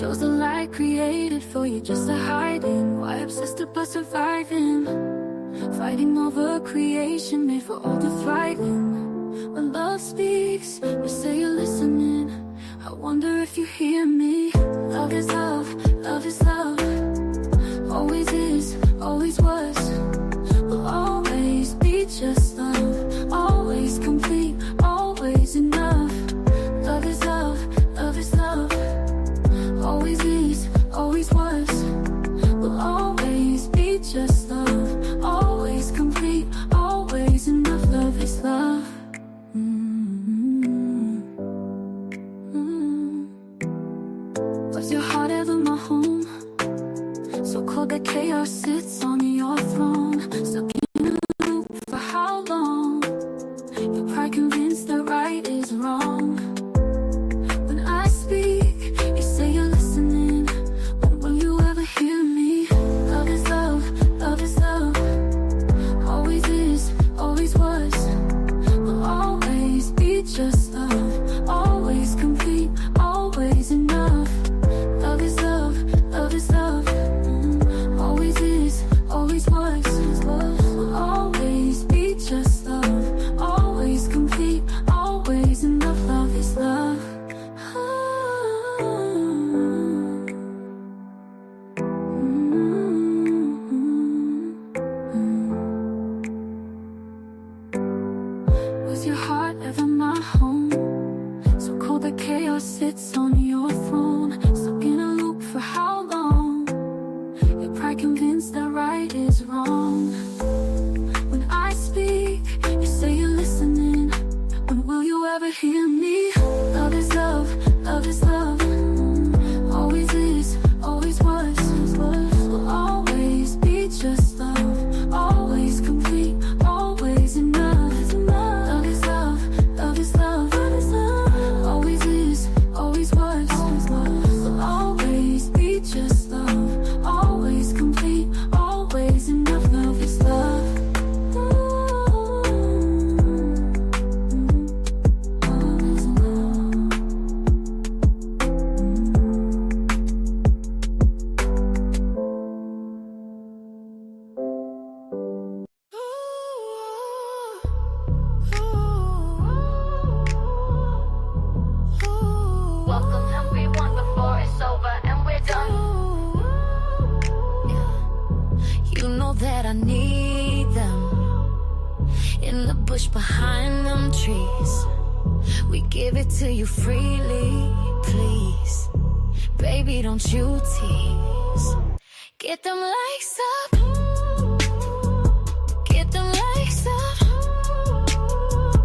Chose the light created for you just to hide in. Why obsessed about surviving? Fighting over creation made for all to thrive in. When love speaks, you say you're listening. I wonder if you hear me. Love is love, love is love. Always is, always was, will always be just love. Always complete, always enough. Love is love, love is love. Always is, always was, will always be just love. Always complete, always enough. Love is love. Was your heart ever my home? So cold that chaos sits on your throne. Stuck in a loop for how long? Your pride convinced that right is wrong. When I speak, you say you're listening. When will you ever hear me? Love is love, love is love. Always is, always was, will always be just love. Always complete, always enough. Love is love, love is love. Always is, always was, will always be just love. Always complete, always enough. Love is love. Was your heart ever my home? So cold that chaos sits on your throne. Stuck in a loop for how long? Your pride convinced that right is wrong. When I speak, you say you're listening. When will you ever hear me? Love is love, love is love. Always is, always was, will always be just love. Always complete, always enough. Love is love, love is love. Always is, always was, will always be just love. Always complete, always enough. Love is love. Welcome everyone before it's over and we're done. You know that I need them in the bush behind them trees. We give it to you freely, please. Baby, don't you tease. Get them lights up. Get them lights up.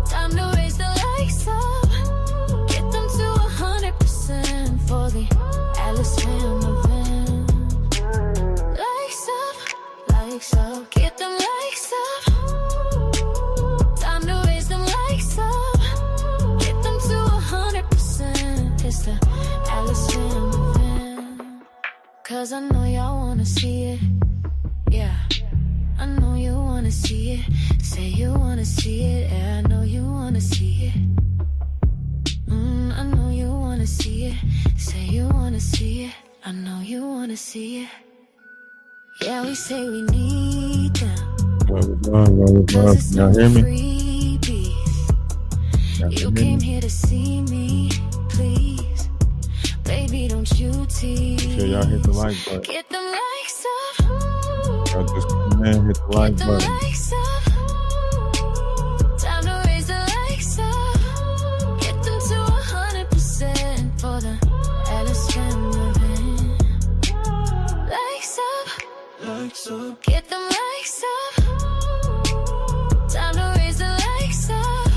Time to raise the lights up. Get them to 100% for the Alice Fam event. Lights up, lights up. Get them lights up. Time to raise them lights up. Get them to 100%. It's the Alice Fam event. Cause I know y'all wanna see it. Yeah, I know you wanna see it. Say you wanna see it. Yeah, I know you wanna see it. I know you wanna see it. Say you wanna see it. I know you wanna see it. Yeah, we say we need them. Cause it's no freebies. You came here to see me, please. Baby, don't you tease. Make sure y'all hit the like button. Get them lights up. Y'all just come in, hit the like Get them button. lights up. Time to raise the lights up. Get them to 100% for the Alice Fam event. Lights up. Lights up. Get them lights up. Time to raise the lights up.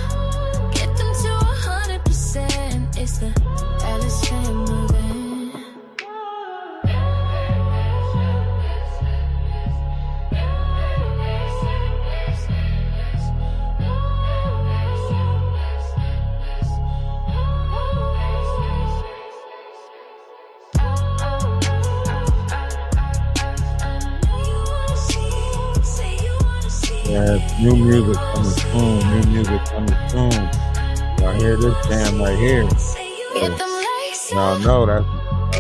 Get them to 100%. It's the Alice Fam event. Yeah, new music coming soon. New music coming soon. Y'all hear this jam right here? Get them lights Y'all know that's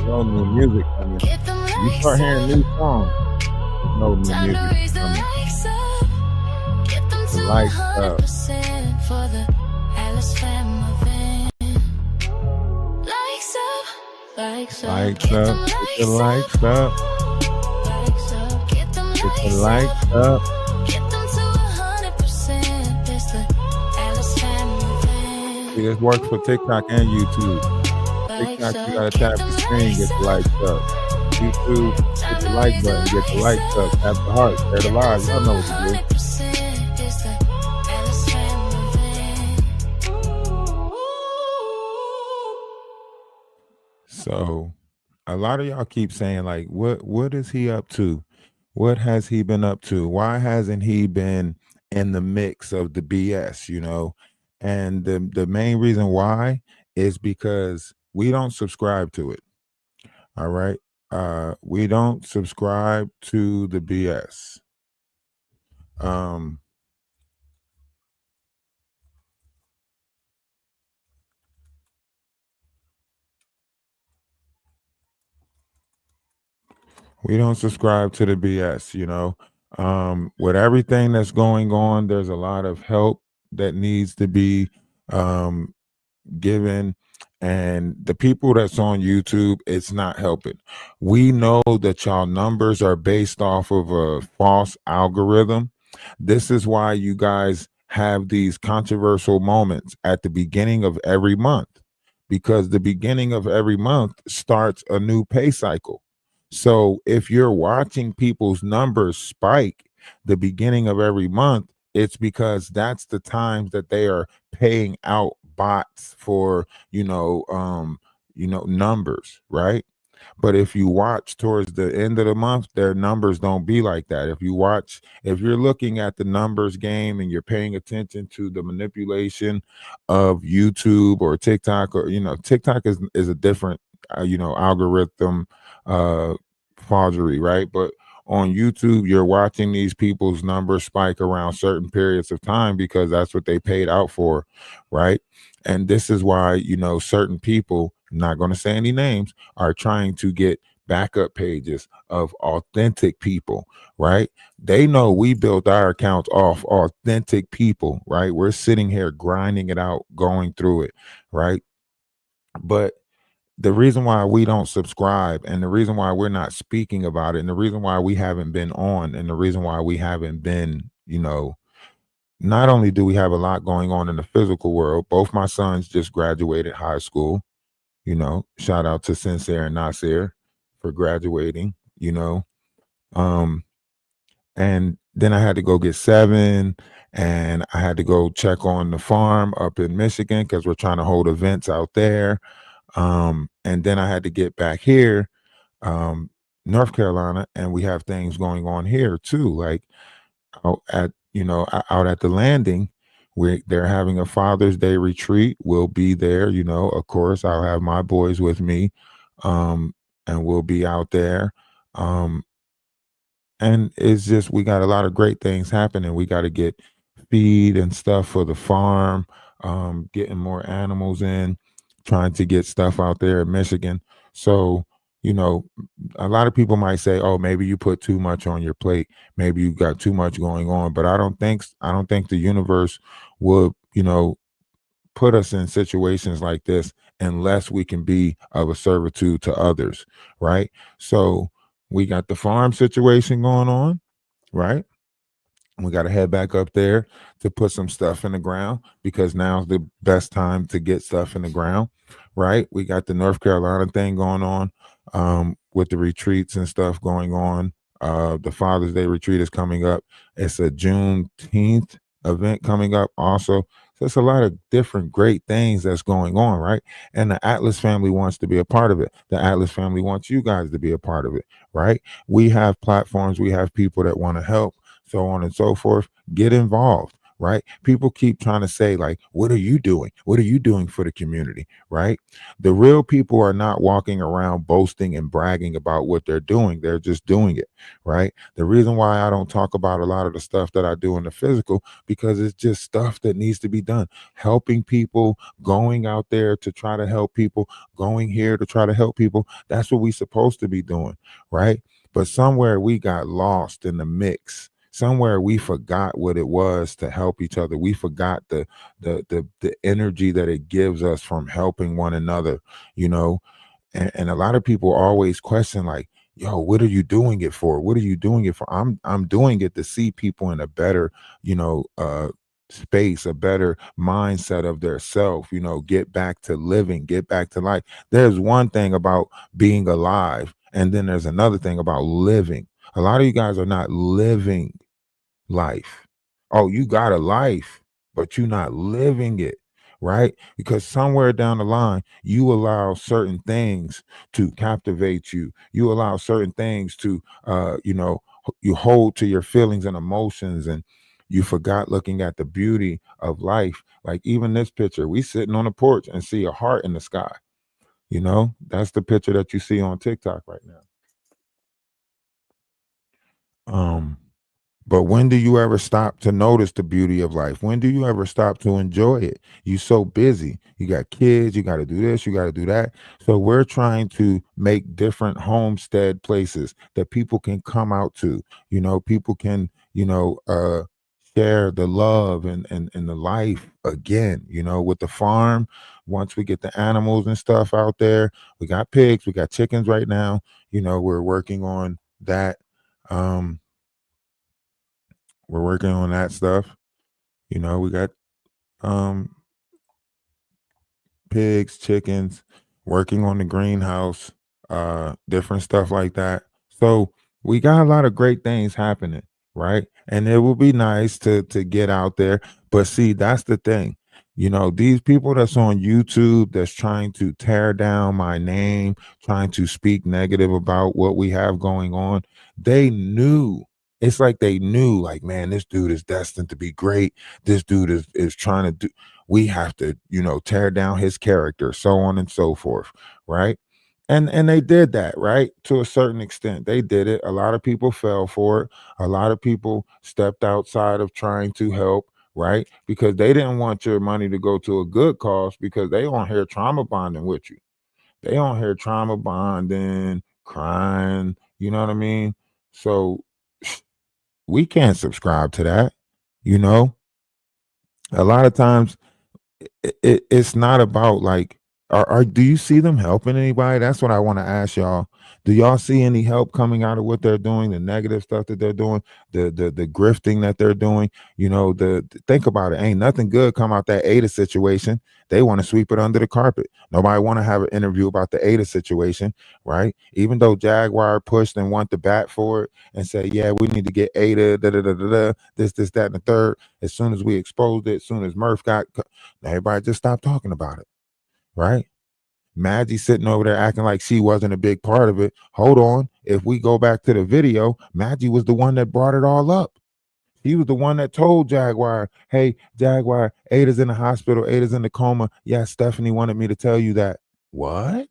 no new music coming. Get them You lights start hearing new up. songs, no new Time to music raise the coming. lights up. Get them The to lights up, 100% for the Alice family event. Lights up, lights up. lights Get up, them get the lights lights up. up, Lights up. Get them get the lights lights up. up. Get them to 100%. It's the Alice family See, this event. works for TikTok and YouTube. Lights TikTok, you up. gotta Get tap them the screen, get lights the lights up. YouTube, up. hit Time the to like raise the button, get the lights lights up, tap the heart, share up. the Get them live. to Y'all know what to do. 100%. It's the Alice family event. So a lot of y'all keep saying like, what is he up to? What has he been up to? Why hasn't he been in the mix of the BS, you know? And the main reason why is because we don't subscribe to it. All right. We don't subscribe to the BS. Um, we don't subscribe to the BS, you know. With everything that's going on, there's a lot of help that needs to be um given, and the people that's on YouTube, it's not helping. We know that y'all numbers are based off of a false algorithm. This is why you guys have these controversial moments at the beginning of every month, because the beginning of every month starts a new pay cycle. So if you're watching people's numbers spike the beginning of every month, it's because that's the times that they are paying out bots for numbers, right? But if you watch towards the end of the month, their numbers don't be like that. If you're looking at the numbers game and you're paying attention to the manipulation of YouTube or TikTok, or TikTok is a different algorithm uh forgery, right? But on YouTube, you're watching these people's numbers spike around certain periods of time because that's what they paid out for, right? And this is why, certain people, I'm not going to say any names, are trying to get backup pages of authentic people, right? They know we built our accounts off authentic people, right? We're sitting here grinding it out, going through it, right? But the reason why we don't subscribe, and the reason why we're not speaking about it, and the reason why we haven't been on, and the reason why we haven't been, not only do we have a lot going on in the physical world, both my sons just graduated high school, shout out to Sincere and Nasir for graduating, um, and then I had to go get seven, and I had to go check on the farm up in Michigan because we're trying to hold events out there. And then I had to get back here, um, North Carolina, and we have things going on here too, like out at the landing. They're having a Father's Day retreat. We'll be there, of course. I'll have my boys with me, um, and we'll be out there. Um, and it's just we got a lot of great things happening. We got to get feed and stuff for the farm, getting more animals in, trying to get stuff out there in Michigan. So, you know, a lot of people might say, "Oh, maybe you put too much on your plate. Maybe you got too much going on." But I don't think the universe would, put us in situations like this unless we can be of a servitude to others, right? So we got the farm situation going on, right? We got to head back up there to put some stuff in the ground because now's the best time to get stuff in the ground, right? We got the North Carolina thing going on, with the retreats and stuff going on. The Father's Day retreat is coming up. It's a Juneteenth event coming up also. So it's a lot of different great things that's going on, right? And the Atlas family wants to be a part of it. The Atlas family wants you guys to be a part of it, right? We have platforms, we have people that want to help, so on and so forth. Get involved, right? People keep trying to say, like, what are you doing? What are you doing for the community, right? The real people are not walking around boasting and bragging about what they're doing. They're just doing it, right? The reason why I don't talk about a lot of the stuff that I do in the physical, because it's just stuff that needs to be done. Helping people, going out there to try to help people, going here to try to help people. That's what we're supposed to be doing, right? But somewhere we got lost in the mix. Somewhere we forgot what it was to help each other. We forgot the energy that it gives us from helping one another, you know. And a lot of people always question, like, yo, what are you doing it for? What are you doing it for? I'm doing it to see people in a better, space, a better mindset of their self, get back to living, get back to life. There's one thing about being alive, and then there's another thing about living. A lot of you guys are not living life. Oh, you got a life, but you're not living it, right? Because somewhere down the line, you allow certain things to captivate you. You allow certain things to, you hold to your feelings and emotions, and you forgot looking at the beauty of life. Like even this picture, we sitting on a porch and see a heart in the sky. That's the picture that you see on TikTok right now. Um, But when do you ever stop to notice the beauty of life? When do you ever stop to enjoy it? You so busy. You got kids, you got to do this, you got to do that. So we're trying to make different homestead places that people can come out to. People can, share the love and the life again, with the farm. Once we get the animals and stuff out there, we got pigs, we got chickens right now. We're working on that. Um, we're working on that stuff. We got um pigs, chickens, working on the greenhouse, different stuff like that. So we got a lot of great things happening, right? And it will be nice to get out there. But see, that's the thing. These people that's on YouTube that's trying to tear down my name, trying to speak negative about what we have going on, they knew. It's like they knew, like, man, this dude is destined to be great. This dude is trying to do, we have to, tear down his character, so on and so forth, right? And they did that, right? To a certain extent. They did it. A lot of people fell for it. A lot of people stepped outside of trying to help, right? Because they didn't want your money to go to a good cause, because they on here trauma bonding with you. They on here trauma bonding, crying, you know what I mean? So we can't subscribe to that, you know? A lot of times it's not about, like, do you see them helping anybody? That's what I want to ask y'all. Do y'all see any help coming out of what they're doing, the negative stuff that they're doing, the grifting that they're doing? Think about it. Ain't nothing good come out that Ada situation. They want to sweep it under the carpet. Nobody want to have an interview about the Ada situation, right? Even though Jaguar pushed and want the bat for it and say, yeah, we need to get Ada, this, that, and the third. As soon as we exposed it, as soon as Murph got, everybody just stopped talking about it, right? Maggie sitting over there acting like she wasn't a big part of it. Hold on. If we go back to the video, Maggie was the one that brought it all up. He was the one that told Jaguar, hey, Jaguar, Ada's in the hospital. Ada's in the coma. Yeah, Stephanie wanted me to tell you that. What?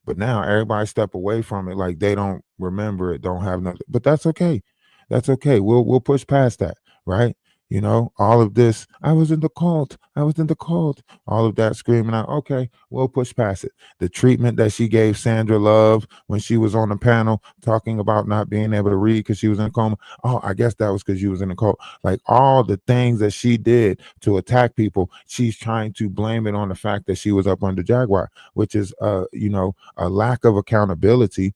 But now everybody step away from it like they don't remember it, don't have nothing. But that's okay. That's okay. We'll push past that, right? All of this, I was in the cult. I was in the cult. All of that screaming out, okay, we'll push past it. The treatment that she gave Sandra Love when she was on the panel talking about not being able to read because she was in a coma. Oh, I guess that was because she was in a cult. Like all the things that she did to attack people, she's trying to blame it on the fact that she was up under Jaguar, which is a lack of accountability,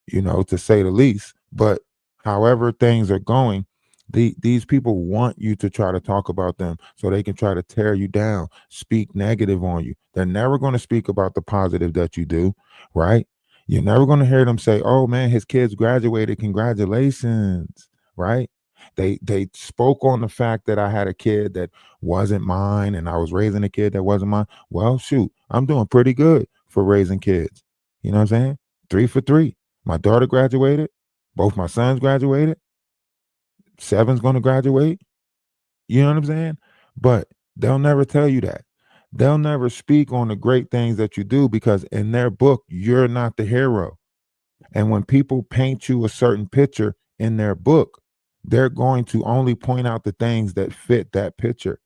to say the least. But however things are going, these people want you to try to talk about them so they can try to tear you down, speak negative on you. They're never going to speak about the positive that you do, right? You're never going to hear them say, oh man, his kids graduated, congratulations, right? They spoke on the fact that I had a kid that wasn't mine and I was raising a kid that wasn't mine. Well, shoot, I'm doing pretty good for raising kids. You know what I'm saying? 3 for 3. My daughter graduated. Both my sons graduated. Seven's going to graduate. You know what I'm saying? But they'll never tell you that. They'll never speak on the great things that you do because in their book, you're not the hero. And when people paint you a certain picture in their book, they're going to only point out the things that fit that picture,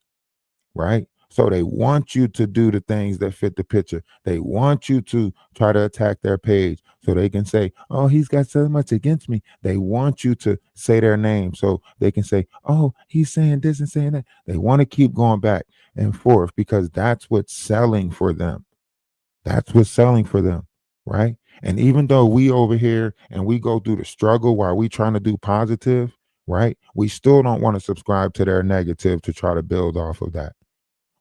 right? So they want you to do the things that fit the picture. They want you to try to attack their page so they can say, oh, he's got so much against me. They want you to say their name so they can say, oh, he's saying this and saying that. They want to keep going back and forth because that's what's selling for them. That's what's selling for them, right? And even though we over here and we go through the struggle while we trying to do positive, right? We still don't want to subscribe to their negative to try to build off of that.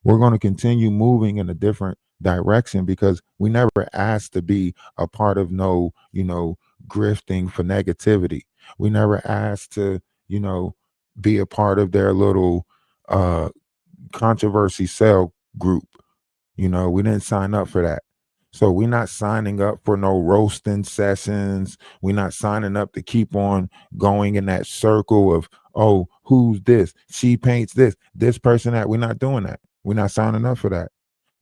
We're going to continue moving in a different direction because we never asked to be a part of no, grifting for negativity. We never asked to, be a part of their little uh controversy cell group. We didn't sign up for that. So we're not signing up for no roasting sessions. We're not signing up to keep on going in that circle of, oh, who's this? She paints this person that. We're not doing that. We're not signing up for that.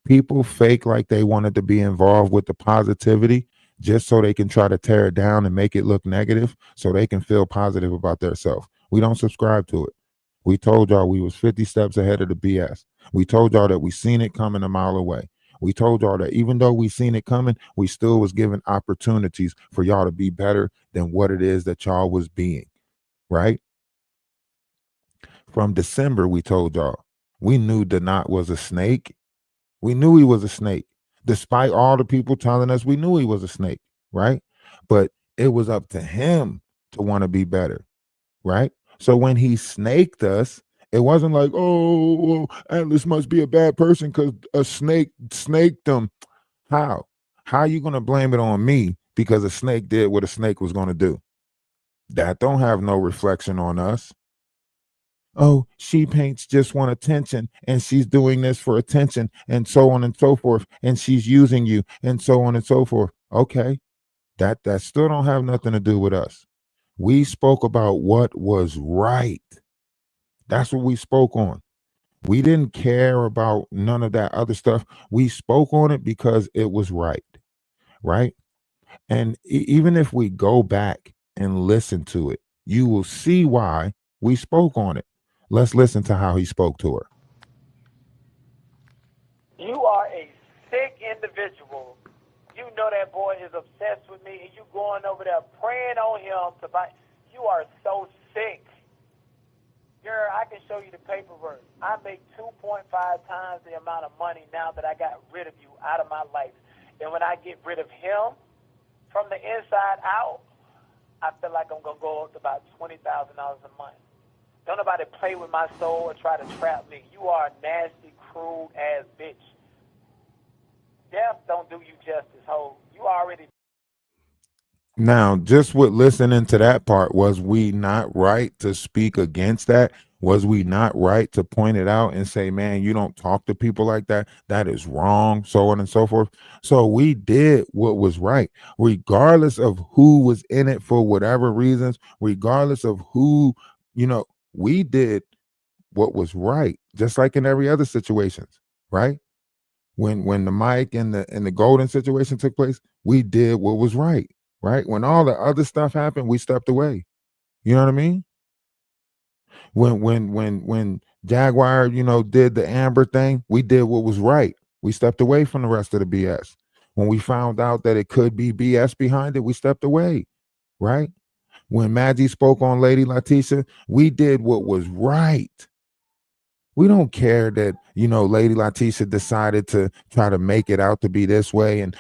People fake like they wanted to be involved with the positivity just so they can try to tear it down and make it look negative so they can feel positive about themselves. We don't subscribe to it. We told y'all we was 50 steps ahead of the BS. We told y'all that we seen it coming a mile away. We told y'all that even though we seen it coming, we still was given opportunities for y'all to be better than what it is that y'all was being, right? From December, we told y'all. We knew Donat was a snake. We knew he was a snake. Despite all the people telling us we knew he was a snake, right? But it was up to him to want to be better, right? So when he snaked us, it wasn't like, oh, well, Atlas must be a bad person because a snake snaked him. How? How are you going to blame it on me because a snake did what a snake was going to do? That don't have no reflection on us. Oh, she paints just want attention and she's doing this for attention and so on and so forth. And she's using you and so on and so forth. Okay. That still don't have nothing to do with us. We spoke about what was right. That's what we spoke on. We didn't care about none of that other stuff. We spoke on it because it was right. Right. And even if we go back and listen to it, you will see why we spoke on it. Let's listen to how he spoke to her. You are a sick individual. You know that boy is obsessed with me, and you going over there praying on him to buy. You are so sick. Girl, I can show you the paperwork. I make 2.5 times the amount of money now that I got rid of you out of my life. And when I get rid of him from the inside out, I feel like I'm going to go up to about $20,000 a month. Don't nobody play with my soul or try to trap me. You are a nasty, crude ass bitch. Death don't do you justice, ho. You already. Now, just with listening to that part, was we not right to speak against that? Was we not right to point it out and say, man, you don't talk to people like that? That is wrong, so on and so forth. So we did what was right, regardless of who was in it for whatever reasons, regardless of who, we did what was right, just like in every other situations, right? When the Mike and the Golden situation took place, we did what was right, right? When all the other stuff happened, we stepped away. You know what I mean? When Jaguar, did the Amber thing, we did what was right. We stepped away from the rest of the BS. When we found out that it could be BS behind it, we stepped away, right? When Maggie spoke on Lady Letitia, we did what was right. We don't care that, Lady Letitia decided to try to make it out to be this way. And,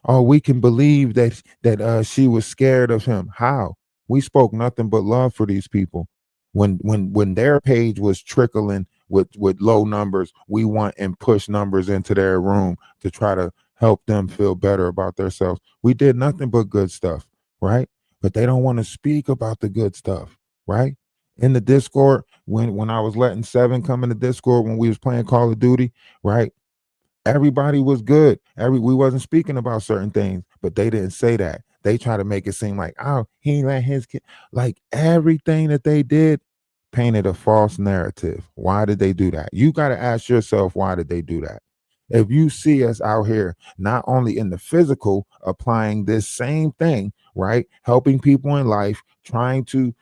we can believe that she was scared of him. How? We spoke nothing but love for these people. When their page was trickling with low numbers, we want and push numbers into their room to try to help them feel better about themselves. We did nothing but good stuff, right? But they don't want to speak about the good stuff, right? In the Discord, when I was letting Seven come in the Discord when we was playing Call of Duty, right? Everybody was good. We wasn't speaking about certain things, but they didn't say that. They try to make it seem like, oh, he let his kid, like everything that they did, painted a false narrative. Why did they do that? You got to ask yourself, why did they do that? If you see us out here, not only in the physical, applying this same thing, right? Helping people in life, trying to,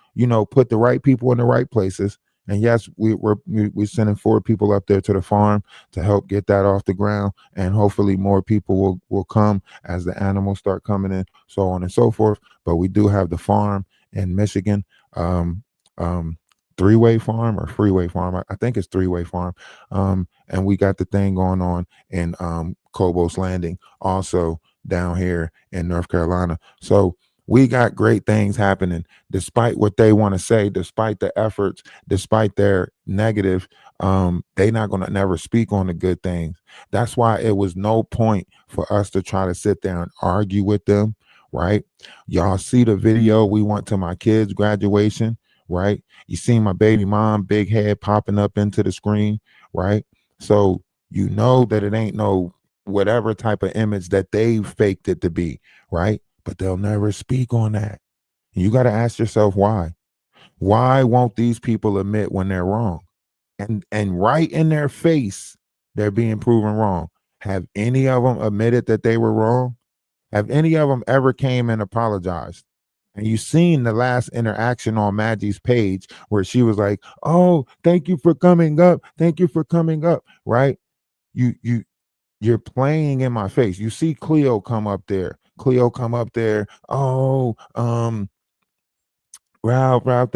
put the right people in the right places. And yes, we're sending 4 people up there to the farm to help get that off the ground. And hopefully more people will come as the animals start coming in, so on and so forth. But we do have the farm in Michigan. Um, um, Three-way farm or freeway farm. I think it's three-way farm. And we got the thing going on in Cobos Landing, also down here in North Carolina. So we got great things happening, despite what they want to say, despite the efforts, despite their negative. They not gonna never speak on the good things. That's why it was no point for us to try to sit there and argue with them. Right? Y'all see the video we went to my kids' graduation, right? You see my baby mom, big head popping up into the screen, right? So you know that it ain't no whatever type of image that they faked it to be, right? But they'll never speak on that. You got to ask yourself why. Why won't these people admit when they're wrong? And right in their face, they're being proven wrong. Have any of them admitted that they were wrong? Have any of them ever came and apologized? And you seen the last interaction on Maggie's page where she was like, "Oh, thank you for coming up. Thank you for coming up." Right? You're playing in my face. You see Cleo come up there. Cleo come up there. Oh, Ralph,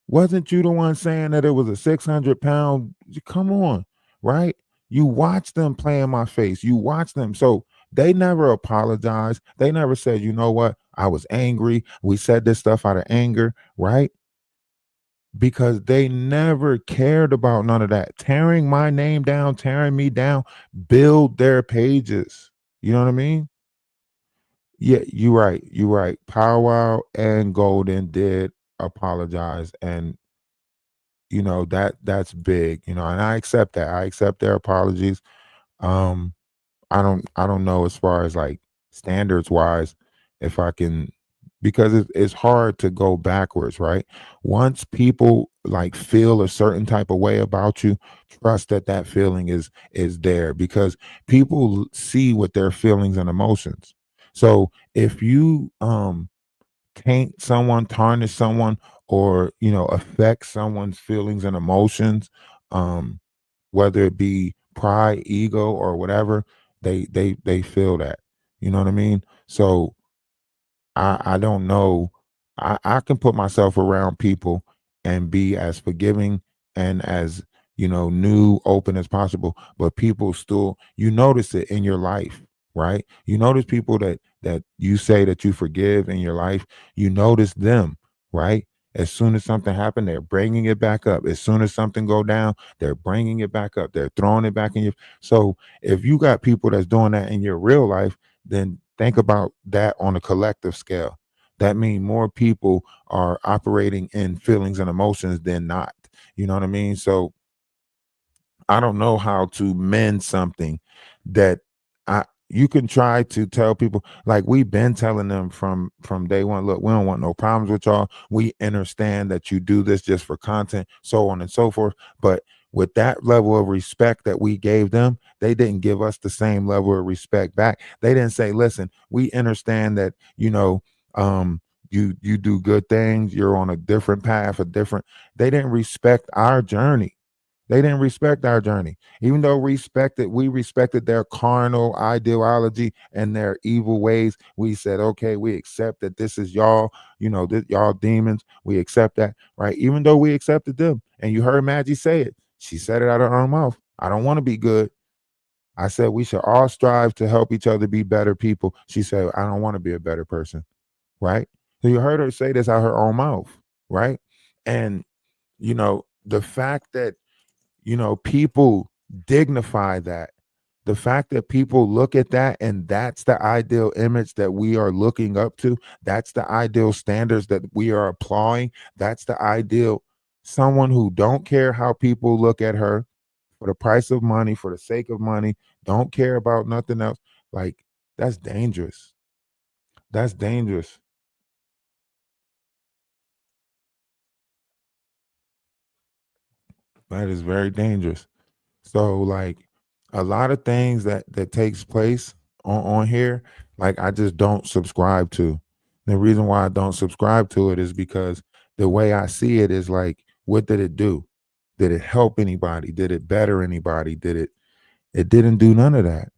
wasn't you the one saying that it was a 600 pound? Come on, right? You watch them play in my face. You watch them. So they never apologized. They never said, you know what? I was angry. We said this stuff out of anger, right? Because they never cared about none of that. Tearing my name down, tearing me down, build their pages. You know what I mean? Yeah, you're right. You're right. Powwow and Golden did apologize, and that's big. And I accept that. I accept their apologies. Um, I don't know as far as like standards wise if I can, because it's hard to go backwards, right? Once people like feel a certain type of way about you, trust that that feeling is there, because people see what their feelings and emotions. So if you taint someone, tarnish someone, or affect someone's feelings and emotions, um whether it be pride, ego, or whatever, they feel that. You know what I mean? So I don't know. I can put myself around people and be as forgiving and as new, open as possible. But people still, you notice it in your life, right? You notice people that you say that you forgive in your life. You notice them, right? As soon as something happened, they're bringing it back up. As soon as something go down, they're bringing it back up. They're throwing it back in you. So if you got people that's doing that in your real life, then think about that on a collective scale. That means more people are operating in feelings and emotions than not. You know what I mean? So I don't know how to mend something that you can try to tell people, like we've been telling them from day one, look, we don't want no problems with y'all. We understand that you do this just for content, so on and so forth. But with that level of respect that we gave them, they didn't give us the same level of respect back. They didn't say, listen, we understand that, um, you do good things, you're on a different path, they didn't respect our journey. They didn't respect our journey. Even though we respected their carnal ideology and their evil ways. We said, okay, we accept that this is y'all, this, y'all demons. We accept that, right? Even though we accepted them. And you heard Maggie say it. She said it out of her mouth. I don't want to be good. I said we should all strive to help each other be better people. She said, I don't want to be a better person, right? So you heard her say this out her own mouth, right? And the fact that people dignify that, the fact that people look at that and that's the ideal image that we are looking up to, that's the ideal standards that we are applying, that's the ideal someone who don't care how people look at her, for the price of money, for the sake of money, don't care about nothing else. Like, that's dangerous. That's dangerous. That is very dangerous. So like a lot of things that takes place on here, like I just don't subscribe to. The reason why I don't subscribe to it is because the way I see it is like, what did it do? Did it help anybody? Did it better anybody? It didn't do none of that.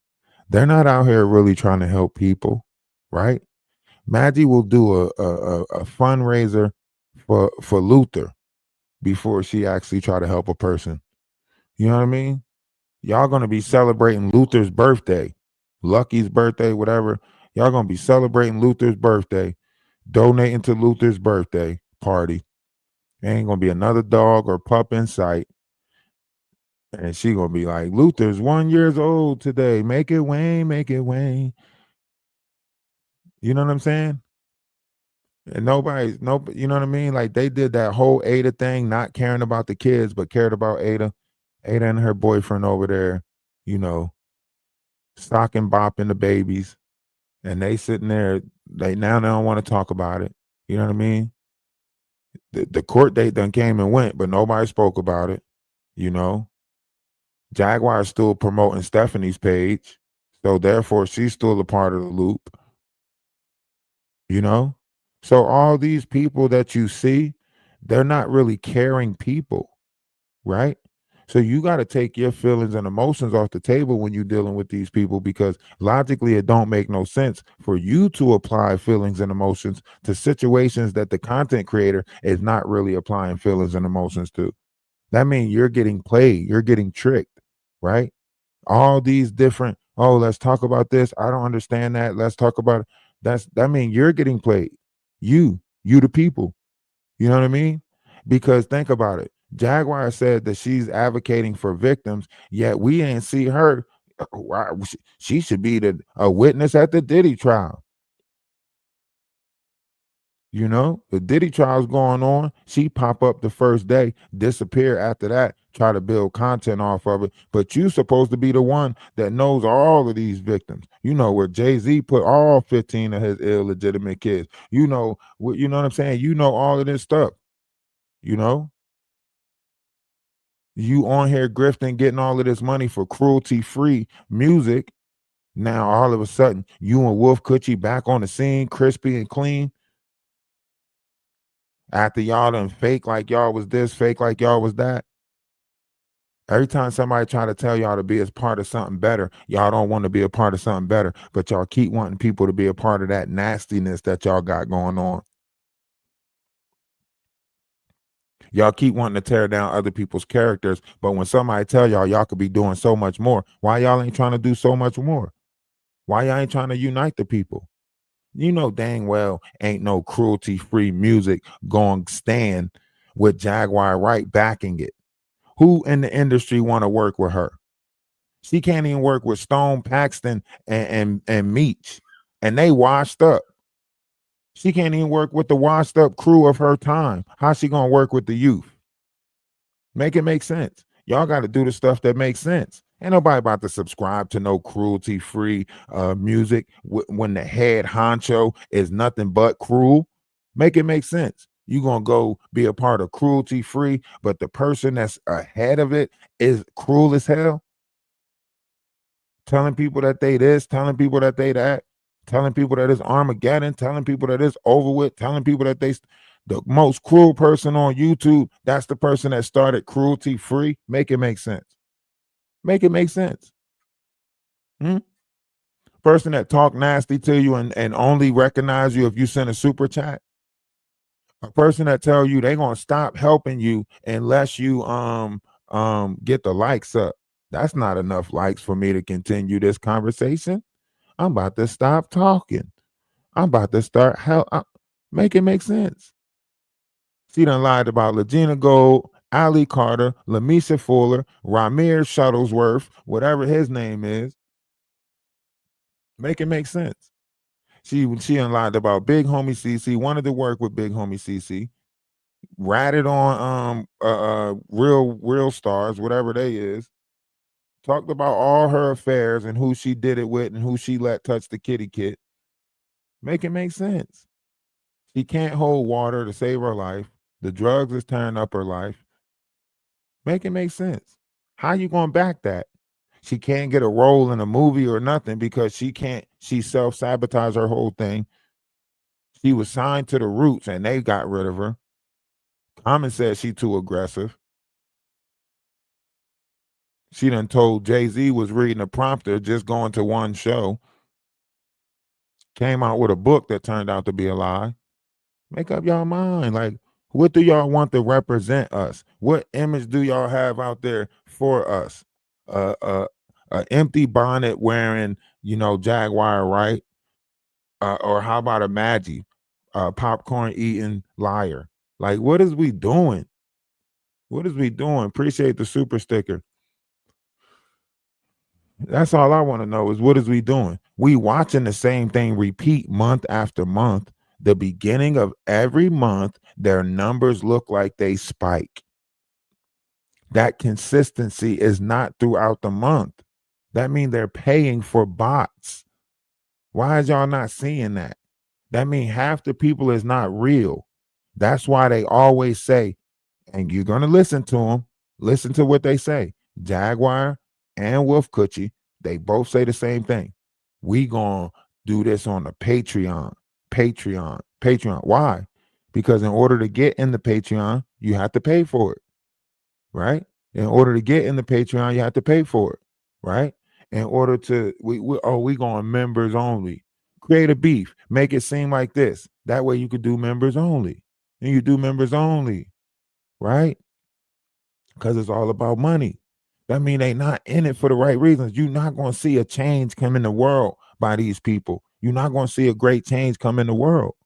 They're not out here really trying to help people, right? Maggie will do a fundraiser for Luther before she actually try to help a person. You know what I mean? Y'all gonna be celebrating Luther's birthday, Lucky's birthday, whatever. Y'all gonna be celebrating Luther's birthday, donating to Luther's birthday party. There ain't gonna be another dog or pup in sight. And she gonna be like, Luther's 1 year old today. Make it Wayne, make it Wayne. You know what I'm saying? And nobody's no, you know what I mean? Like they did that whole Ada thing, not caring about the kids, but cared about Ada. Ada and her boyfriend over there, you know, stocking bopping the babies. And they sitting there, they don't want to talk about it. You know what I mean? The court date done came and went, but nobody spoke about it. You know, Jaguar's still promoting Stephanie's page, so therefore she's still a part of the loop. You know, so all these people that you see, they're not really caring people, right? So you got to take your feelings and emotions off the table when you're dealing with these people, because logically it don't make no sense for you to apply feelings and emotions to situations that the content creator is not really applying feelings and emotions to. That means you're getting played, you're getting tricked, right? All these different, oh, let's talk about this. I don't understand that. Let's talk about it. That means you're getting played. You the people. You know what I mean? Because think about it. Jaguar said that she's advocating for victims, yet we ain't see her. She should be a witness at the Diddy trial. You know, the Diddy trial's going on. She pop up the first day, disappear after that, try to build content off of it. But you supposed to be the one that knows all of these victims. You know where Jay-Z put all 15 of his illegitimate kids. You know what, you know what I'm saying? You know all of this stuff. You know, you on here grifting, getting all of this money for cruelty-free music. Now all of a sudden, you and Wolf Coochie back on the scene, crispy and clean. After y'all done fake like y'all was this, fake like y'all was that. Every time somebody try to tell y'all to be as part of something better, y'all don't want to be a part of something better, but y'all keep wanting people to be a part of that nastiness that y'all got going on. Y'all keep wanting to tear down other people's characters, but when somebody tell y'all could be doing so much more, why y'all ain't trying to do so much more? Why y'all ain't trying to unite the people? You know dang well ain't no cruelty-free music going stand with Jaguar Wright backing it. Who in the industry want to work with her? She can't even work with Stone Paxton and Meech, and they washed up. She can't even work with the washed up crew of her time. How's she gonna work with the youth? Make it make sense. Y'all got to do the stuff that makes sense. Ain't nobody about to subscribe to no cruelty-free music when the head honcho is nothing but cruel. Make it make sense. You gonna go be a part of cruelty-free, but the person that's ahead of it is cruel as hell. Telling people that they this, telling people that they that, telling people that it's Armageddon, telling people that it's over with, telling people that the most cruel person on YouTube, that's the person that started cruelty free. Make it make sense. Make it make sense. Hmm? Person that talk nasty to you and only recognize you if you send a super chat. A person that tell you they gonna stop helping you unless you get the likes up. That's not enough likes for me to continue this conversation. I'm about to stop talking. I'm about to start make it make sense. She done lied about Legina Gold, Ali Carter, Lamisha Fuller, Ramir Shuttlesworth, whatever his name is. Make it make sense. She done lied about Big Homie CC, wanted to work with Big Homie CC, ratted on real stars, whatever they is. Talked about all her affairs and who she did it with and who she let touch the kitty kit. Make it make sense. She can't hold water to save her life. The drugs is tearing up her life. Make it make sense. How you gonna back that? She can't get a role in a movie or nothing because she self-sabotaged her whole thing. She was signed to the Roots and they got rid of her. Common said she too aggressive. She done told Jay-Z was reading a prompter, just going to one show. Came out with a book that turned out to be a lie. Make up y'all mind. Like, what do y'all want to represent us? What image do y'all have out there for us? A empty bonnet wearing, Jaguar, right? Or how about a Maggie, popcorn eating liar? Like, what is we doing? What is we doing? Appreciate the super sticker. That's all I want to know is what is we doing? We watching the same thing repeat month after month. The beginning of every month, their numbers look like they spike. That consistency is not throughout the month. That means they're paying for bots. Why is y'all not seeing that? That means half the people is not real. That's why they always say, and you're going to listen to them, listen to what they say. Jaguar and Wolf Coochie, they both say the same thing. We going to do this on the Patreon. Why? Because in order to get in the Patreon, you have to pay for it, right? In order to get in the Patreon, you have to pay for it, right? In order to, we going members only. Create a beef. Make it seem like this. That way you could do members only. And you do members only, right? Because it's all about money. That means they not in it for the right reasons. You're not going to see a change come in the world by these people. You're not going to see a great change come in the world.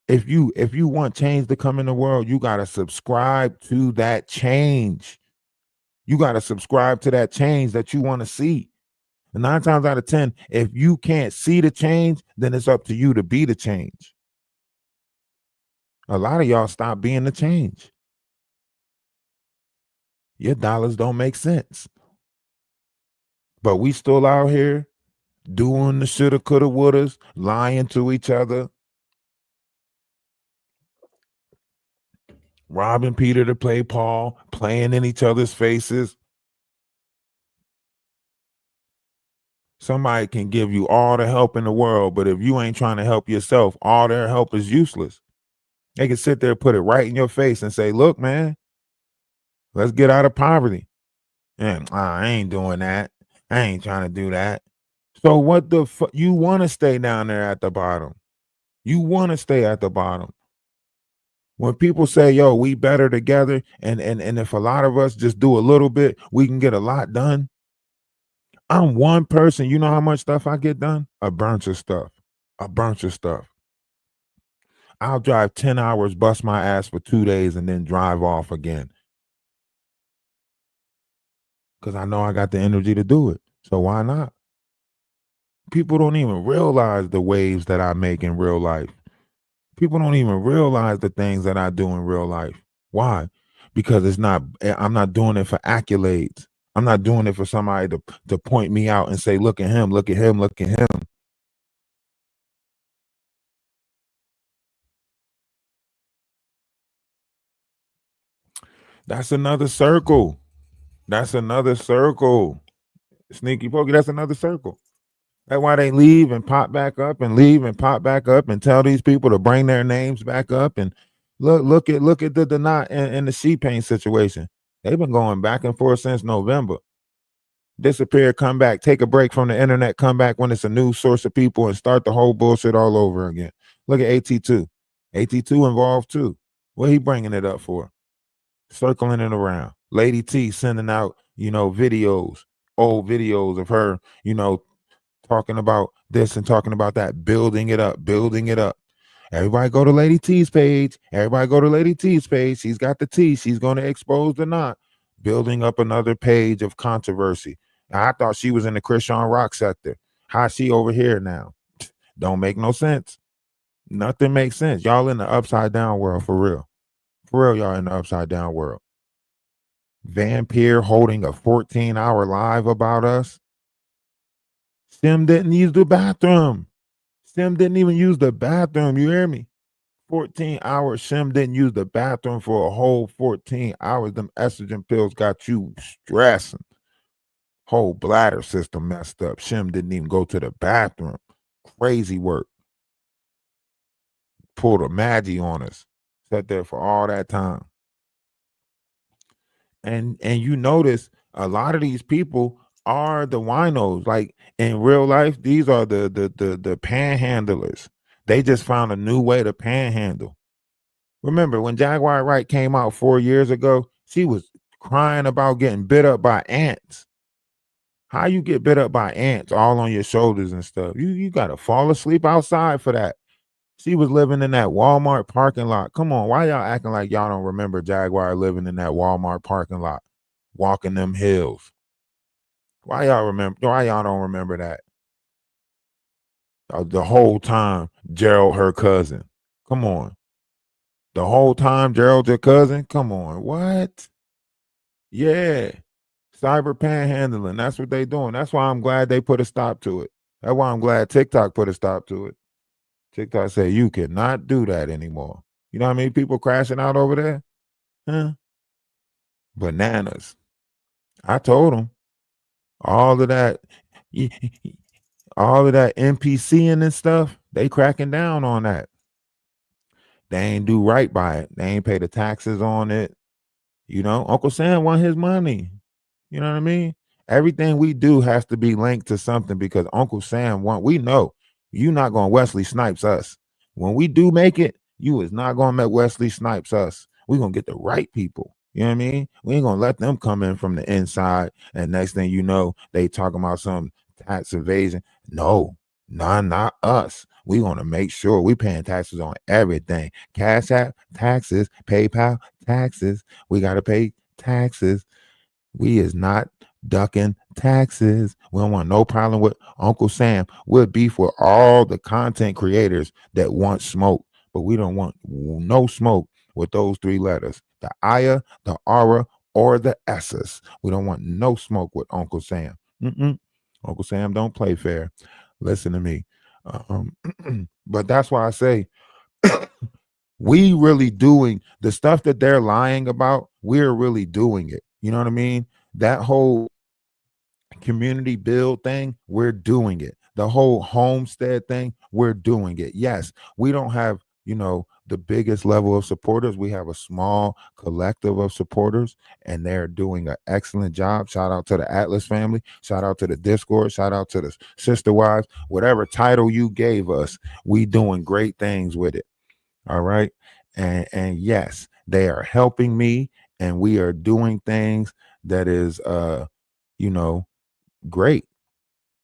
If you want change to come in the world, you got to subscribe to that change. You got to subscribe to that change that you want to see. And 9 times out of 10, if you can't see the change, then it's up to you to be the change. A lot of y'all stop being the change. Your dollars don't make sense. But we still out here doing the shoulda, coulda, wouldas, lying to each other, robbing Peter to play Paul, playing in each other's faces. Somebody can give you all the help in the world, but if you ain't trying to help yourself, all their help is useless. They can sit there, put it right in your face and say, look, man, let's get out of poverty. And I ain't doing that. I ain't trying to do that. So what the fuck? You want to stay down there at the bottom. You want to stay at the bottom. When people say, yo, we better together, and if a lot of us just do a little bit, we can get a lot done. I'm one person. You know how much stuff I get done? A bunch of stuff. I'll drive 10 hours, bust my ass for 2 days, and then drive off again. Because I know I got the energy to do it. So why not? People don't even realize the waves that I make in real life. People don't even realize the things that I do in real life. Why? Because I'm not doing it for accolades. I'm not doing it for somebody to point me out and say, look at him, look at him, look at him. That's another circle. Sneaky pokey, that's another circle. That's why they leave and pop back up and leave and pop back up and tell these people to bring their names back up. And look at the knot in the She Pain situation. They've been going back and forth since November. Disappear, come back, take a break from the internet, come back when it's a new source of people and start the whole bullshit all over again. Look at AT2. AT2 involved too. What he bringing it up for? Circling it around. Lady T sending out, videos, old videos of her, talking about this and talking about that, building it up. Everybody go to Lady T's page. She's got the T. She's going to expose the knot. Building up another page of controversy. I thought she was in the Christian rock sector. How's she over here now? Don't make no sense. Nothing makes sense. Y'all in the upside down world for real. For real, y'all in the upside down world. Vampire holding a 14-hour live about us. Sim didn't use the bathroom. Sim didn't even use the bathroom. You hear me? 14 hours. Shim didn't use the bathroom for a whole 14 hours. Them estrogen pills got you stressing. Whole bladder system messed up. Shim didn't even go to the bathroom. Crazy work. Pulled a Maggie on us. Sat there for all that time. And you notice a lot of these people are the winos. Like in real life, these are the panhandlers. They just found a new way to panhandle. Remember when Jaguar Wright came out 4 years ago, she was crying about getting bit up by ants. How you get bit up by ants all on your shoulders and stuff? You gotta fall asleep outside for that. She was living in that Walmart parking lot. Come on, why y'all acting like y'all don't remember Jaguar living in that Walmart parking lot, walking them hills? Why y'all don't remember that? The whole time, Gerald, her cousin. Come on. The whole time, Gerald, your cousin? Come on. What? Yeah. Cyber panhandling. That's what they doing. That's why I'm glad they put a stop to it. That's why I'm glad TikTok put a stop to it. TikTok said you cannot do that anymore. You know how many people crashing out over there? Huh? Bananas. I told them all of that, all of that NPCing and stuff. They cracking down on that. They ain't do right by it. They ain't pay the taxes on it. You know, Uncle Sam want his money. You know what I mean? Everything we do has to be linked to something because Uncle Sam we know you not going to Wesley Snipes us. When we do make it, you is not going to make Wesley Snipes us. We're going to get the right people. You know what I mean? We ain't going to let them come in from the inside. And next thing you know, they talking about some tax evasion. No, not us. We going to make sure we paying taxes on everything. Cash App, taxes, PayPal, taxes. We got to pay taxes. We is not ducking taxes. We don't want no problem with Uncle Sam. We'll beef with all the content creators that want smoke, but we don't want no smoke with those 3 letters, the Aya, the Aura, or the S's. We don't want no smoke with Uncle Sam. Uncle Sam don't play fair. Listen to me. But that's why I say we really doing the stuff that they're lying about. We're really doing it. You know what I mean? That whole community build thing, we're doing it. The whole homestead thing, we're doing it. Yes, we don't have, the biggest level of supporters. We have a small collective of supporters, and they're doing an excellent job. Shout out to the Atlas family. Shout out to the Discord. Shout out to the Sister Wives. Whatever title you gave us, we doing great things with it. All right. And yes, they are helping me, and we are doing things that is great.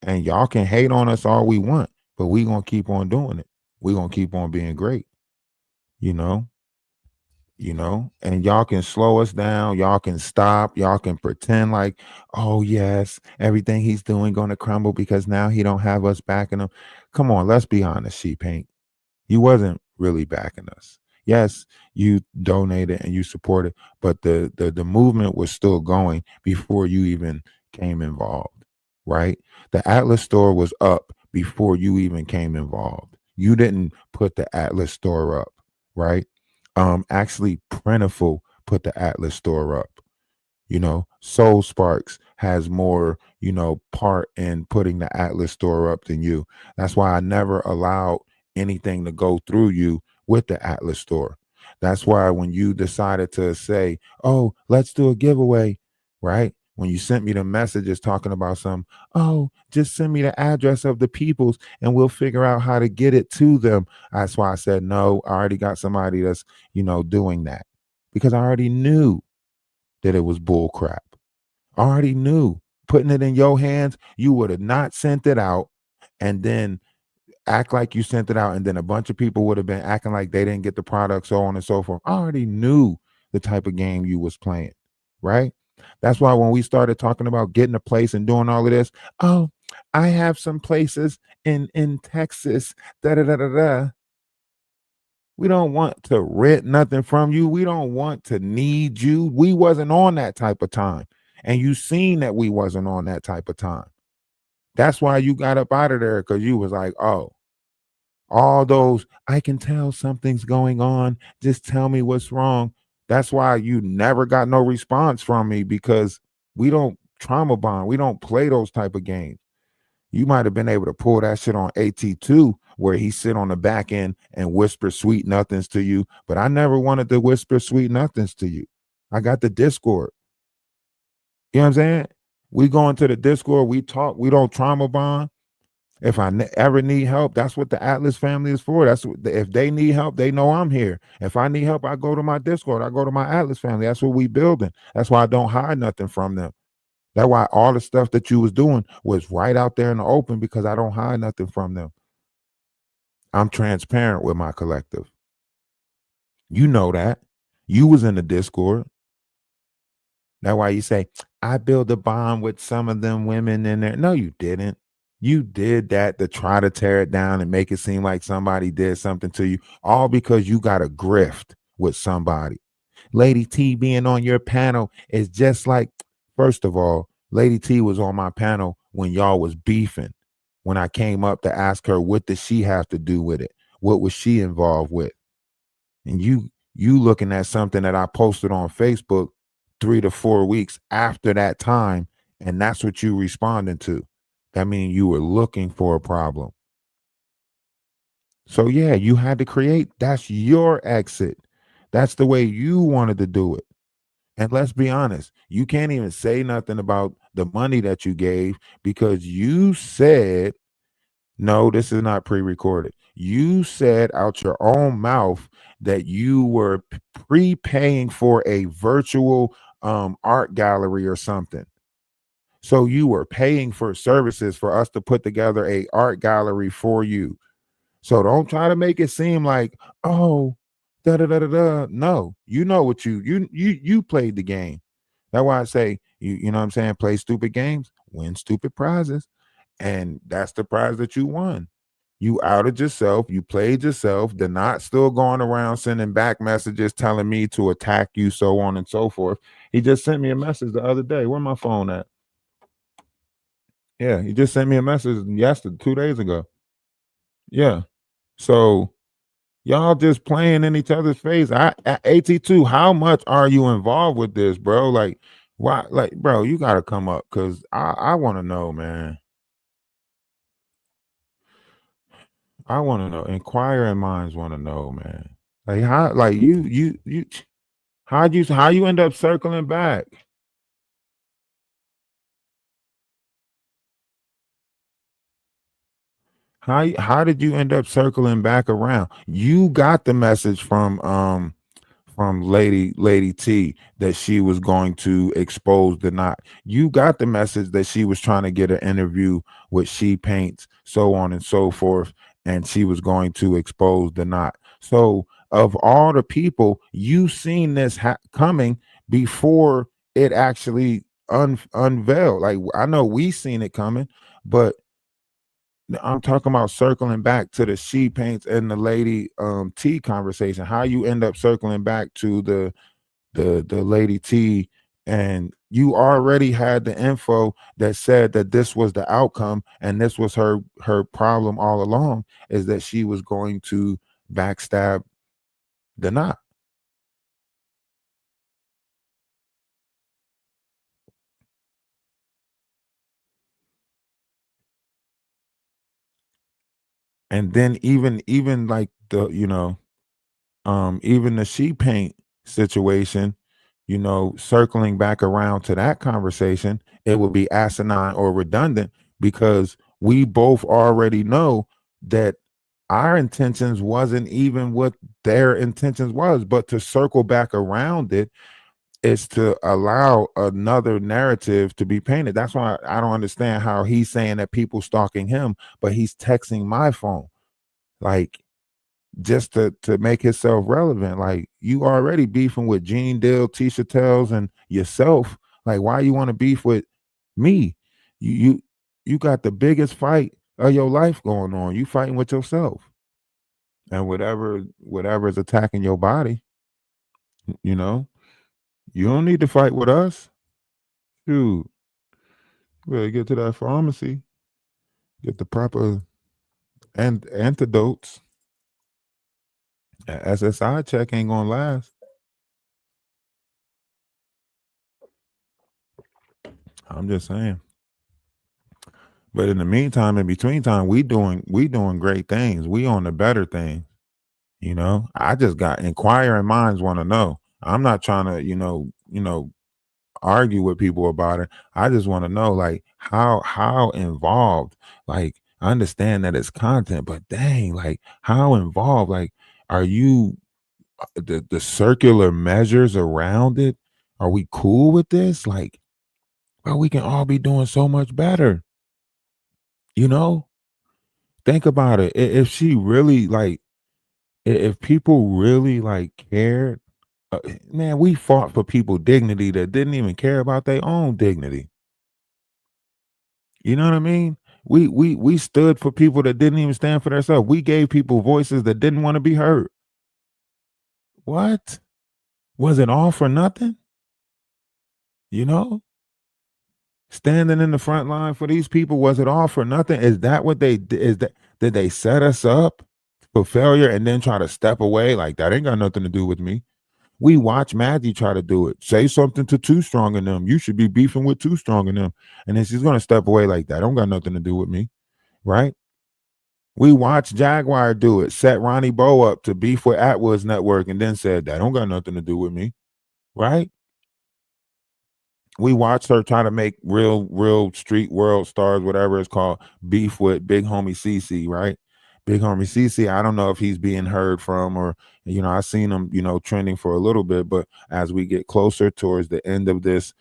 And y'all can hate on us all we want, but we gonna keep on doing it. We gonna keep on being great, and y'all can slow us down, y'all can stop, y'all can pretend like, oh yes, everything he's doing gonna crumble because now he don't have us backing him. Come on, let's be honest, She Paint. You wasn't really backing us. Yes, you donated and you supported, but the movement was still going before you even came involved, right? The Atlas store was up before you even came involved. You didn't put the Atlas store up, right? Actually, Plentiful put the Atlas store up. Soul Sparks has more, part in putting the Atlas store up than you. That's why I never allowed anything to go through you with the Atlas store. That's why when you decided to say, oh, let's do a giveaway, right? When you sent me the messages talking about just send me the address of the peoples and we'll figure out how to get it to them. That's why I said, no, I already got somebody that's, doing that, because I already knew that it was bull crap. I already knew putting it in your hands, you would have not sent it out and then act like you sent it out, and then a bunch of people would have been acting like they didn't get the product, so on and so forth. I already knew the type of game you was playing, right? That's why when we started talking about getting a place and doing all of this, oh, I have some places in Texas, da-da-da-da-da. We don't want to rent nothing from you. We don't want to need you. We wasn't on that type of time. And you seen that we wasn't on that type of time. That's why you got up out of there, because you was like, oh, All those, I can tell something's going on. Just tell me what's wrong. That's why you never got no response from me, because we don't trauma bond. We don't play those type of games. You might have been able to pull that shit on AT2 where he sit on the back end and whisper sweet nothings to you. But I never wanted to whisper sweet nothings to you. I got the Discord. You know what I'm saying? We go into the Discord, we talk, we don't trauma bond. If I ever need help, that's what the Atlas family is for. That's what, if they need help, they know I'm here. If I need help, I go to my Discord. I go to my Atlas family. That's what we building. That's why I don't hide nothing from them. That's why all the stuff that you was doing was right out there in the open, because I don't hide nothing from them. I'm transparent with my collective. You know that. You was in the Discord. That's why you say, I build a bond with some of them women in there. No, you didn't. You did that to try to tear it down and make it seem like somebody did something to you, all because you got a grift with somebody. Lady T being on your panel is just like, first of all, Lady T was on my panel when y'all was beefing. When I came up to ask her, what does she have to do with it? What was she involved with? And you looking at something that I posted on Facebook 3 to 4 weeks after that time, and that's what you responding to. That means you were looking for a problem. So yeah, you had to create. That's your exit. That's the way you wanted to do it. And let's be honest, you can't even say nothing about the money that you gave, because you said, no, this is not pre-recorded. You said out your own mouth that you were prepaying for a virtual art gallery or something. So you were paying for services for us to put together a art gallery for you. So don't try to make it seem like, oh, da da da da da. No, you know what you played the game. That's why I say, you know what I'm saying, play stupid games, win stupid prizes. And that's the prize that you won. You outed yourself, you played yourself, they're not still going around sending back messages telling me to attack you, so on and so forth. He just sent me a message the other day. Where my phone at? Yeah, he just sent me a message yesterday, 2 days ago. Yeah. So y'all just playing in each other's face. AT2, how much are you involved with this, bro? Like, why? Like, bro, you gotta come up, because I want to know, man. I want to know. Inquiring minds want to know, man. Like how, like you, how you end up circling back? How did you end up circling back around? You got the message from Lady T that she was going to expose the knot. You got the message that she was trying to get an interview with She Paints, so on and so forth, and she was going to expose the knot. So of all the people, you seen this coming before it actually unveiled. Like, I know we seen it coming, but I'm talking about circling back to the She Paints and the Lady T conversation. How you end up circling back to the Lady T, and you already had the info that said that this was the outcome, and this was her problem all along, is that she was going to backstab the knot. And then even like the, even the She Paint situation, circling back around to that conversation, it would be asinine or redundant, because we both already know that our intentions wasn't even what their intentions was. But to circle back around it is to allow another narrative to be painted. That's why I don't understand how he's saying that people stalking him, but he's texting my phone. Like, just to make himself relevant. Like, you already beefing with Gene Dill, Tisha Tells, and yourself. Like, why you want to beef with me? You got the biggest fight of your life going on. You fighting with yourself. And whatever is attacking your body, you know, you don't need to fight with us. Shoot. Better get to that pharmacy. Get the proper and antidotes. A SSI check ain't gonna last. I'm just saying. But in the meantime, in between time, we doing great things. We on the better things. I just got inquiring minds want to know. I'm not trying to, argue with people about it. I just want to know, like, how involved. Like, I understand that it's content, but dang, like, how involved? Like, are you the circular measures around it? Are we cool with this? Like, well, we can all be doing so much better. You know, think about it. If she really like, if people really like cared, man, we fought for people dignity that didn't even care about their own dignity. You know what I mean? We stood for people that didn't even stand for themselves. We gave people voices that didn't want to be heard. What? Was it all for nothing? You know? Standing in the front line for these people, was it all for nothing? Is that what they is that did they set us up for failure and then try to step away? Like, that ain't got nothing to do with me. We watch Maggie try to do it. Say something to Too Strong in them. You should be beefing with Too Strong in them. And then she's gonna step away like that. Don't got nothing to do with me. Right? We watched Jaguar do it, set Ronnie Bo up to beef with Atwood's network, and then said that don't got nothing to do with me. Right? We watched her try to make real street world stars, whatever it's called, beef with Big Homie CC, right? Big Homie CC, I don't know if he's being heard from, or I seen him, trending for a little bit, but as we get closer towards the end of this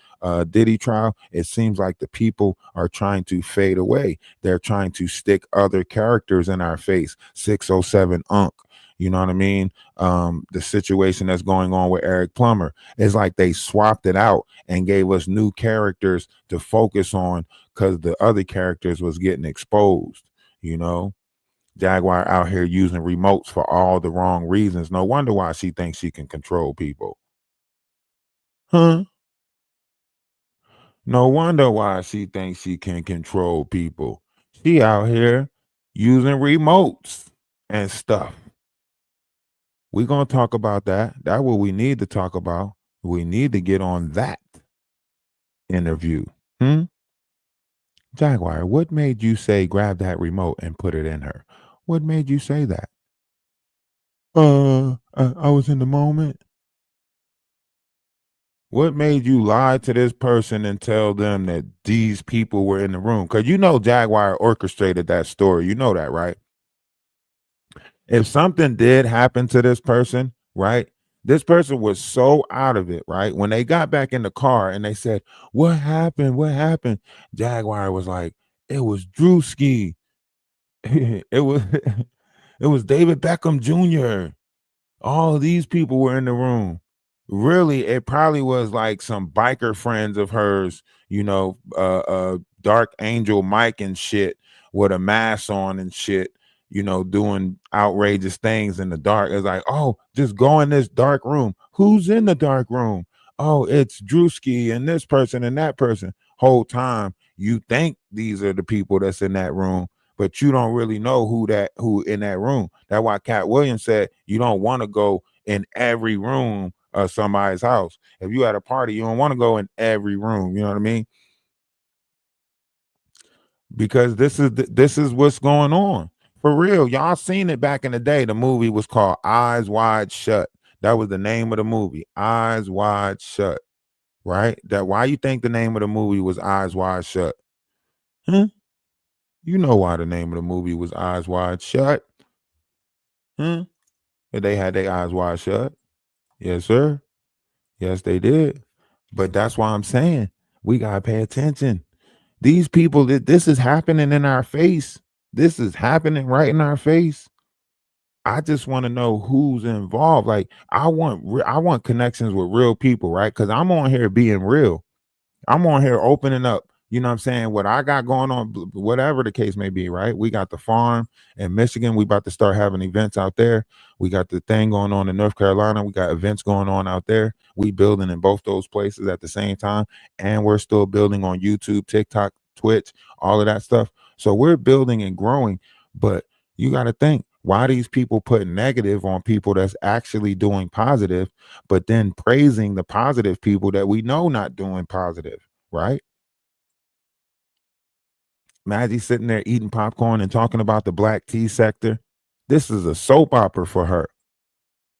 Diddy trial, it seems like the people are trying to fade away. They're trying to stick other characters in our face. 607 Unc. You know what I mean? The situation that's going on with Eric Plummer is like they swapped it out and gave us new characters to focus on because the other characters was getting exposed. Jaguar out here using remotes for all the wrong reasons. No wonder why she thinks she can control people. Huh? No wonder why she thinks she can control people. She out here using remotes and stuff. We're going to talk about that. That's what we need to talk about. We need to get on that interview. Jaguar, what made you say grab that remote and put it in her? What made you say that? I was in the moment. What made you lie to this person and tell them that these people were in the room? Because Jaguar orchestrated that story. You know that, right? If something did happen to this person, right? This person was so out of it, right? When they got back in the car and they said, "What happened? What happened?" Jaguar was like, "It was Drewski. it was it was David Beckham Jr. All of these people were in the room." Really, it probably was like some biker friends of hers, Dark Angel Mike and shit with a mask on and shit, doing outrageous things in the dark. It's like, oh, just go in this dark room. Who's in the dark room? Oh, it's Drewski and this person and that person. Whole time you think these are the people that's in that room, but you don't really know who in that room. That's why Cat Williams said you don't want to go in every room of somebody's house. If you at a party, you don't want to go in every room. You know what I mean? Because this is what's going on. For real, y'all seen it back in the day. The movie was called Eyes Wide Shut. That was the name of the movie, Eyes Wide Shut. Right? That why you think the name of the movie was Eyes Wide Shut? Huh? You know why the name of the movie was Eyes Wide Shut? Huh? They had their eyes wide shut. Yes, sir. Yes, they did. But that's why I'm saying we gotta pay attention. These people, this is happening in our face. This is happening right in our face. I just want to know who's involved. Like, I want connections with real people, right? Because I'm on here being real. I'm on here opening up. You know what I'm saying? What I got going on, whatever the case may be, right? We got the farm in Michigan. We about to start having events out there. We got the thing going on in North Carolina. We got events going on out there. We building in both those places at the same time. And we're still building on YouTube, TikTok, Twitch, all of that stuff. So we're building and growing. But You got to think why these people put negative on people that's actually doing positive, but then praising the positive people that we know not doing positive, right? Maggie sitting there eating popcorn and talking about the black tea sector. This is a soap opera for her.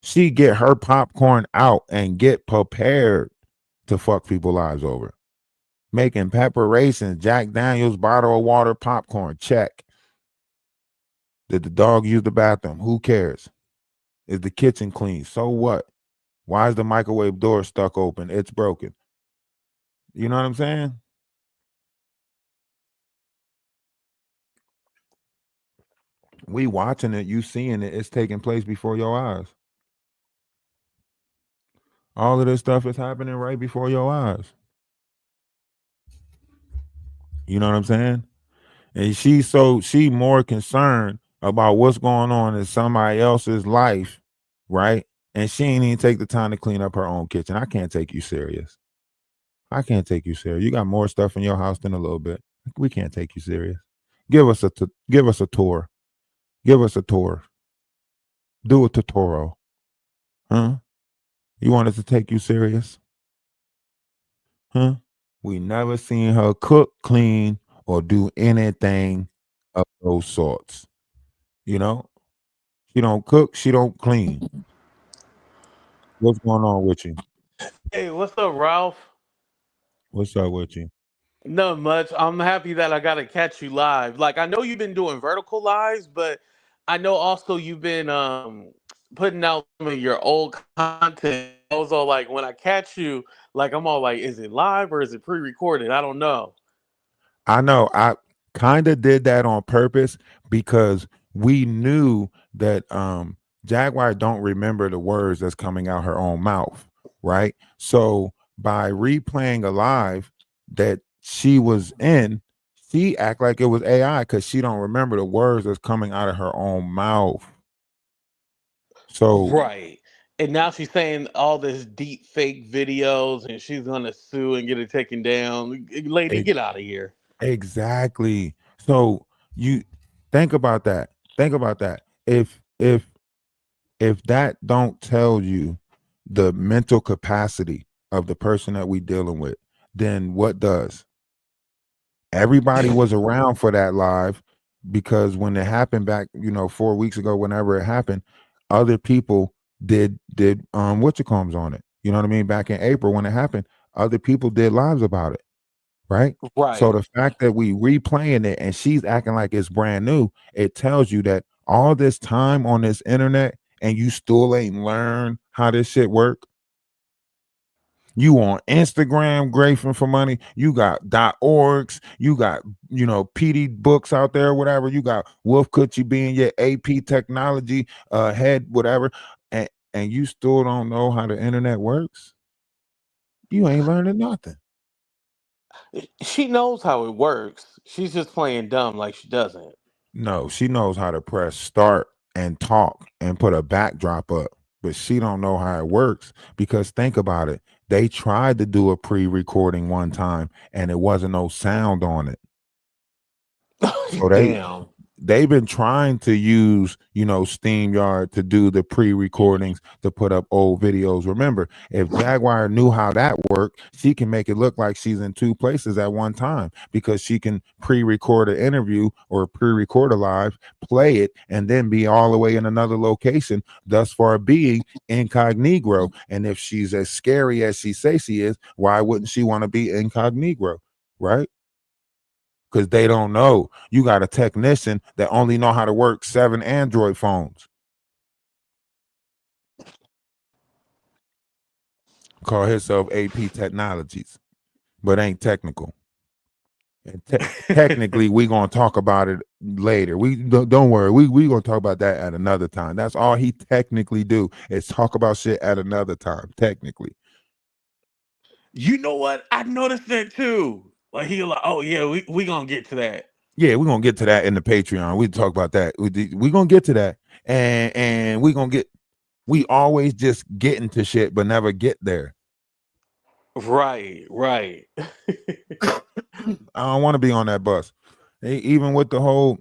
She get her popcorn out and get prepared to fuck people's lives over. Making preparations, Jack Daniels, bottle of water, popcorn, check. Did the dog use the bathroom? Who cares? Is the kitchen clean? So what? Why is the microwave door stuck open? It's broken. You know what I'm saying? We watching it, you seeing it, it's taking place before your eyes. All of this stuff is happening right before your eyes. You know what I'm saying? And she more concerned about what's going on in somebody else's life, right? And she ain't even take the time to clean up her own kitchen. I can't take you serious. I can't take you serious. You got more stuff in your house than a little bit. We can't take you serious. Give us a tour. Give us a tour. Do a tutorial. Huh? You want us to take you serious? Huh? We never seen her cook, clean, or do anything of those sorts. You know? She don't cook, she don't clean. What's going on with you? Hey, what's up, Ralph? What's up with you? Not much. I'm happy that I got to catch you live. Like, I know you've been doing vertical lives, but I know also you've been putting out some of your old content. I was all like, when I catch you, like, I'm all like, is it live or is it pre-recorded? I don't know. I know I kind of did that on purpose because we knew that Jaguar don't remember the words that's coming out her own mouth, right? So by replaying a live that she was in, she act like it was AI because she don't remember the words that's coming out of her own mouth. So Right. And now she's saying all this deep fake videos and she's gonna sue and get it taken down. Lady, ex- get out of here. exactly. So you think about that. Think about that. If that don't tell you the mental capacity of the person that we dealing with, then what does? Everybody was around for that live because when it happened back, 4 weeks ago, whenever it happened, other people did what you comes on it. You know what I mean? Back in April when it happened, other people did lives about it, right? So Right. the fact that we replaying it and she's acting like it's brand new, it tells you that all this time on this internet and you still ain't learn how this shit work. You on Instagram grafing for money. You got .orgs. You got PD books out there, whatever. You got Wolf Coochie being your AP technology head, whatever, and you still don't know how the internet works. You ain't learning nothing. She knows how it works. She's just playing dumb like she doesn't. No, she knows how to press start and talk and put a backdrop up, but she don't know how it works because think about it. They tried to do a pre-recording one time and it wasn't no sound on it. So Damn. they've been trying to use, SteamYard to do the pre-recordings to put up old videos. Remember, if Jaguar knew how that worked, she can make it look like she's in two places at one time because she can pre-record an interview or pre-record a live, play it, and then be all the way in another location, thus far being incognito. And if she's as scary as she says she is, why wouldn't she want to be incognito, right? Because they don't know. You got a technician that only know how to work 7 Android phones. Call himself AP Technologies, but ain't technical. And technically, we gonna talk about it later. We don't worry. We gonna talk about that at another time. That's all he technically do is talk about shit at another time. Technically, You know what? I noticed that too. Like he like, oh yeah, we gonna get to that. yeah, we're gonna get to that in the Patreon. We talk about that. We gonna get to that, and we gonna get. We always just get into shit, but never get there. Right, right. I don't want to be on that bus. Even with the whole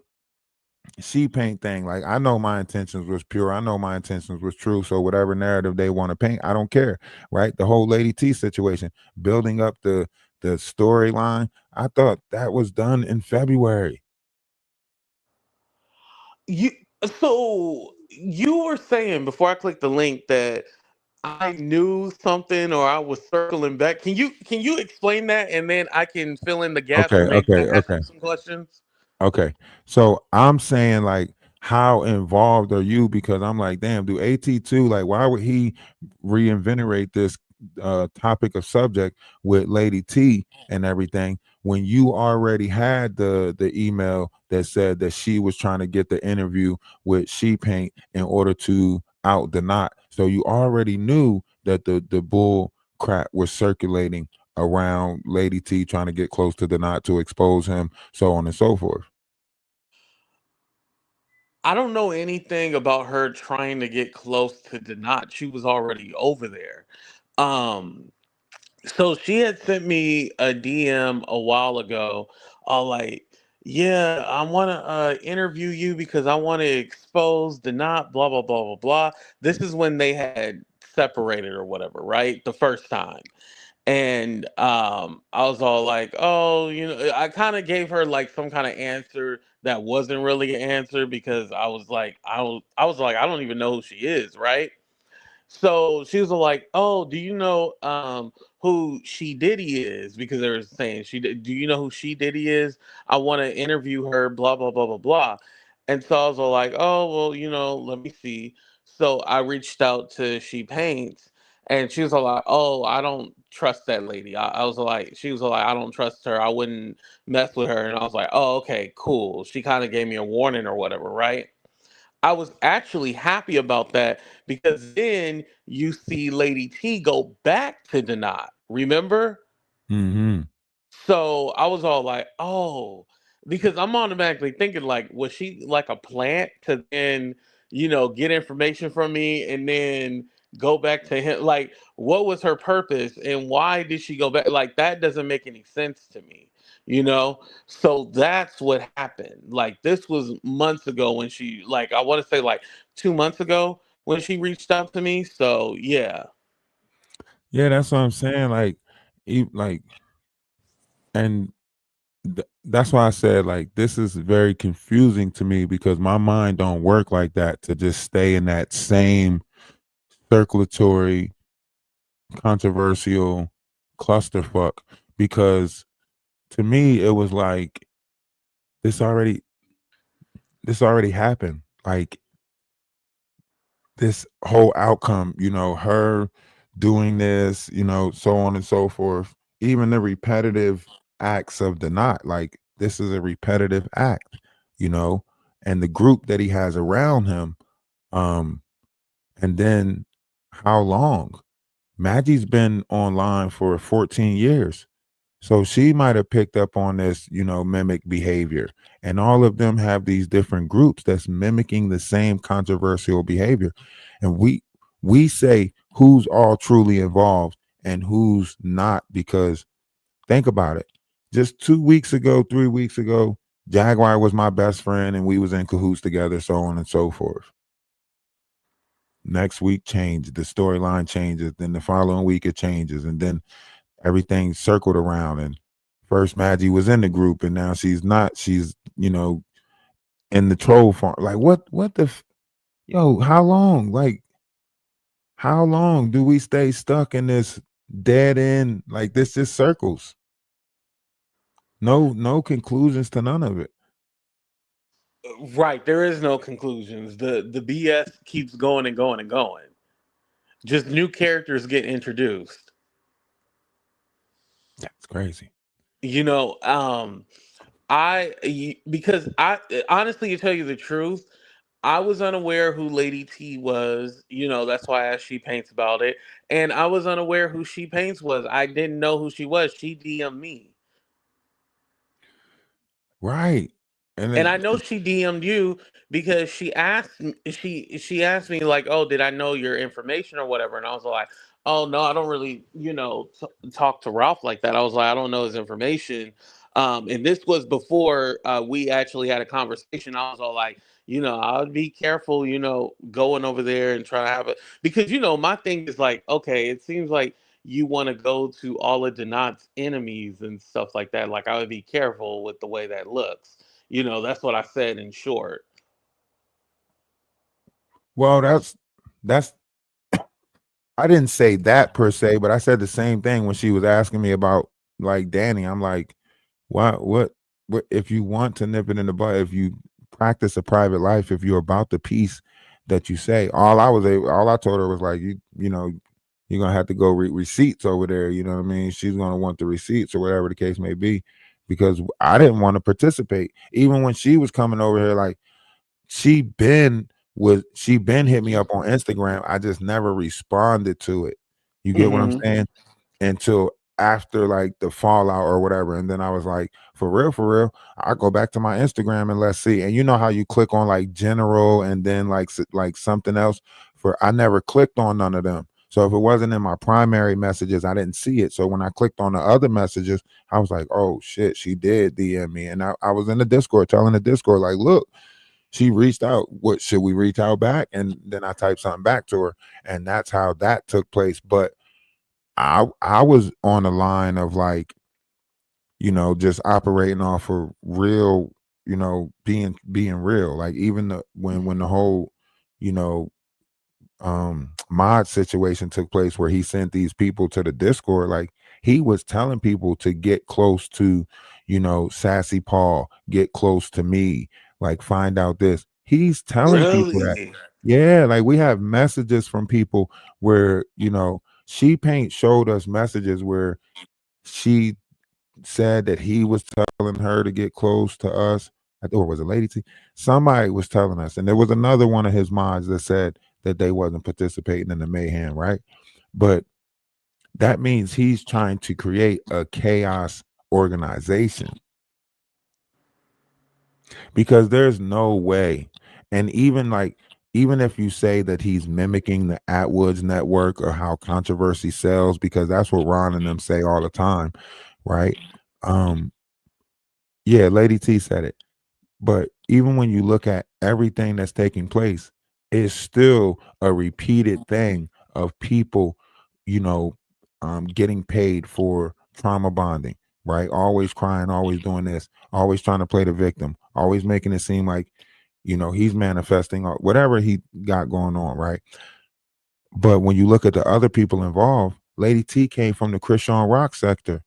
she paint thing, like I know my intentions was pure. I know my intentions was true. So whatever narrative they want to paint, I don't care. Right. The whole Lady T situation, building up the storyline. I thought that was done in February. You so you were saying before I clicked the link that I knew something or I was circling back. Can you explain that and then I can fill in the gaps Okay, and maybe okay, ask okay. you some questions? Okay. So I'm saying like how involved are you? Because I'm like, damn, do AT2 like why would he reinvigorate this topic of subject with Lady T and everything when you already had the email that said that she was trying to get the interview with She Paint in order to out the knot. So you already knew that the bull crap was circulating around Lady T trying to get close to the knot to expose him, so on and so forth. I don't know anything about her trying to get close to Denat. She was already over there. Um, so she had sent me a DM a while ago, like, yeah, I want to interview you because I want to expose Denat, blah, blah, blah, blah, blah. This is when they had separated or whatever, right? The first time. And I was all like, "Oh, I kind of gave her like some kind of answer that wasn't really an answer because I was like, I don't even know who she is, right?" So she was like, "Oh, do you know who She Diddy is?" Because they were saying, Do you know who She Diddy is? I want to interview her, blah blah blah blah blah." And so I was all like, "Oh, well, let me see." So I reached out to She Paints, and she was all like, "Oh, I don't trust that lady." I was like, she was all like, "I don't trust her. I wouldn't mess with her." And I was like, "Oh, okay, cool." She kind of gave me a warning or whatever, right? I was actually happy about that because then you see Lady T go back to Denat. Remember? Mm-hmm. So I was all like, oh, because I'm automatically thinking like, was she like a plant to then, get information from me and then go back to him? Like, what was her purpose and why did she go back? Like, that doesn't make any sense to me, you know? So that's what happened. Like, this was months ago when like, I want to say like 2 months ago when she reached out to me. So yeah. Yeah, that's what I'm saying. Like, like, and that's why I said like this is very confusing to me because my mind don't work like that to just stay in that same circulatory, controversial clusterfuck. Because to me, it was like this already, this already happened. Like this whole outcome, her doing this, so on and so forth. Even the repetitive acts of the knot, like this is a repetitive act, you know, and the group that he has around him. Um, and then how long? Maggie's been online for 14 years. So she might have picked up on this, mimic behavior. And all of them have these different groups that's mimicking the same controversial behavior. And we say who's all truly involved and who's not, because think about it. Just 2 weeks ago, 3 weeks ago, Jaguar was my best friend and we was in cahoots together, so on and so forth. Next week changed, the storyline changes, then the following week it changes, and then everything circled around. And first Maggie was in the group and now she's not. She's, in the troll farm. Like what yo, how long? Like how long do we stay stuck in this dead end? Like this just circles. No conclusions to none of it. Right, there is no conclusions. The BS keeps going and going and going. Just new characters get introduced. That's crazy. You know, because I honestly, to tell you the truth, I was unaware who Lady T was. That's why I asked She Paints about it, and I was unaware who She Paints was. I didn't know who she was. She DM'd me. Right. And And it, I know she DM'd you because she asked me like, "Oh, did I know your information or whatever?" And I was like, "Oh no, I don't really, talk to Ralph like that." I was like, "I don't know his information." And this was before we actually had a conversation. I was all like, I would be careful, going over there and trying to have it because my thing is like, okay, it seems like you want to go to all of Denat's enemies and stuff like that. Like I would be careful with the way that looks. That's what I said in short. Well, that's I didn't say that per se, but I said the same thing when she was asking me about like Danny. I'm like, what if you want to nip it in the bud, if you practice a private life, if you're about the peace that you say, all I told her was like, you're gonna have to go read receipts over there. You know what I mean? She's gonna want the receipts or whatever the case may be, because I didn't want to participate. Even when she was coming over here, like she been hit me up on Instagram. I just never responded to it. You get what I'm Hmm. saying? Until after like the fallout or whatever. And then I was like, for real, I go back to my Instagram and let's see. And you know how you click on like general and then like something else. I never clicked on none of them. So if it wasn't in my primary messages, I didn't see it. So when I clicked on the other messages, I was like, oh shit, she did DM me. And I was in the Discord telling the Discord, like, look, she reached out. What should we reach out back? And then I typed something back to her, and that's how that took place. But I was on the line of like, just operating off of real, being real. Like even when the whole, you know, mod situation took place where he sent these people to the Discord, like he was telling people to get close to, Sassy Paul, get close to me, like find out this. He's telling people that. Really? Yeah, like we have messages from people where, She Paint showed us messages where she said that he was telling her to get close to us. Or was it Lady T? Somebody was telling us, and there was another one of his mods that said that they wasn't participating in the mayhem, right? But that means he's trying to create a chaos organization, because there's no way. And even if you say that he's mimicking the Atwoods network or how controversy sells, because that's what Ron and them say all the time, right? Um, yeah, Lady T said it. But even when you look at everything that's taking place, it's still a repeated thing of people, you know, getting paid for trauma bonding, right? Always crying, always doing this, always trying to play the victim, always making it seem like, he's manifesting or whatever he got going on, right? But when you look at the other people involved, Lady T came from the Christian rock sector.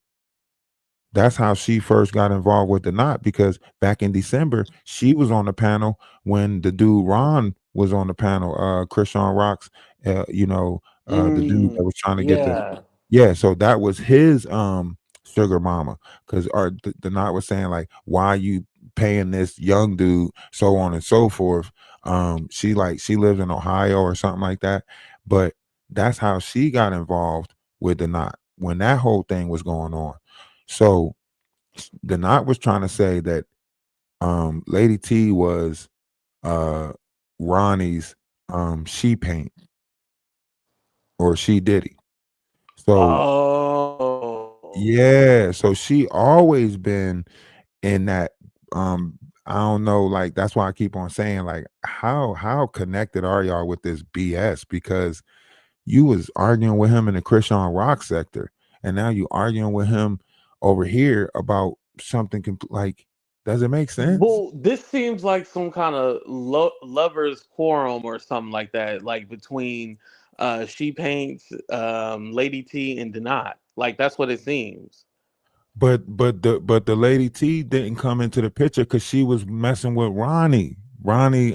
That's how she first got involved with the knot, because back in December, she was on the panel when the dude Ron was on the panel, Christian Rocks, the dude that Mm, was trying to get yeah. yeah, so that was his sugar mama, because the knot was saying like, why you paying this young dude, so on and so forth. She lives in Ohio or something like that. But that's how she got involved with the knot when that whole thing was going on. So the knot was trying to say that Lady T was uh Ronnie's she paint, or she diddy. So Oh. yeah, so she always been in that. I don't know, like that's why I keep on saying, like, how connected are y'all with this BS? Because you was arguing with him in the Christian rock sector, and now you arguing with him over here about something like, does it make sense? Well, this seems like some kind of lovers quorum or something like that, like between She Paints, Lady T, and Denat. Like that's what it seems. But the Lady T didn't come into the picture because she was messing with Ronnie. Ronnie,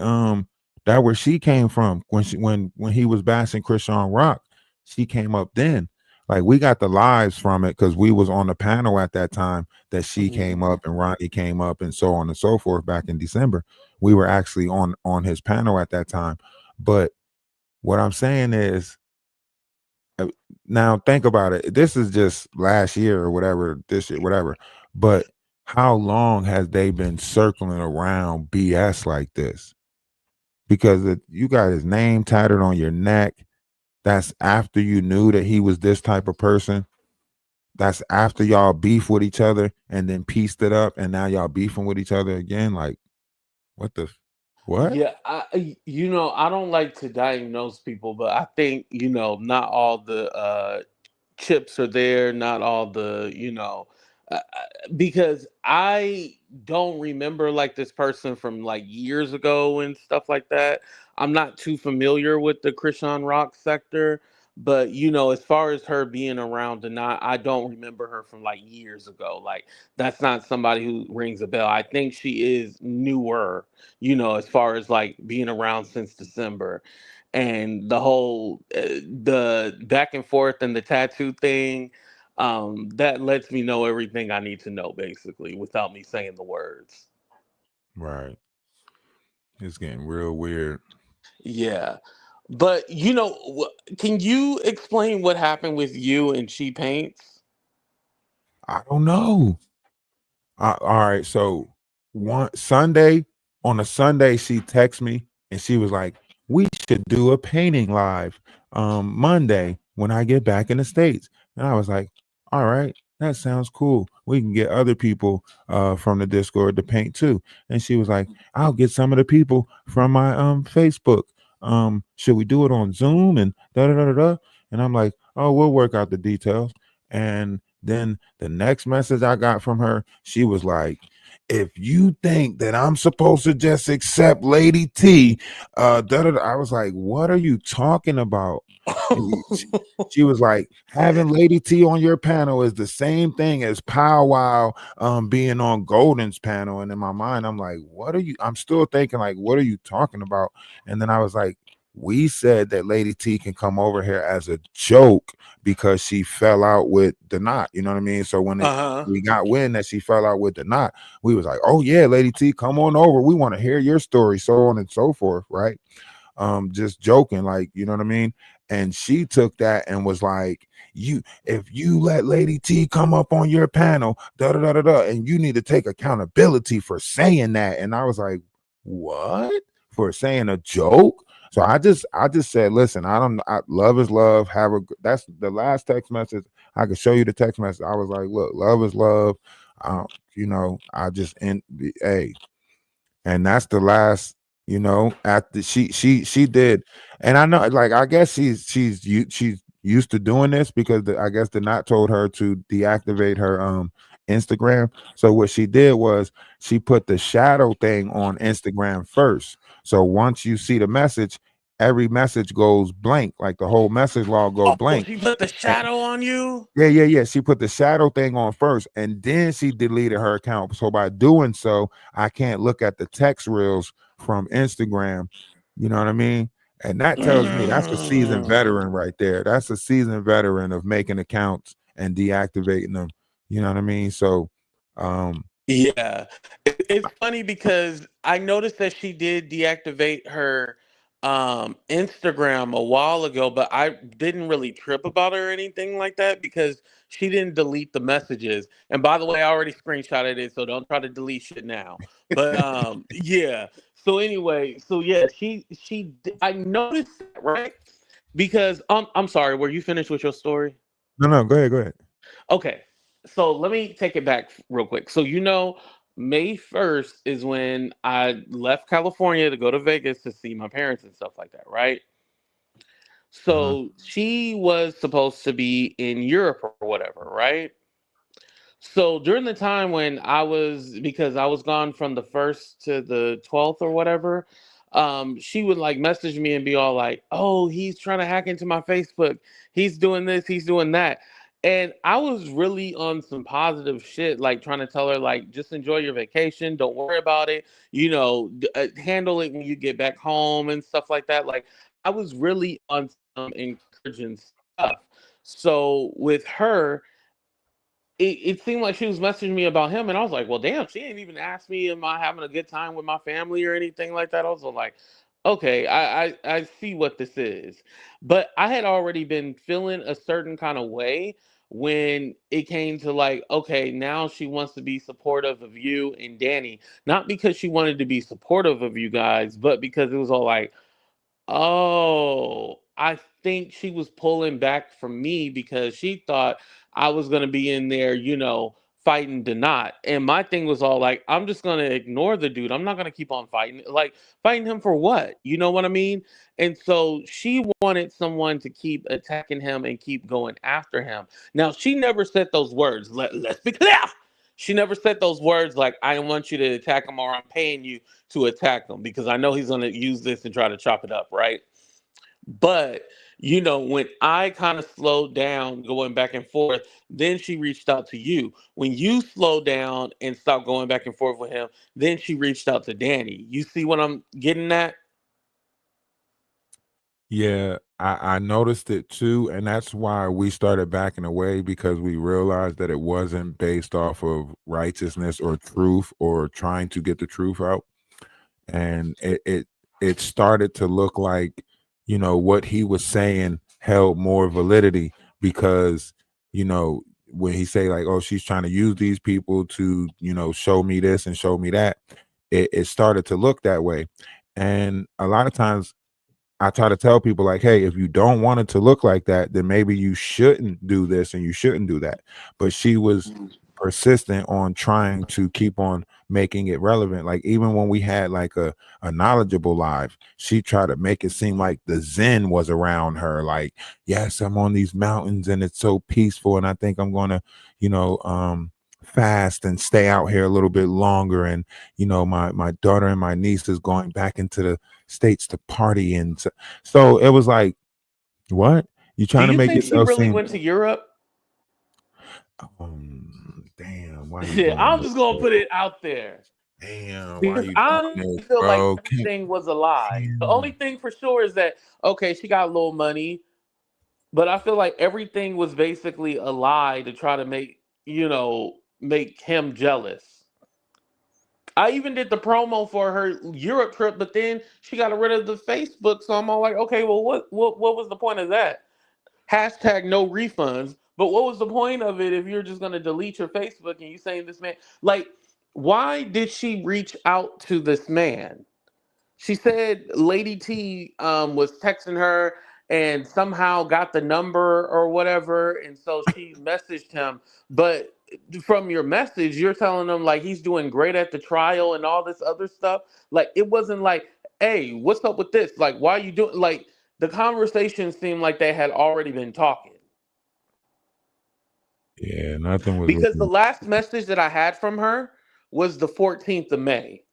that where she came from when he was bashing Christian Rock. She came up then. Like we got the lives from it because we was on the panel at that time that she Mhm. came up and Ronnie came up and so on and so forth back in December. We were actually on his panel at that time. But what I'm saying is, uh, now think about it. This is just last year or whatever, this year, whatever. But how long has they been circling around BS like this? Because you got his name tatted on your neck. That's after you knew that he was this type of person. that's after y'all beef with each other and then pieced it up and now y'all beefing with each other again. Like, what the what? Yeah, I don't like to diagnose people, but I think, not all the chips are there, not all the, because I don't remember like this person from like years ago and stuff like that. I'm not too familiar with the Krishan Rock sector, but as far as her being around or not, I don't remember her from like years ago. Like that's not somebody who rings a bell. I think she is newer, as far as like being around since December. And the whole the back and forth and the tattoo thing, that lets me know everything I need to know basically without me saying the words. Right. It's getting real weird. Yeah. But can you explain what happened with you and She Paints? I don't know. All right, so one Sunday, on a Sunday, she texted me and she was like, "We should do a painting live Monday when I get back in the States." And I was like, "All right, that sounds cool. We can get other people from the Discord to paint too." And she was like, "I'll get some of the people from my Facebook. Should we do it on Zoom and da da da da da?" And I'm like, "Oh, we'll work out the details." And then the next message I got from her, she was like, "If you think that I'm supposed to just accept Lady T, da, da, da," I was like, "What are you talking about?" And she was like, "Having Lady T on your panel is the same thing as Pow Wow being on Golden's panel." And in my mind, I'm like, "What are you?" I'm still thinking, like, "What are you talking about?" And then I was like, "We said that Lady T can come over here as a joke because she fell out with the knot." You know what I mean? So when Uh-huh. we got wind that she fell out with the knot, we was like, "Oh yeah, Lady T, come on over. We want to hear your story," so on and so forth, right? Just joking, like, you know what I mean? And she took that and was like, "You, if you let Lady T come up on your panel, da da da da da, and you need to take accountability for saying that." And I was like, "What? For saying a joke?" So I just said, "Listen, love is love. That's the last text message. I could show you the text message. I was like, look, love is love. I just end hey, and that's the last, after she did. And I know, like, I guess she's used to doing this because I guess the knot told her to deactivate her Instagram. So what she did was she put the shadow thing on Instagram first. So once you see the message, every message goes blank, like the whole message log go Oh, blank. she put the shadow on you? Yeah, yeah, yeah. She put the shadow thing on first and then she deleted her account. So by doing so, I can't look at the text reels from Instagram. You know what I mean? And that tells me that's a seasoned Mm. veteran right there. That's a seasoned veteran of making accounts and deactivating them. You know what I mean? So um Yeah. It's funny because I noticed that she did deactivate her Instagram a while ago, but I didn't really trip about her or anything like that because she didn't delete the messages. And by the way, I already screenshotted it, so don't try to delete shit now. But yeah. So anyway, so yeah, I noticed that, right? Because I'm sorry, were you finished with your story? no, go ahead, go ahead. Okay, so let me take it back real quick. So May 1st is when I left California to go to Vegas to see my parents and stuff like that, right? Uh-huh. So she was supposed to be in Europe or whatever, right? So during the time when because I was gone from the 1st to the 12th or whatever, she would like message me and be all like, "Oh, he's trying to hack into my Facebook. He's doing this, he's doing that." And I was really on some positive shit, like trying to tell her, like, just enjoy your vacation. Don't worry about it. Handle it when you get back home and stuff like that. Like, I was really on some encouraging stuff. So with her, it seemed like she was messaging me about him, and I was like, well, damn, she ain't even asked me, am I having a good time with my family or anything like that. I was like, okay, I see what this is. But I had already been feeling a certain kind of way when it came to like, okay, now she wants to be supportive of you and Danny. Not because she wanted to be supportive of you guys, but because it was all like, oh, I think she was pulling back from me because she thought I was gonna be in there, fighting to not. And my thing was all like, I'm just gonna ignore the dude. I'm not gonna keep on fighting. Like, fighting him for what? You know what I mean? And so she wanted someone to keep attacking him and keep going after him. Now, she never said those words. Let's be clear. She never said those words like, I want you to attack him or I'm paying you to attack him because I know he's going to use this and try to chop it up, right? But, when I kind of slowed down going back and forth, then she reached out to you. When you slowed down and stopped going back and forth with him, then she reached out to Danny. You see what I'm getting at? Yeah, I noticed it too, and that's why we started backing away because we realized that it wasn't based off of righteousness or truth or trying to get the truth out. And it started to look like, what he was saying held more validity because, when he say like, oh, she's trying to use these people to, show me this and show me that, it started to look that way. And a lot of times I try to tell people like, hey, if you don't want it to look like that, then maybe you shouldn't do this and you shouldn't do that. But she was persistent on trying to keep on making it relevant. Like even when we had like a knowledgeable live, she tried to make it seem like the Zen was around her. Like, yes, I'm on these mountains and it's so peaceful. And I think I'm gonna, fast and stay out here a little bit longer. And my daughter and my niece is going back into the States to party. And so it was like, what? You Do trying to you make think she yourself really seem went to Europe? damn, why you Yeah, doing I'm this, just gonna bro? put it out there. Damn, why Because you I doing honestly this, feel like bro? everything was a lie. The only Damn. thing for sure is that, okay, she got a little money, but I feel like everything was basically a lie to try to make him jealous. I even did the promo for her Europe trip, but then she got rid of the Facebook, so I'm all like, okay, well, what was the point of that? Hashtag no refunds. But what was the point of it if you're just gonna delete your Facebook and you saying this man like, why did she reach out to this man? She said Lady T was texting her and somehow got the number or whatever, and so she messaged him. But from your message, you're telling him like he's doing great at the trial and all this other stuff. Like it wasn't like, hey, what's up with this? Like, why are you doing? Like the conversation seemed like they had already been talking. Yeah, nothing was Because the really. last message that I had from her was the 14th of May.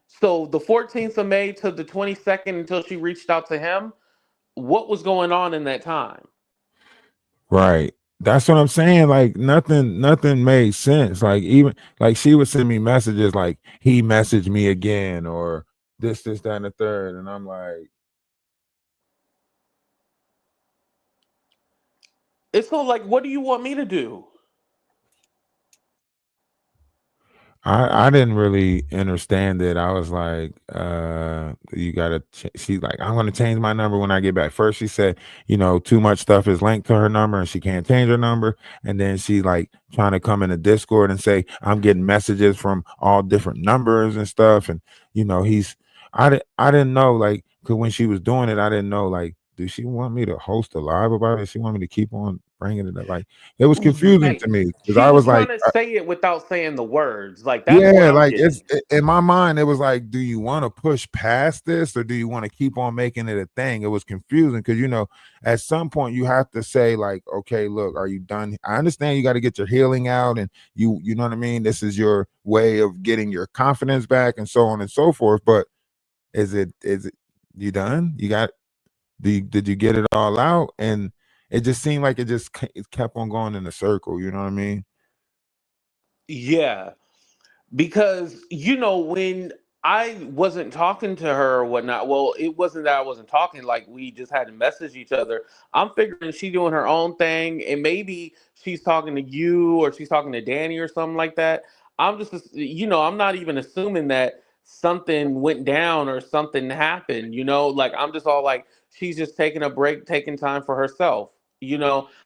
So the 14th of May to the 22nd until she reached out to him, what was going on in that time? Right. That's what I'm saying. Like nothing made sense. Like even like she would send me messages like he messaged me again or this, that, and the third. And I'm like, It's so like, what do you want me to do? I didn't really understand it. I was like, you gotta she's like, I'm gonna change my number when I get back. First she said, too much stuff is linked to her number and she can't change her number. And then she like trying to come in a Discord and say, I'm getting messages from all different numbers and stuff. And he's I didn't know like because when she was doing it, I didn't know like, do she want me to host a live about it? She want me to keep on bringing it up? Like it was confusing Right. to me because She I was was trying like, to say it without saying the words. Like that's what yeah, I'm like it's getting. in my mind, it was like, do you want to push past this or do you want to keep on making it a thing? It was confusing because at some point you have to say, like, okay, look, are you done? I understand you got to get your healing out and you know what I mean? This is your way of getting your confidence back and so on and so forth. But is it you done? Did you get it all out? And it just seemed like it kept on going in a circle, you know what I mean? Yeah. Because when I wasn't talking to her or whatnot, well, it wasn't that I wasn't talking, like we just had to message each other. I'm figuring she doing her own thing and maybe she's talking to you or she's talking to Danny or something like that. I'm just I'm not even assuming that something went down or something happened, like I'm just all like she's just taking a break, taking time for herself.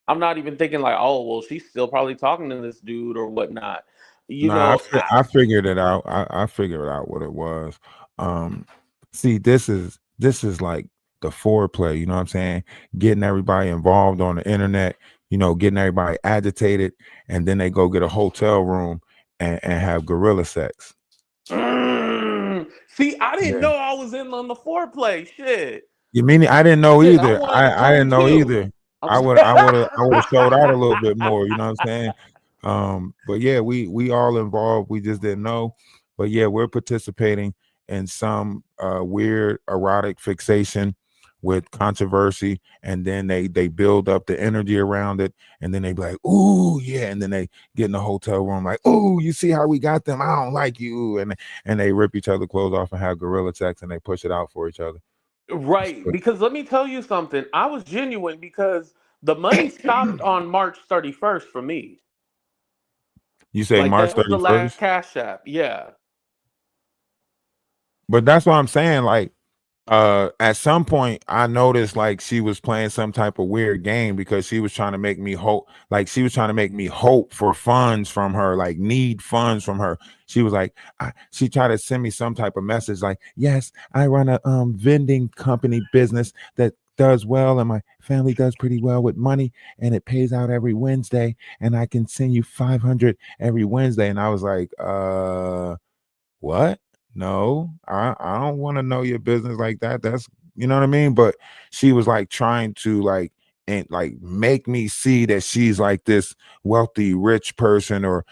I'm not even thinking like, oh well, she's still probably talking to this dude or whatnot. you Nah, know I figured it out. I figured out what it was. Um, see, this is like the foreplay. You know what I'm saying? Getting everybody involved on the internet. getting everybody agitated, and then they go get a hotel room and have gorilla sex. See, I didn't Yeah. know I was in on the foreplay. Shit. You mean I didn't know Shit, I either. wanted to I join didn't know too. either. I'm I would have showed out a little bit more, you know what I'm saying? But yeah, we all involved. We just didn't know. But yeah, we're participating in some weird erotic fixation with controversy, and then they build up the energy around it, and then they be like, ooh, yeah, and then they get in the hotel room like, ooh, you see how we got them? I don't like you, and they rip each other clothes off and have gorilla sex, and they push it out for each other. right. Because let me tell you something. I was genuine because the money stopped on March 31st for me. You say Like March that was the last 31st? cash app. Yeah. But that's what I'm saying. Like, at some point I noticed like she was playing some type of weird game because she was trying to make me hope, like she was trying to make me hope for funds from her, like need funds from her. She was like, she tried to send me some type of message like, yes, I run a vending company business that does well, and my family does pretty well with money, and it pays out every Wednesday, and I can send you 500 every Wednesday. And I was like, what? No, I don't want to know your business like that. That's, you know what I mean? But she was like trying to like and like make me see that she's like this wealthy rich person, or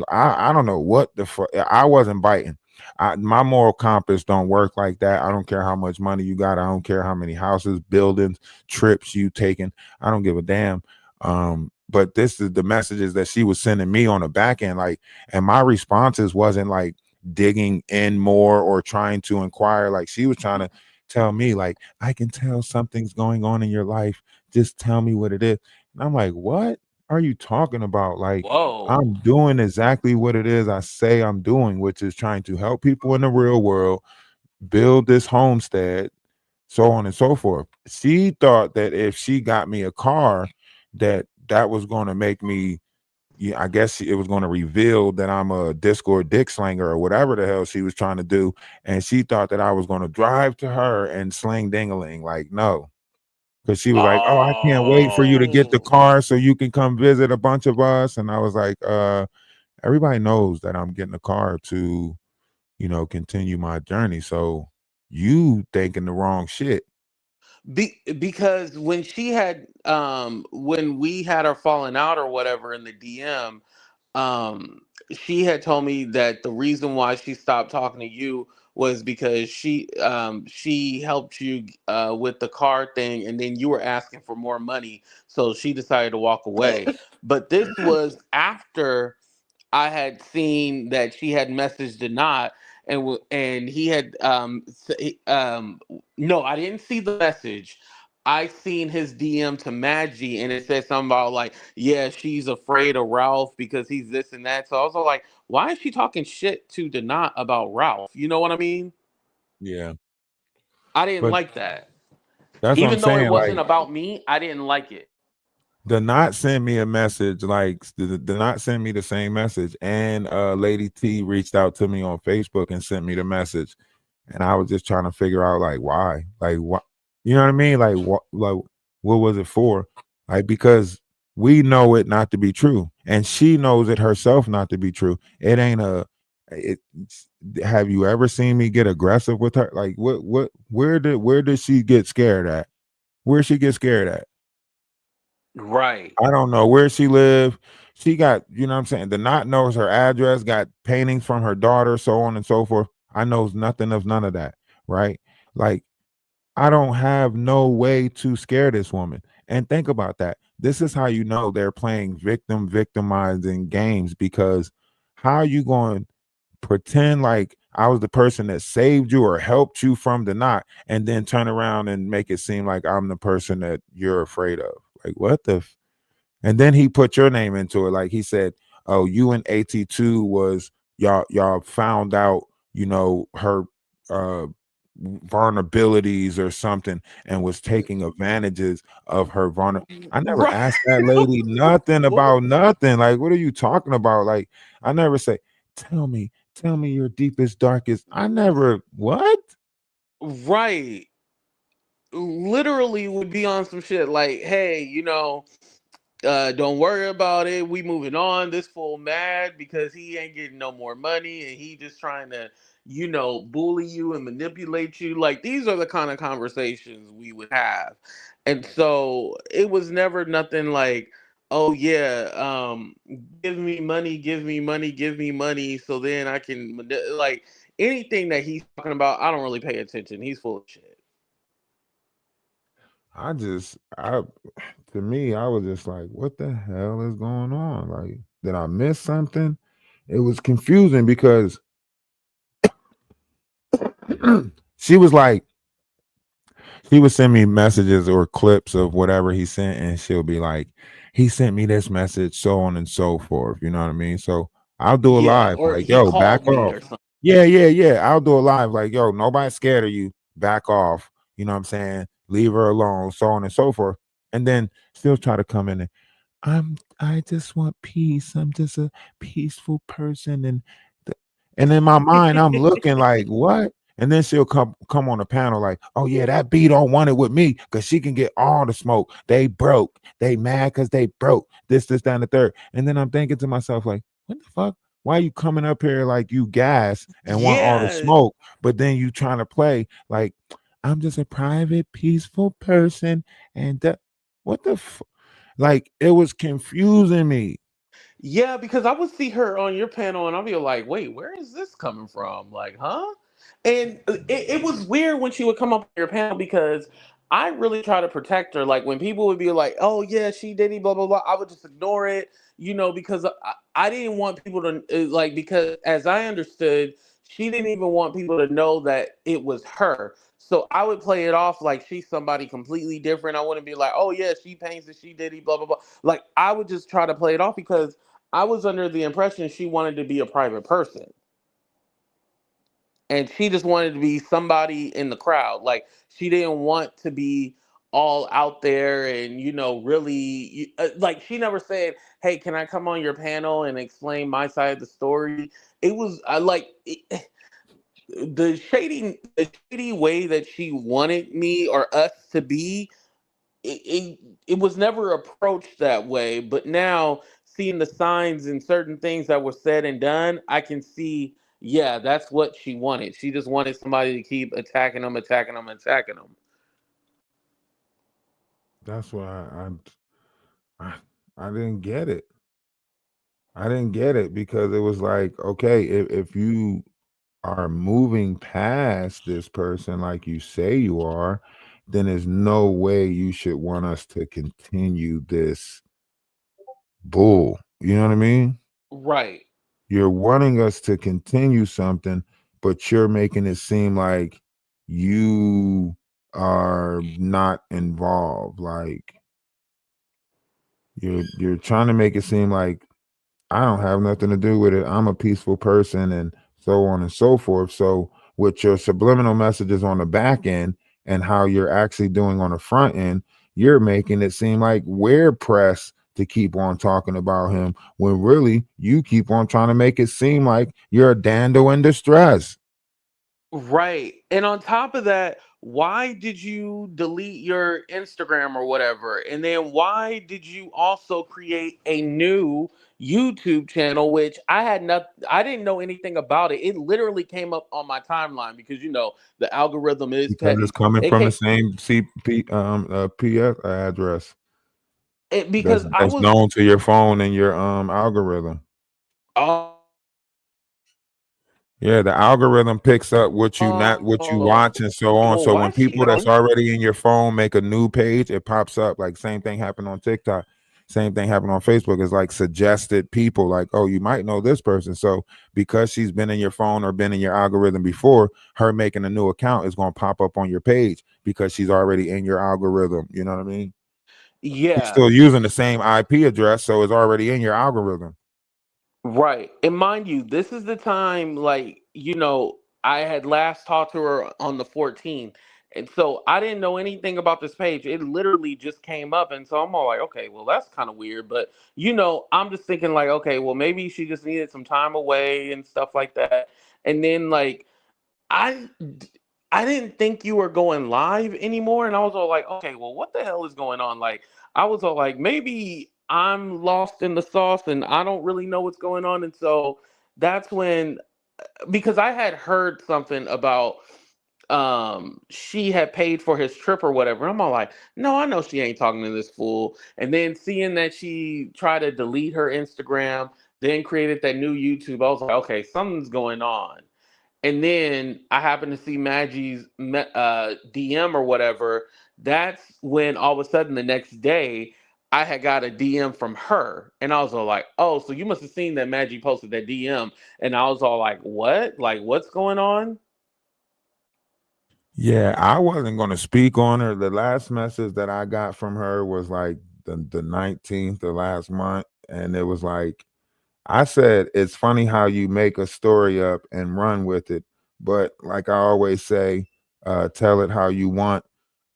I don't know what the fuck. I wasn't biting. My moral compass don't work like that. I don't care how much money you got. I don't care how many houses, buildings, trips you taken. I don't give a damn. But this is the messages that she was sending me on the back end, like, and my responses wasn't like digging in more or trying to inquire. Like she was trying to tell me like, I can tell something's going on in your life, just tell me what it is. And I'm like, what are you talking about? Like, Whoa. I'm doing exactly what it is I say I'm doing, which is trying to help people in the real world build this homestead, so on and so forth. She thought that if she got me a car, that was going to make me, yeah, I guess it was going to reveal that I'm a Discord dick slanger or whatever the hell she was trying to do. And she thought that I was going to drive to her and sling dingaling. Like, no, because she was like, oh, I can't wait for you to get the Oh. car so you can come visit a bunch of us. And I was like, everybody knows that I'm getting a car to, continue my journey. So you thinking the wrong shit. Because when we had our falling out or whatever in the DM, um she had told me that the reason why she stopped talking to you was because she helped you with the car thing, and then you were asking for more money, so she decided to walk away. But this was after I had seen that she had messaged Denat, and he had no, I didn't see the message. I seen his DM to Maggie, and it said something about like, yeah, she's afraid of Ralph because he's this and that. So I was like, why is she talking shit to Denat about Ralph? You know what I mean? Yeah. I didn't But like that. that's what I'm Even though it saying. wasn't Like, about me, I didn't like it. did not send me a message, like did not send me the same message. And Lady T reached out to me on Facebook and sent me the message. And I was just trying to figure out like why. Like what, you know what I mean? What was it for? Like, because we know it not to be true. And she knows it herself not to be true. It ain't a it have you ever seen me get aggressive with her? Like where did she get scared at? Where she get scared at? Right. I don't know where she live. She got, you know what I'm saying? The not knows her address, got paintings from her daughter, so on and so forth. I knows nothing of none of that, right? Like, I don't have no way to scare this woman. And think about that. This is how you know they're playing victimizing games, because how are you going to pretend like I was the person that saved you or helped you from the knot, and then turn around and make it seem like I'm the person that you're afraid of? Like, what the and then he put your name into it. Like he said, oh, you and AT2 was y'all found out, her uh vulnerabilities or something, and was taking advantages of her I never Right. asked that lady nothing about nothing. Like, what are you talking about? Like, I never say, tell me your deepest, darkest. I never, what? Right. Literally would be on some shit like, hey, don't worry about it. We moving on. This fool mad because he ain't getting no more money and he just trying to, bully you and manipulate you. Like these are the kind of conversations we would have. And so it was never nothing like, oh yeah, give me money, give me money, give me money so then I can like anything that he's talking about, I don't really pay attention. He's full of shit. I to me, I was just like, what the hell is going on? Like, did I miss something? It was confusing because she was like, she would send me messages or clips of whatever he sent, and she'll be like, he sent me this message, so on and so forth. You know what I mean? So I'll do a Yeah, live, or like, he yo, back called me off. or something. Yeah, yeah, yeah. I'll do a live, like, yo, nobody's scared of you. Back off. You know what I'm saying? Leave her alone, so on and so forth. And then still try to come in and I just want peace. I'm just a peaceful person. And in my mind, I'm looking like, what? And then she'll come on the panel like, oh yeah, that B don't want it with me because she can get all the smoke. They broke. They mad because they broke. This, down the third. And then I'm thinking to myself, like, what the fuck? Why you coming up here like you gas and want all the Yeah. smoke, but then you trying to play like I'm just a private, peaceful person, and what the like it was confusing me. Yeah, because I would see her on your panel and I'll be like, wait, where is this coming from? Like, huh? And it was weird when she would come up on your panel because I really try to protect her. Like, when people would be like, oh, yeah, she did it, blah, blah, blah, I would just ignore it, because I didn't want people to, like, because as I understood, she didn't even want people to know that it was her. So I would play it off like she's somebody completely different. I wouldn't be like, oh, yeah, she paints it, she did it, blah, blah, blah. Like, I would just try to play it off because I was under the impression she wanted to be a private person. And she just wanted to be somebody in the crowd. Like she didn't want to be all out there and really like she never said, "Hey, can I come on your panel and explain my side of the story?" It was I like it, the shady way that she wanted me or us to be it was never approached that way. But now seeing the signs and certain things that were said and done, I can see, yeah, that's what she wanted. She just wanted somebody to keep attacking them, attacking them, attacking them. That's why I, I didn't get it. I didn't get it because it was like, okay, if you are moving past this person like you say you are, then there's no way you should want us to continue this bull. You know what I mean? Right. You're wanting us to continue something, but you're making it seem like you are not involved. Like you're trying to make it seem like I don't have nothing to do with it. I'm a peaceful person and so on and so forth. So with your subliminal messages on the back end and how you're actually doing on the front end, you're making it seem like we're pressed to keep on talking about him when really you keep on trying to make it seem like you're a dando in distress. Right. And on top of that, why did you delete your Instagram or whatever? And then why did you also create a new YouTube channel, which I didn't know anything about it. It literally came up on my timeline because the algorithm is Because it's petty. coming It from the came same PS address because I that's was known to your phone and your algorithm. oh, Yeah, the algorithm picks up what you oh watch and so on. well, So why when is she people that's on? already in your phone make a new page, it pops up. Like same thing happened on TikTok. Same thing happened on Facebook. It's like suggested people like, oh, you might know this person. So because she's been in your phone or been in your algorithm before, her making a new account is going to pop up on your page because she's already in your algorithm. You know what I mean? She's Yeah. still using the same IP address, so it's already in your algorithm. Right. And mind you, this is the time, like, I had last talked to her on the 14th. And so I didn't know anything about this page. It literally just came up. And so I'm all like, okay, well, that's kind of weird. But, I'm just thinking, like, okay, well, maybe she just needed some time away and stuff like that. And then, like, I I didn't think you were going live anymore, and I was all like, okay, well, what the hell is going on? Like, I was all like, maybe I'm lost in the sauce and I don't really know what's going on. And so that's when, because I had heard something about she had paid for his trip or whatever. I'm all like, no, I know she ain't talking to this fool. And then seeing that she tried to delete her Instagram, then created that new YouTube, I was like, okay, something's going on. And then I happened to see Maggie's DM or whatever. That's when all of a sudden the next day I had got a DM from her, and I was all like, "Oh, so you must have seen that Maggie posted that DM." And I was all like, "What? Like, what's going on?" Yeah, I wasn't going to speak on her. The last message that I got from her was like the 19th of last month. And it was like, I said, it's funny how you make a story up and run with it. But like I always say, tell it how you want.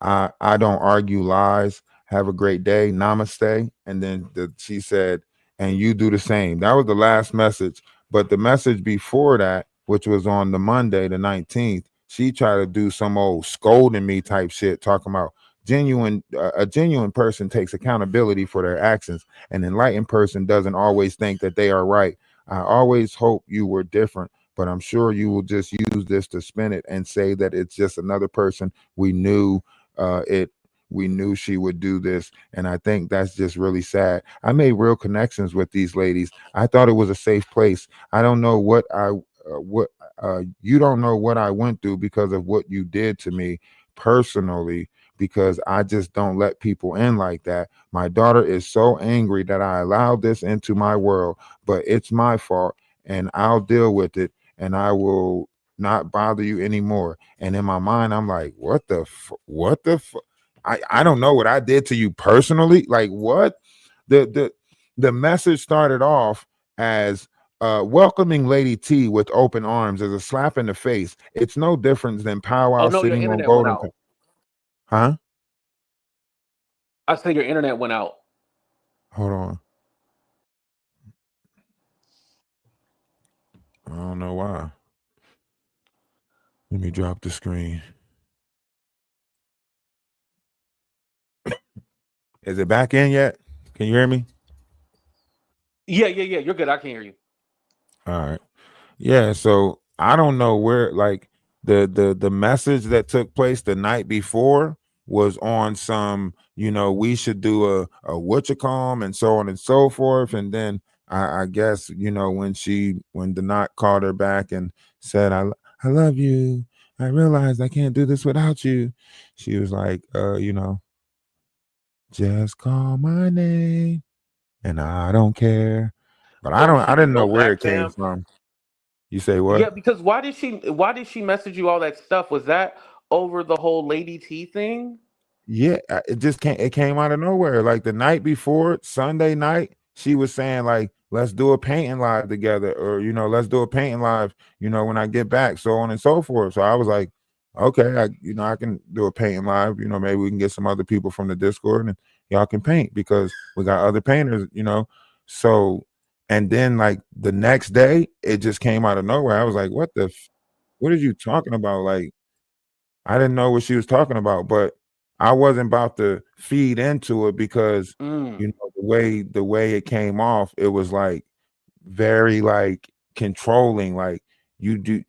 I don't argue lies. Have a great day. Namaste. And then she said, and you do the same. That was the last message. But the message before that, which was on the Monday, the 19th, she tried to do some old scolding me type shit, talking about a genuine person takes accountability for their actions. An enlightened person doesn't always think that they are right. I always hope you were different, but I'm sure you will just use this to spin it and say that it's just another person. We knew it. We knew she would do this, and I think that's just really sad. I made real connections with these ladies. I thought it was a safe place. I don't know what you don't know what I went through because of what you did to me personally, because I just don't let people in like that. My daughter is so angry that I allowed this into my world, but it's my fault and I'll deal with it and I will not bother you anymore. And in my mind, I'm like, what the I don't know what I did to you personally. Like what? The the the message started off as welcoming Lady T with open arms as a slap in the face. It's no different than Oh powwow no, your sitting on internet went golden. out. Huh? I said your internet went out. Hold on. I don't know why. Let me drop the screen. Is it back in yet? Can you hear me? Yeah. You're good. I can hear you. All right. Yeah, so I don't know where like the message that took place the night before was on some, we should do a whatchacalm and so on and so forth. And then I guess, when the knot called her back and said, I love you. I realized I can't do this without you. She was like, just call my name and I don't care. But So I she didn't didn't know go where back it to came him. from. You say what? Yeah, because why did she message you all that stuff? Was that over the whole Lady T thing? Yeah, it came out of nowhere. Like the night before, Sunday night, she was saying like, "Let's do a painting live together," or "Let's do a painting live," when I get back, so on and so forth. So I was like, "Okay, I can do a painting live. Maybe we can get some other people from the Discord and y'all can paint because we got other painters." So, and then like the next day, it just came out of nowhere. I was like, what are you talking about?" Like I didn't know what she was talking about, but I wasn't about to feed into it because Mm. the way it came off, it was like very like controlling. Like you do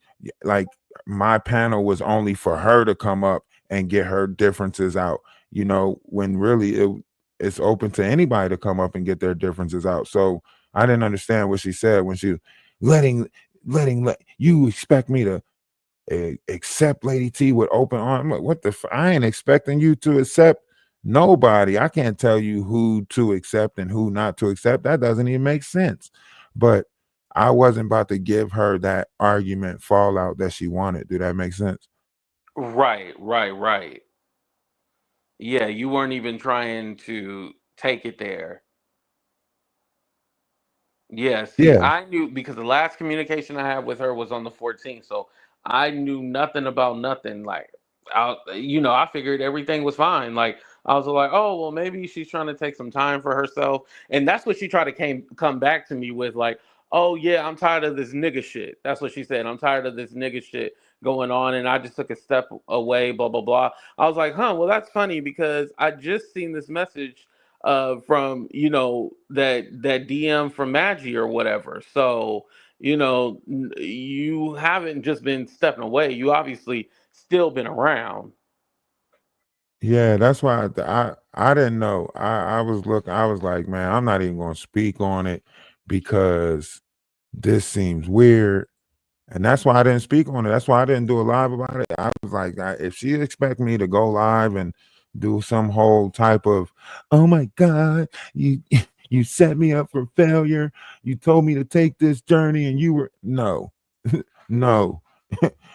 like my panel was only for her to come up and get her differences out, when really it's open to anybody to come up and get their differences out. So I didn't understand what she said when she was letting you expect me to accept Lady T with open arms. Like, what I ain't expecting you to accept nobody. I can't tell you who to accept and who not to accept. That doesn't even make sense. But I wasn't about to give her that argument fallout that she wanted. Do that make sense? Right. Yeah, you weren't even trying to take it there. Yeah, see, Yeah. I knew because the last communication I had with her was on the 14th, so I knew nothing about nothing. Like, I figured everything was fine. Like, I was like, oh, well, maybe she's trying to take some time for herself, and that's what she tried to come back to me with. Like, oh yeah, I'm tired of this nigga shit. That's what she said. I'm tired of this nigga shit going on, and I just took a step away. Blah blah blah. I was like, huh, well, that's funny because I just seen this message from that DM from Maggie or whatever. So you haven't just been stepping away. You obviously still been around. Yeah, that's why I didn't know. I was looking. I was like, man, I'm not even going to speak on it because this seems weird. And that's why I didn't speak on it. That's why I didn't do a live about it. I was like, if she expect me to go live and do some whole type of, oh my God, you you set me up for failure. You told me to take this journey, and you were no, no.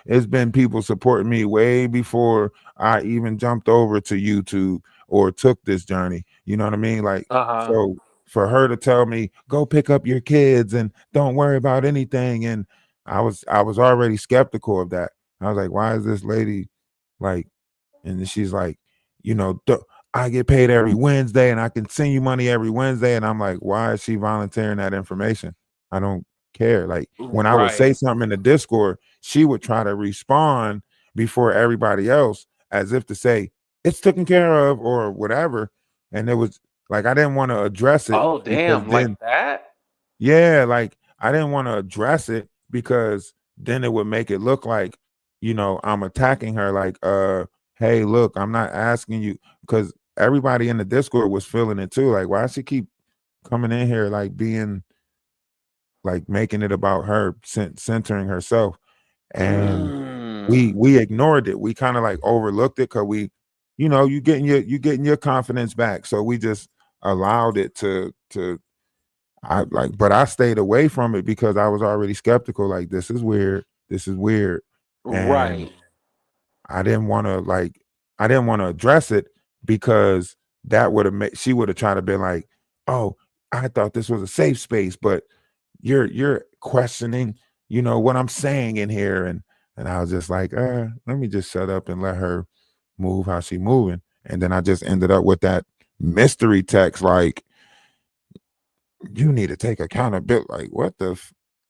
It's been people supporting me way before I even jumped over to YouTube or took this journey. You know what I mean? Like, Uh-huh. so for her to tell me, go pick up your kids and don't worry about anything, and I was already skeptical of that. I was like, why is this lady like? And then she's like, I get paid every Wednesday and I can send you money every Wednesday. And I'm like, why is she volunteering that information? I don't care. Like when I would say Right. something in the Discord, she would try to respond before everybody else as if to say it's taken care of or whatever. And it was like I didn't want to address it Oh, because damn, like then that? yeah, like I didn't want to address it because then it would make it look like, I'm attacking her like, hey, look, I'm not asking you because everybody in the Discord was feeling it too. Like, why she keep coming in here like being like making it about her, centering herself. And we Mm. we ignored it. We kind of like overlooked it because you getting your confidence back. So we just allowed it to but I stayed away from it because I was already skeptical. Like, this is weird. This is weird. And Right. I didn't want to address it because that would have made she would have tried to be like, oh, I thought this was a safe space, but you're questioning, what I'm saying in here. And I was just like, let me just shut up and let her move how she moving. And then I just ended up with that mystery text like, you need to take accountability. Like, what the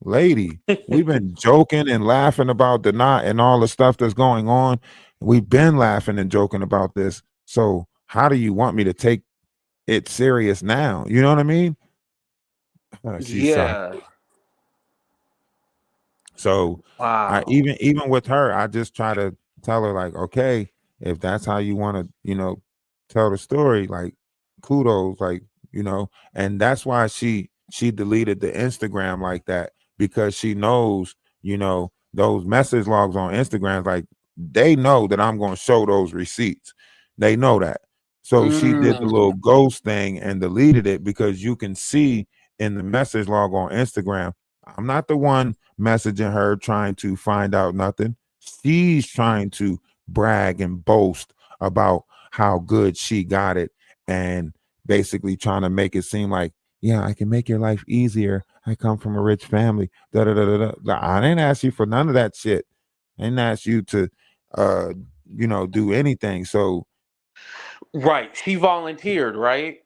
lady? We've been joking and laughing about the knot and all the stuff that's going on. We've been laughing and joking about this. So how do you want me to take it serious now? You know what I mean? She sucked. Yeah. So I Wow. even with her, I just try to tell her like, okay, if that's how you want to, tell the story, like kudos, like, and that's why she deleted the Instagram like that because she knows, those message logs on Instagram, like they know that I'm going to show those receipts. They know that. So she did the Mm. little ghost thing and deleted it because you can see in the message log on Instagram, I'm not the one messaging her trying to find out nothing. She's trying to brag and boast about how good she got it and basically trying to make it seem like, yeah, I can make your life easier. I come from a rich family. Da, da, da, da, da. I didn't ask you for none of that shit. I didn't ask you to uh do anything. So Right. She volunteered, right?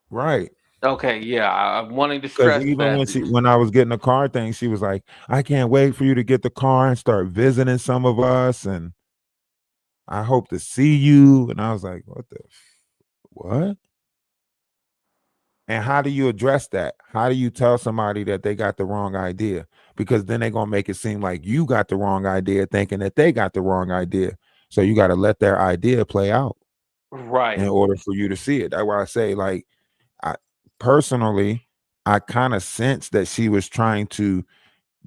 right. Okay, yeah. I'm wanting to Because stress even that. when I was getting the car thing, she was like, I can't wait for you to get the car and start visiting some of us. And I hope to see you. And I was like, what? And how do you address that? How do you tell somebody that they got the wrong idea? Because then they're gonna make it seem like you got the wrong idea, thinking that they got the wrong idea. So you got to let their idea play out in Right. order for you to see it. That's why I say, like, I personally, I kind of sensed that she was trying to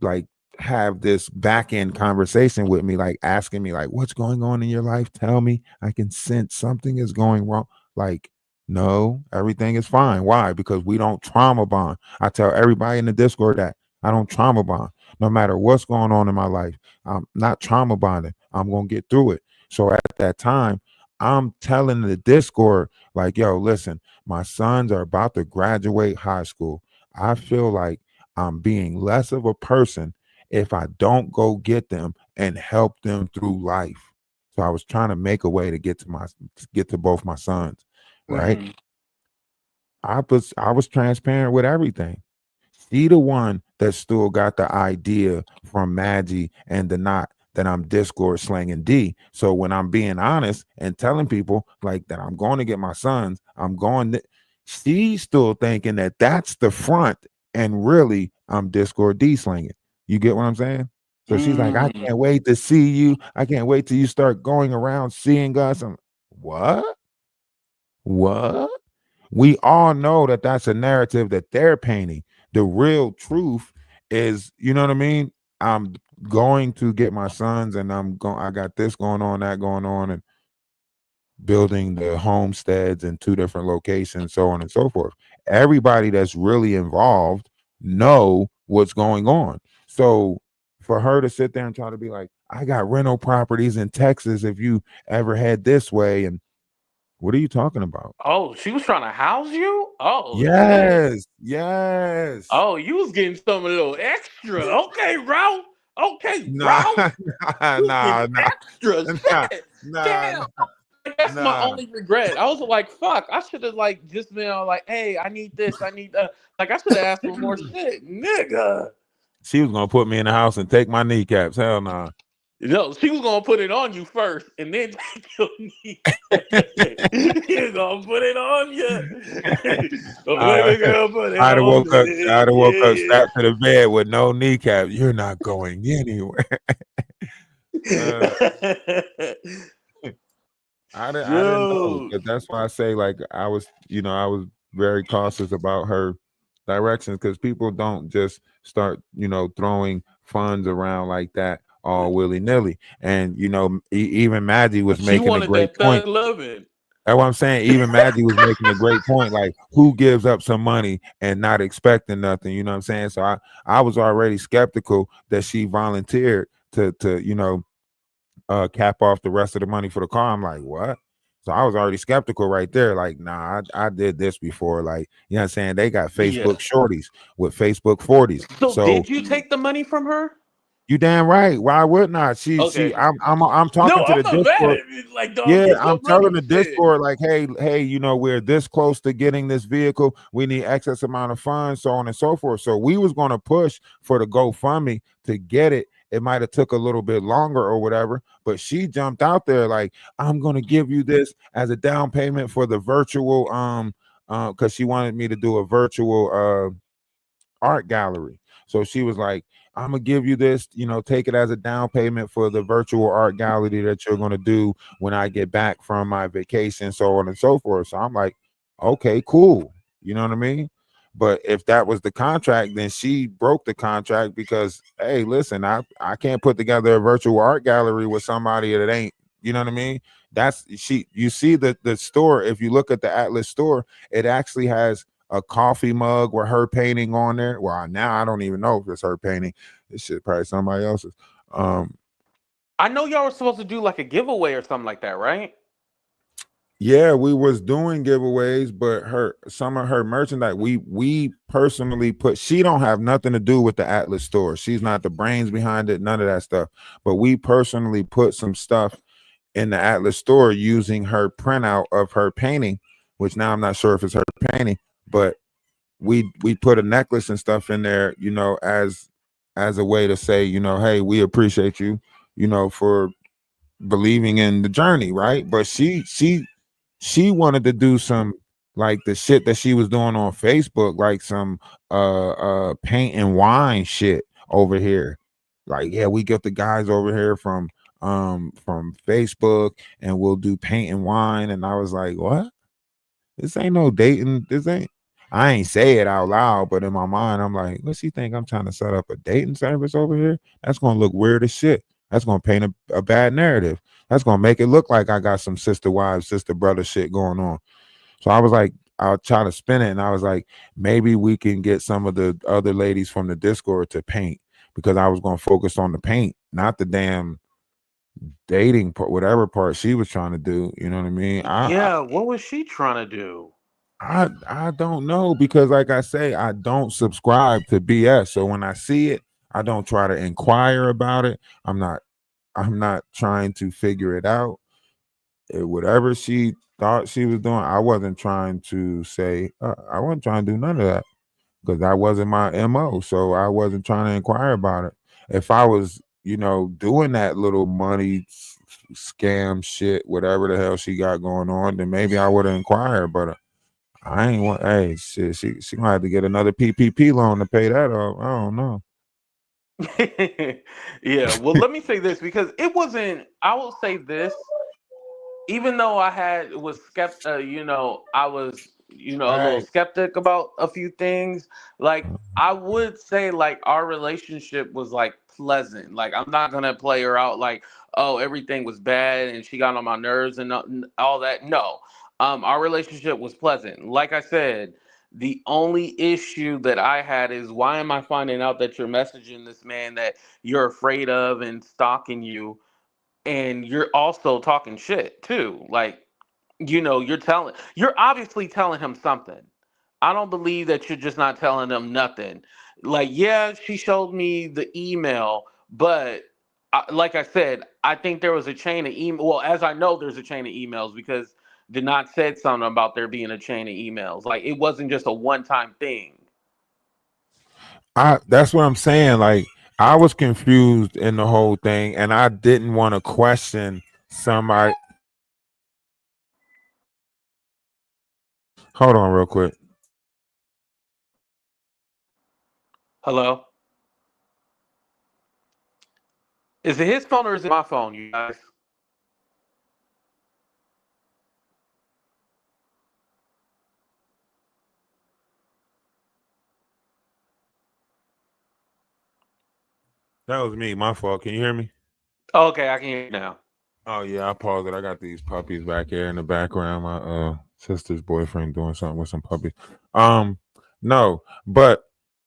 like have this back end conversation with me, like asking me, like, what's going on in your life? Tell me. I can sense something is going wrong. Like, no, everything is fine. Why? Because we don't trauma bond. I tell everybody in the Discord that I don't trauma bond. No matter what's going on in my life, I'm not trauma bonding. I'm gonna get through it. So at that time, I'm telling the Discord, like, yo, listen, my sons are about to graduate high school. I feel like I'm being less of a person if I don't go get them and help them through life. So I was trying to make a way to get to both my sons, right? Hmm. I was transparent with everything. She the one that still got the idea from Maggie and the knot that I'm Discord slanging D. So when I'm being honest and telling people like that I'm going to get my sons, I'm going. She's still thinking that that's the front, and really I'm Discord D slinging. You get what I'm saying? So she's like, I Mm. can't wait to see you. I can't wait till you start going around seeing us. I'm, what? What? We all know that that's a narrative that they're painting. The real truth is, you know what I mean? I'm going to get my sons, and I got this going on, that going on, and building the homesteads in two different locations, so on and so forth. Everybody that's really involved know what's going on. So for her to sit there and try to be like, I got rental properties in Texas if you ever head this way, and what are you talking about? Oh, she was trying to house you? Oh shit. Yes, yes. Oh, you was getting something a little extra. Okay, Ralph. Okay, Nah, Ralph. nah, You was getting nah, extra. nah, Shit. nah, Damn. Like, that's my nah. only regret. I was like, fuck, I should have like just been all like, hey, I need this, I need that. Like I should have asked for more shit, nigga. She was gonna put me in the house and take my kneecaps. Hell nah. No, she was gonna put it on you first and then take your knee. She was gonna put it on you. Oh, Uh, baby girl, put it I'd have on woke up. me. I'd have woke up, Yeah, strapped to the bed with no kneecap. You're not going anywhere. Uh, yeah. I didn't know, Dude. but that's why I say like I was very cautious about her directions because people don't just start throwing funds around like that all willy nilly. And even Maggie was She making a wanted great that point. thug loving. That's what I'm saying. Even Maggie was making a great point. Like, who gives up some money and not expecting nothing? You know what I'm saying? So I was already skeptical that she volunteered to cap off the rest of the money for the car. I'm like, what? So I was already skeptical right there. Like, nah, I did this before. Like, you know what I'm saying? They got Yeah. Facebook shorties with Facebook 40s. So So did you take the money from her? you damn right. Why would not? She Okay. I'm No, talking to I'm the not mad Discord. at you. Like, dog, Yeah, get I'm your telling money. the Shit. Discord like, hey, we're this close to getting this vehicle. We need excess amount of funds, so on and so forth. So we was going to push for the GoFundMe to get it. It might have took a little bit longer or whatever, but she jumped out there like, I'm going to give you this as a down payment for the virtual because she wanted me to do a virtual art gallery. So she was like, I'm gonna give you this, take it as a down payment for the virtual art gallery that you're gonna do when I get back from my vacation, so on and so forth. So I'm like, okay, cool. You know what I mean? But if that was the contract, then she broke the contract because hey, listen, I can't put together a virtual art gallery with somebody that ain't, you know what I mean? That's you see the store, if you look at the Atlas store, it actually has a coffee mug with her painting on there. Well, now I don't even know if it's her painting. This shit probably somebody else's. I know y'all were supposed to do like a giveaway or something like that, right? Yeah, we was doing giveaways, but some of her merchandise we personally put. She don't have nothing to do with the Atlas store. She's not the brains behind it, none of that stuff. But we personally put some stuff in the Atlas store using her printout of her painting, which now I'm not sure if it's her painting, but we put a necklace and stuff in there, as a way to say, hey, we appreciate you, for believing in the journey, right? But she wanted to do some like the shit that she was doing on Facebook, like some paint and wine shit over here. Like, yeah, we get the guys over here from Facebook and we'll do paint and wine. And I was like, what? This ain't no dating. This ain't. I ain't say it out loud, but in my mind, I'm like, what she think I'm trying to set up a dating service over here? That's gonna look weird as shit. That's gonna paint a bad narrative. That's gonna make it look like I got some sister wives, sister brother shit going on. So I was like, I'll try to spin it, and I was like, maybe we can get some of the other ladies from the Discord to paint because I was gonna focus on the paint, not the damn dating part, whatever part she was trying to do. You know what I mean? Yeah, what was she trying to do? I don't know because like I say, I don't subscribe to BS. So when I see it, I don't try to inquire about it. I'm not trying to figure it out. Whatever she thought she was doing, I wasn't trying to say I wasn't trying to do none of that because that wasn't my MO. So I wasn't trying to inquire about it. If I was, doing that little money scam shit, whatever the hell she got going on, then maybe I would have inquired, but I ain't want. Hey, shit. She gonna have to get another PPP loan to pay that off. I don't know. Yeah, well, let me say this because it wasn't. I will say this, even though I had was skept, I was, a little Hey, skeptic about a few things. Like I would say, like our relationship was like pleasant. Like I'm not gonna play her out like, oh, everything was bad and she got on my nerves and all that. No, our relationship was pleasant. Like I said. The only issue that I had is why am I finding out that you're messaging this man that you're afraid of and stalking you, and you're also talking shit too. Like, you're obviously telling him something. I don't believe that you're just not telling him nothing. Like, yeah, she showed me the email, but like I said, I think there was a chain of email. Well, as I know, there's a chain of emails because did not said something about there being a chain of emails. Like, it wasn't just a one time thing. I that's what I'm saying. Like I was confused in the whole thing, and I didn't want to question somebody. Hold on, real quick. Hello, is it his phone or is it my phone, you guys? That was me. My fault. Can you hear me? Okay, I can hear you now. Oh yeah, I paused it. I got these puppies back here in the background. My sister's boyfriend doing something with some puppies. Um, no, but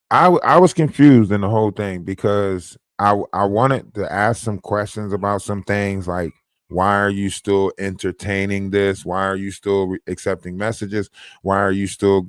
I was confused in the whole thing because I wanted to ask some questions about some things like why are you still entertaining this? Why are you still accepting messages? Why are you still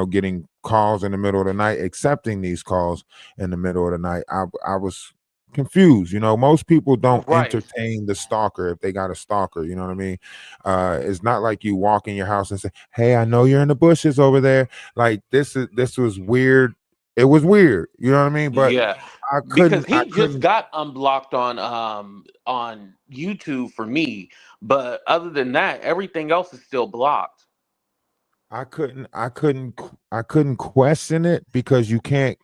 getting calls in the middle of the night, accepting these calls in the middle of the night? I was confused. Most people don't Right. entertain the stalker if they got a stalker. You know what I mean? It's not like you walk in your house and say, "Hey, I know you're in the bushes over there." Like this was weird. It was weird. You know what I mean? But Yeah, I because couldn't. I he just couldn't. got unblocked on YouTube for me, but other than that, everything else is still blocked. I couldn't question it because you can't.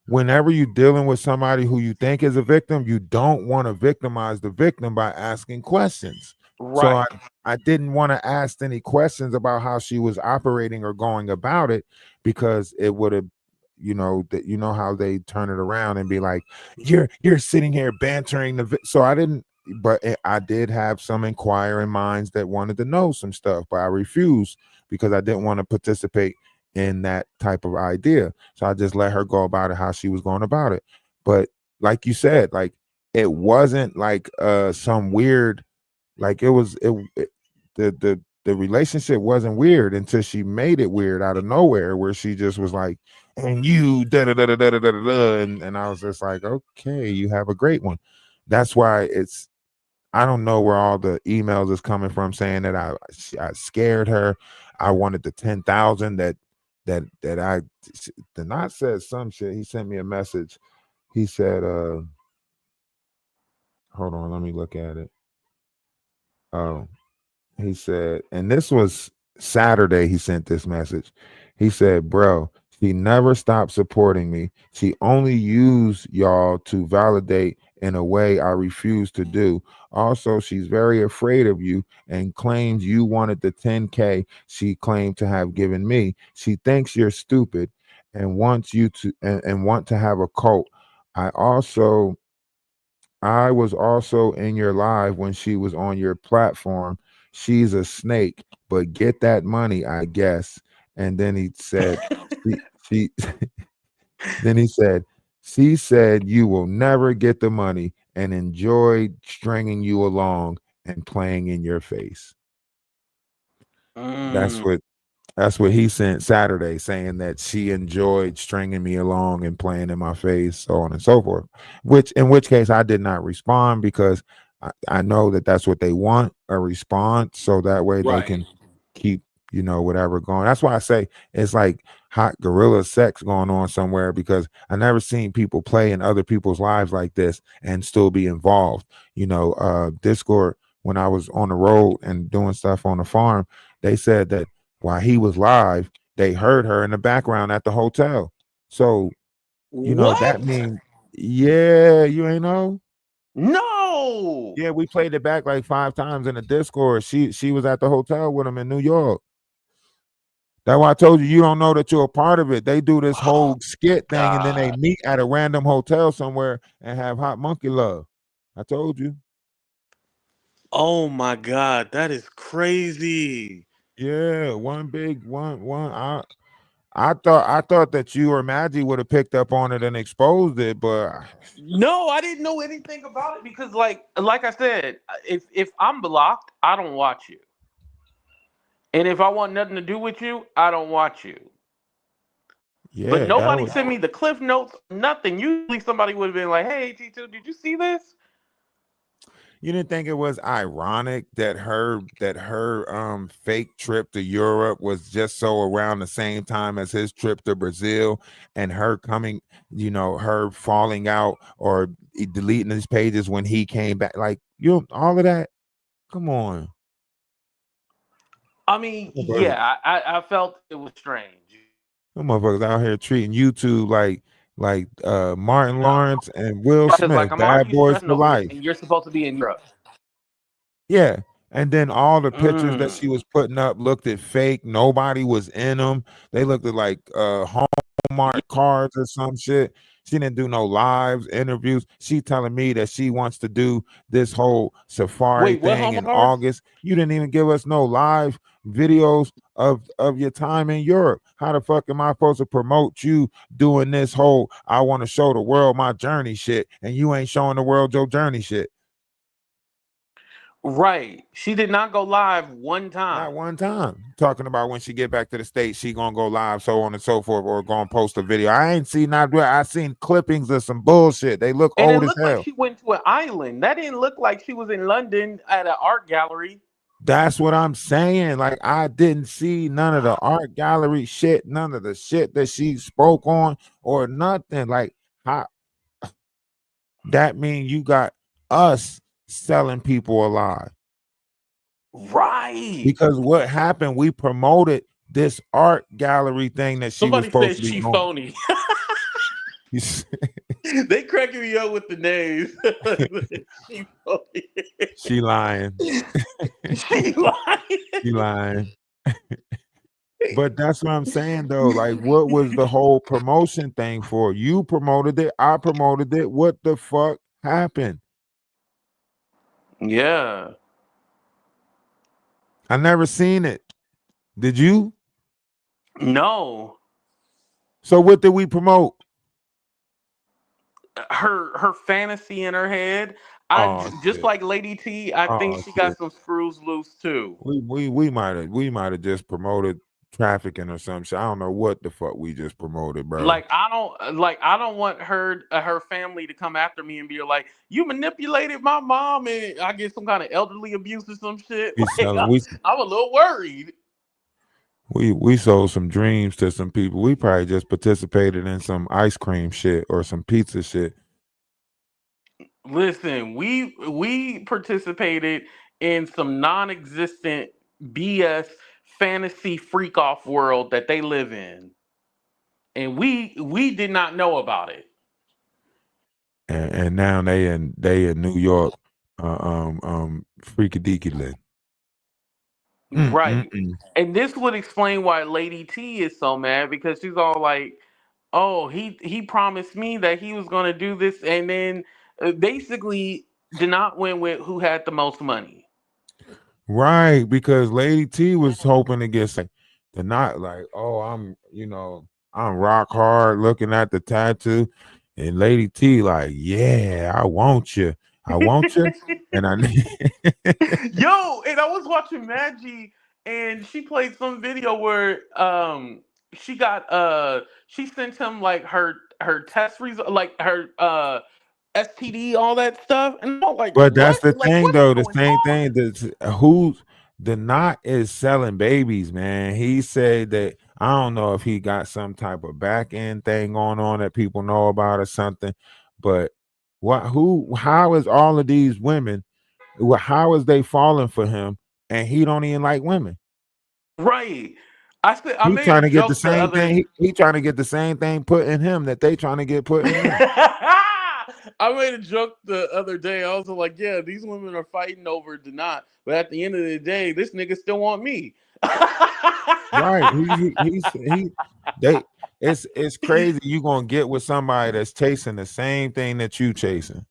Whenever you're dealing with somebody who you think is a victim, you don't want to victimize the victim by asking questions. So Right. I didn't want to ask any questions about how she was operating or going about it because it would have, that how they turn it around and be like, you're sitting here bantering so I didn't. But I did have some inquiring minds that wanted to know some stuff, but I refused because I didn't want to participate in that type of idea. So I just let her go about it how she was going about it. But like you said, like it wasn't like some weird, like it the relationship wasn't weird until she made it weird out of nowhere, where she just was like, and you da da da da da da da da, and I was just like, okay, you have a great one. That's why I don't know where all the emails is coming from saying that I scared her. I wanted the 10,000 that I the not said some shit. He sent me a message. He said, hold on, let me look at it. Oh, he said, and this was Saturday. He sent this message. He said, bro, she never stopped supporting me. She only used y'all to validate in a way I refuse to do. Also, she's very afraid of you and claims you wanted the 10K she claimed to have given me. She thinks you're stupid and wants you to and want to have a cult. I also I was also in your live when she was on your platform. She's a snake, but get that money, I guess. And then he said, she then he said, she said you will never get the money and enjoyed stringing you along and playing in your face. That's Mm, what That's what he sent Saturday, saying that she enjoyed stringing me along and playing in my face, so on and so forth. In which case, I did not respond because I know that that's what they want, a response, so that way they right. can keep whatever going. That's why I say it's like hot gorilla sex going on somewhere because I never seen people play in other people's lives like this and still be involved. Discord, when I was on the road and doing stuff on the farm, they said that while he was live, they heard her in the background at the hotel. So, that What? means, yeah, you ain't know? No. Yeah, we played it back like 5 times in the Discord. She was at the hotel with him in New York. That's why I told you you don't know that you're a part of it. They do this Oh whole skit thing and then they God. meet at a random hotel somewhere and have hot monkey love. I told you. Oh my God. That is crazy. Yeah, one big one. I thought that you or Maggie would have picked up on it and exposed it, but No, I didn't know anything about it because, like I said, if I'm blocked, I don't watch you, and if I want nothing to do with you, I don't watch you. But yeah, that nobody was. sent me the cliff notes, nothing. Usually somebody would have been like, "Hey, T2, did you see this?" You didn't think it was ironic that her fake trip to Europe was just so around the same time as his trip to Brazil, and her coming, her falling out or deleting his pages when he came back, like all of that. Come on. I mean, Motherfuckers, yeah, I felt it was strange. them motherfuckers out here treating YouTube like Martin You know, Lawrence and Will because Smith, like I'm bad already boys stressing for over this, life. and you're supposed to be in Europe. Yeah. And then all the pictures that she Mm. was putting up looked at fake. Nobody was in them. They looked at like Hallmark cards or some shit. She didn't do no lives, interviews. She telling me that she wants to do this whole safari Wait, what thing Hallmark in cards? August. You didn't even give us no live videos of your time in Europe. How the fuck am I supposed to promote you doing this whole I want to show the world my journey shit and you ain't showing the world your journey shit? Right. She did not go live one Not time. one time. Talking about when she get back to the States, she gonna go live, so on and so forth, or gonna post a video. I ain't seen not I seen clippings of some bullshit. They look And it old as looked like hell. she went to an island. That didn't look like she was in London at an art gallery. That's what I'm saying. Like I didn't see none of the art gallery shit, none of the shit that she spoke on, or nothing. Like how that mean you got us selling people alive. Right. Because what happened, we promoted this art gallery thing that she was Somebody supposed says to be she doing. phony. They cracking me up with the names. She phony. She lying. She lying. She lying. But that's what I'm saying though. Like, what was the whole promotion thing for? You promoted it, I promoted it. What the fuck happened? Yeah. I never seen it. Did you? No. So what did we promote? Her fantasy in her head. Oh Just shit. like Lady T, I think Oh she got shit. some screws loose too. We might have just promoted trafficking or some shit. I don't know what the fuck we just promoted, bro. I don't want her family to come after me and be like, you manipulated my mom and I get some kind of elderly abuse or some shit. We Like selling we I'm a little worried. we sold some dreams to some people. We probably just participated in some ice cream shit or some pizza shit. Listen, we participated in some non-existent BS fantasy freak off world that they live in. And we did not know about it. And now they in New York, freaky deaky lit. Right. Mm. And this would explain why Lady T is so mad because she's all like, "Oh, he promised me that he was going to do this and then basically did not win with who had the most money." Right, because Lady T was hoping to get the not like, oh, I'm rock hard looking at the tattoo, and Lady T like, yeah, I want you, and I Yo, and I was watching Maggie and she played some video where she sent him like her test result like her STD, all that stuff. And I'm like, But that's what? the Like, thing, what is though. The going same on? thing. Who's the knot is selling babies, man. He said that I don't know if he got some type of back end thing going on that people know about or something. But how is all of these women? How is they falling for him and he don't even like women? Right. I He made trying a to get the joke the same other. thing. He trying to get the same thing put in him that they trying to get put in him. I made a joke the other day. I was like, "Yeah, these women are fighting over Denat, but at the end of the day, this nigga still want me." Right. He they it's crazy you gonna get with somebody that's chasing the same thing that you chasing.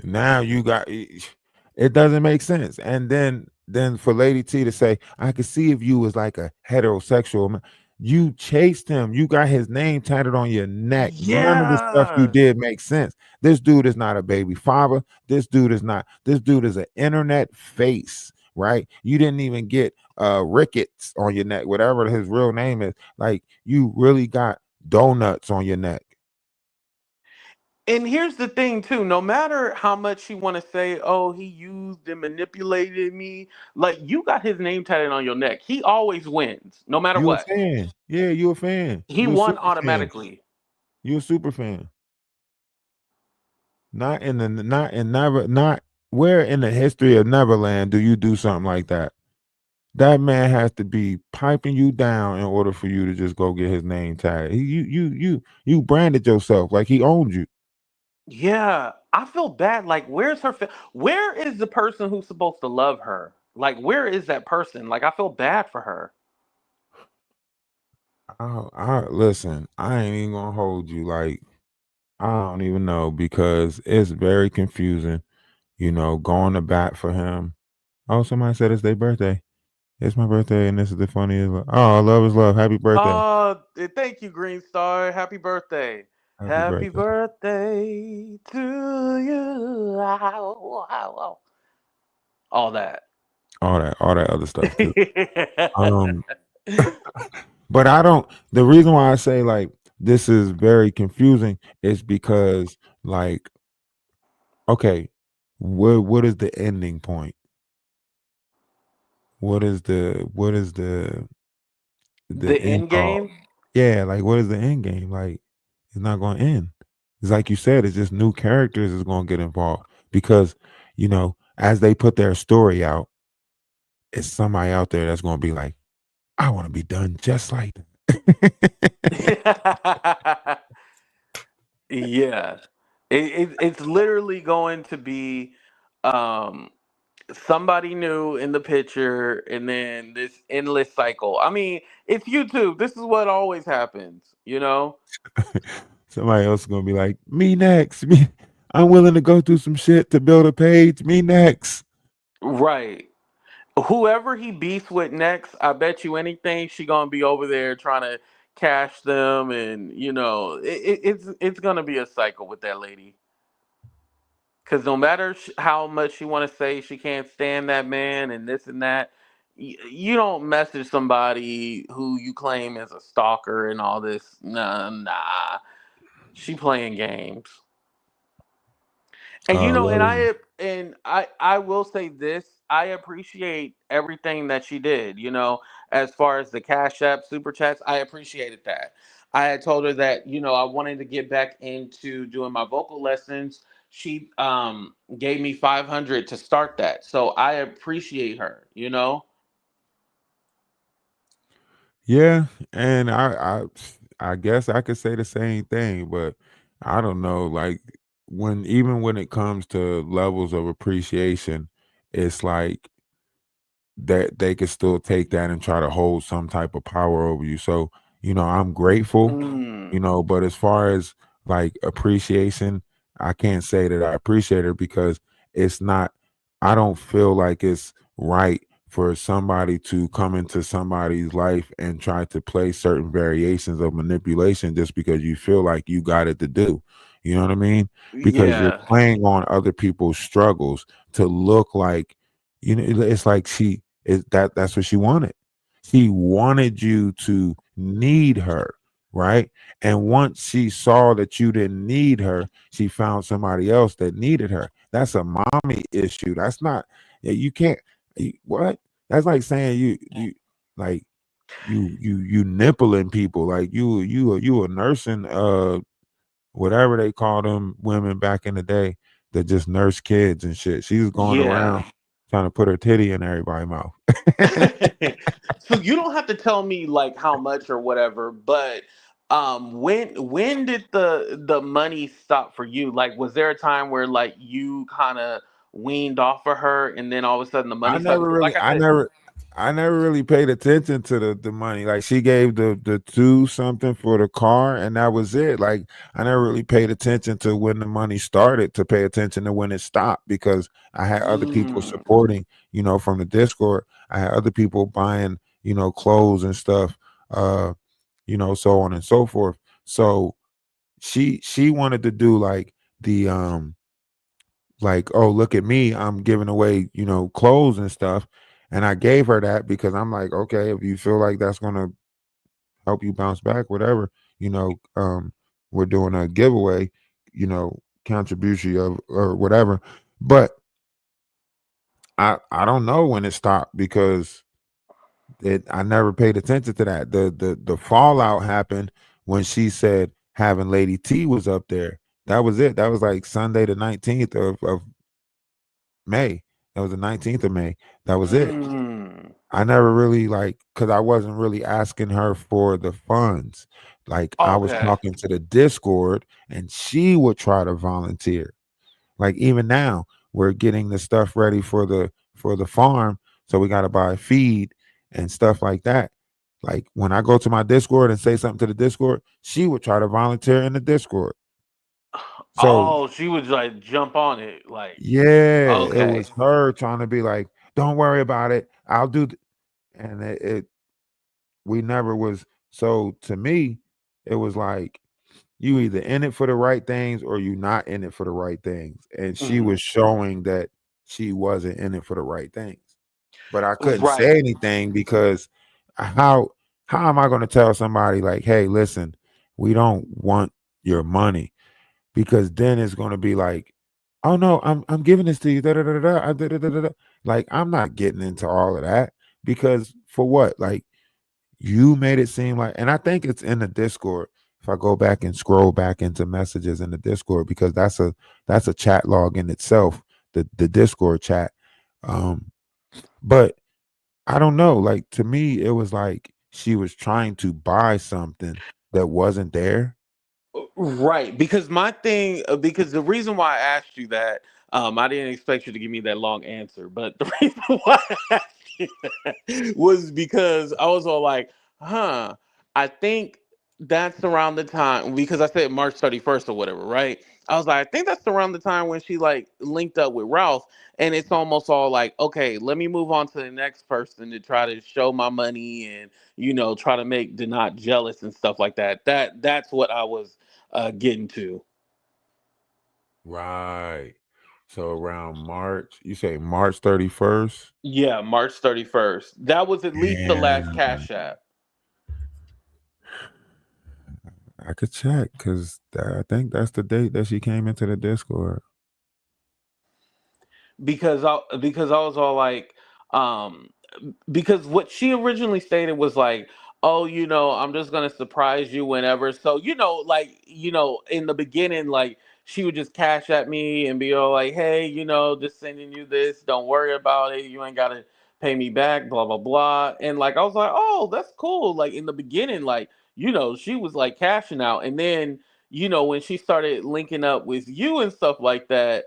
Now you got it doesn't make sense. And then for Lady T to say, I could see if you was like a heterosexual man. You chased him. You got his name tatted on your neck. None of the stuff you Yeah. did makes sense. This dude is not a baby father. This dude is not. This dude is an internet face, right? You didn't even get rickets on your neck, whatever his real name is. Like you really got donuts on your neck. And here's the thing too, no matter how much you want to say, oh, he used and manipulated me, like you got his name tatted on your neck. He always wins, no matter You a what. fan. Yeah, you a fan. He You a won super fan. automatically. You a super fan. Not in the not in never not where in the history of Neverland do you do something like that? That man has to be piping you down in order for you to just go get his name tagged. You branded yourself like he owned you. Yeah, I feel bad. Like, where is the person who's supposed to love her? Like, where is that person? Like, I feel bad for her. I listen, I ain't even gonna hold you. Like, I don't even know because it's very confusing, going to bat for him. Oh, somebody said it's their birthday. It's my birthday, and this is the funniest. Oh, love is love. Happy birthday. Thank you, Green Star. Happy birthday. Happy Happy birthday. birthday to you. Ow, ow, ow. All that. All that other stuff too. Um, but I don't. The reason why I say like this is very confusing is because like, okay, what is the ending point? What is the The end end goal? game? Yeah, like what is the end game? Like it's not going to end. It's like you said. It's just new characters is going to get involved because as they put their story out, it's somebody out there that's going to be like, I want to be done just like that. Yeah. It's literally going to be um somebody new in the picture and then this endless cycle. I mean, it's YouTube. This is what always happens, you know? Somebody else is gonna be like, me next. Me, I'm willing to go through some shit to build a page. Me next. Right. Whoever he beats with next, I bet you anything she gonna be over there trying to cash them, and it's gonna be a cycle with that lady. Because no matter how much she want to say she can't stand that man and this and that, you don't message somebody who you claim is a stalker and all this. Nah, nah. She playing games. And Love is I will say this, I appreciate everything that she did, as far as the Cash App super chats, I appreciated that. I had told her that, I wanted to get back into doing my vocal lessons. She gave me 500 to start that. So I appreciate her. yeah, and I guess I could say the same thing, but I don't know. Like even when it comes to levels of appreciation, it's like that they could still take that and try to hold some type of power over you. So, I'm grateful, Mm, but as far as like appreciation, I can't say that I appreciate it because it's not, I don't feel like it's right for somebody to come into somebody's life and try to play certain variations of manipulation just because you feel like you got it to do. You know what I mean? Because you're yeah. playing on other people's struggles to look like, it's like that's what she wanted. She wanted you to need her, right? And once she saw that you didn't need her, she found somebody else that needed her. That's a mommy issue. That's not, yeah, you can't, what? That's like saying you like you nippling people like you a nursing whatever they call them women back in the day that just nurse kids and shit. She was going Yeah. around trying to put her titty in everybody's mouth. So you don't have to tell me like how much or whatever, but when did the money stop for you? Like was there a time where like you kind of weaned off of her and then all of a sudden the I money stopped? never Because like really, I I said, never, I never really paid attention to the money. Like she gave the two something for the car, and that was it. Like I never really paid attention to when the money started to pay attention to when it stopped because I had other people mm, supporting. From the Discord, I had other people buying clothes and stuff. So on and so forth. So she wanted to do like the like, oh, look at me, I'm giving away, clothes and stuff. And I gave her that because I'm like, okay, if you feel like that's gonna help you bounce back, whatever, we're doing a giveaway, contribution of or whatever. But I don't know when it stopped because I never paid attention to that. The fallout happened when she said having Lady T was up there. That was it. That was like Sunday the 19th of May. That was the 19th of May. That was it. mm, I never really like because I wasn't really asking her for the funds. Like I was okay. talking to the Discord and she would try to volunteer. Like even now, we're getting the stuff ready for the farm. So we gotta buy feed and stuff like that. Like when I go to my Discord and say something to the Discord, she would try to volunteer in the Discord. So Oh, she would like jump on it, like yeah, it okay. was her trying to be like, "Don't worry about it. I'll do." And it we never was. So to me, it was like you either in it for the right things or you not in it for the right things. And she Mhm. was showing that she wasn't in it for the right things. But I couldn't say Right. anything because how how am I going to tell somebody like, "Hey, listen, we don't want your money." Because then it's going to be like, "Oh no, I'm giving this to you." Da, da, da, da, da, da, da, da, da, da. Like I'm not getting into all of that because for what? Like you made it seem like, and I think it's in the Discord. If I go back and scroll back into messages in the Discord, because that's a chat log in itself, the Discord chat. Um, but I don't know. Like to me, it was like she was trying to buy something that wasn't there. Right, because my thing, because the reason why I asked you that, I didn't expect you to give me that long answer, but the reason why I asked you that was because I was all like, huh, I think that's around the time, because I said March 31st or whatever, right? I was like, I think that's around the time when she like linked up with Ralph, and it's almost all like, okay, let me move on to the next person to try to show my money and try to make Denat jealous and stuff like that. That's what I was getting to. Right. So around March, you say March 31st? Yeah, March 31st. That was at least the last And Cash App. I could check because I think that's the date that she came into the Discord. Because I was all like, um, because what she originally stated was like, oh, I'm just gonna surprise you whenever. So like in the beginning, like she would just cash at me and be all like, hey, just sending you this. Don't worry about it. You ain't gotta pay me back. Blah blah blah. And like I was like, oh, that's cool. Like in the beginning, like she was like cashing out, and then when she started linking up with you and stuff like that,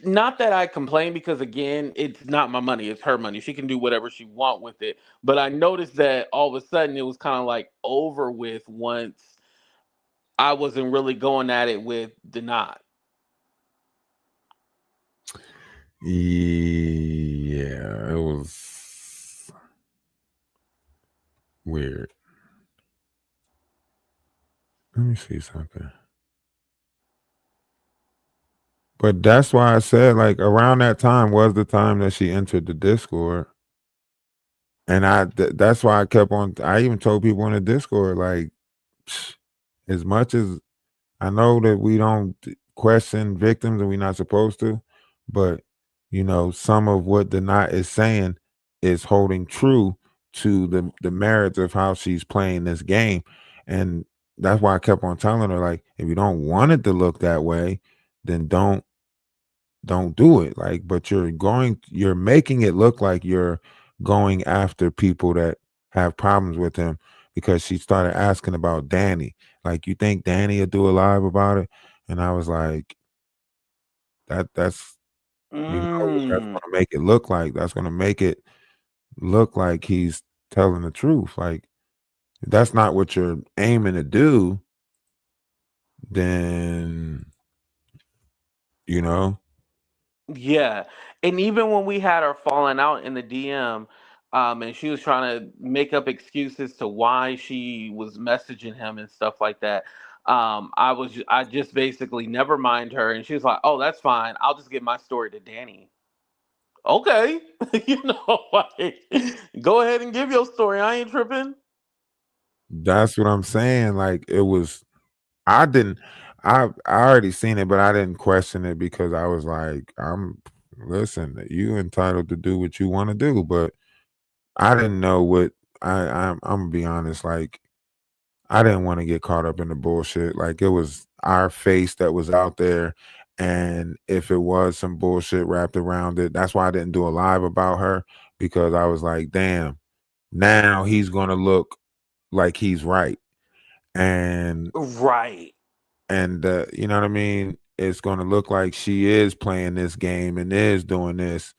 not that I complain because again, it's not my money, it's her money. She can do whatever she want with it. But I noticed that all of a sudden it was kind of like over with once I wasn't really going at it with Denat. Yeah, it was weird. Let me see something. But that's why I said like around that time was the time that she entered the Discord. And that's why I kept on I even told people in the Discord like as much as I know that we don't question victims and we're not supposed to, but some of what the knot is saying is holding true to the merits of how she's playing this game. And that's why I kept on telling her, like, if you don't want it to look that way, then don't do it. Like, but you're making it look like you're going after people that have problems with him because she started asking about Danny. Like, you think Danny will do a live about it? And I was like, that's that's Mm. gonna make it look like that's gonna make it look like he's telling the truth. Like, if that's not what you're aiming to do, then you know, Yeah. And even when we had our falling out in the DM, and she was trying to make up excuses to why she was messaging him and stuff like that. I just basically never mind her, and she was like, "Oh, that's fine. I'll just give my story to Danny." Okay, like, go ahead and give your story. I ain't tripping. that's what I'm saying. Like, it was I didn't I already seen it, but I didn't question it because I was like, listen, you entitled to do what you want to do, but I didn't know what I'm gonna be honest, like I didn't want to get caught up in the bullshit. Like, it was our face that was out there. And if it was some bullshit wrapped around it, that's why I didn't do a live about her because I was like, damn, now he's gonna look like he's right. And Right. you know what I mean? It's gonna look like she is playing this game and is doing this.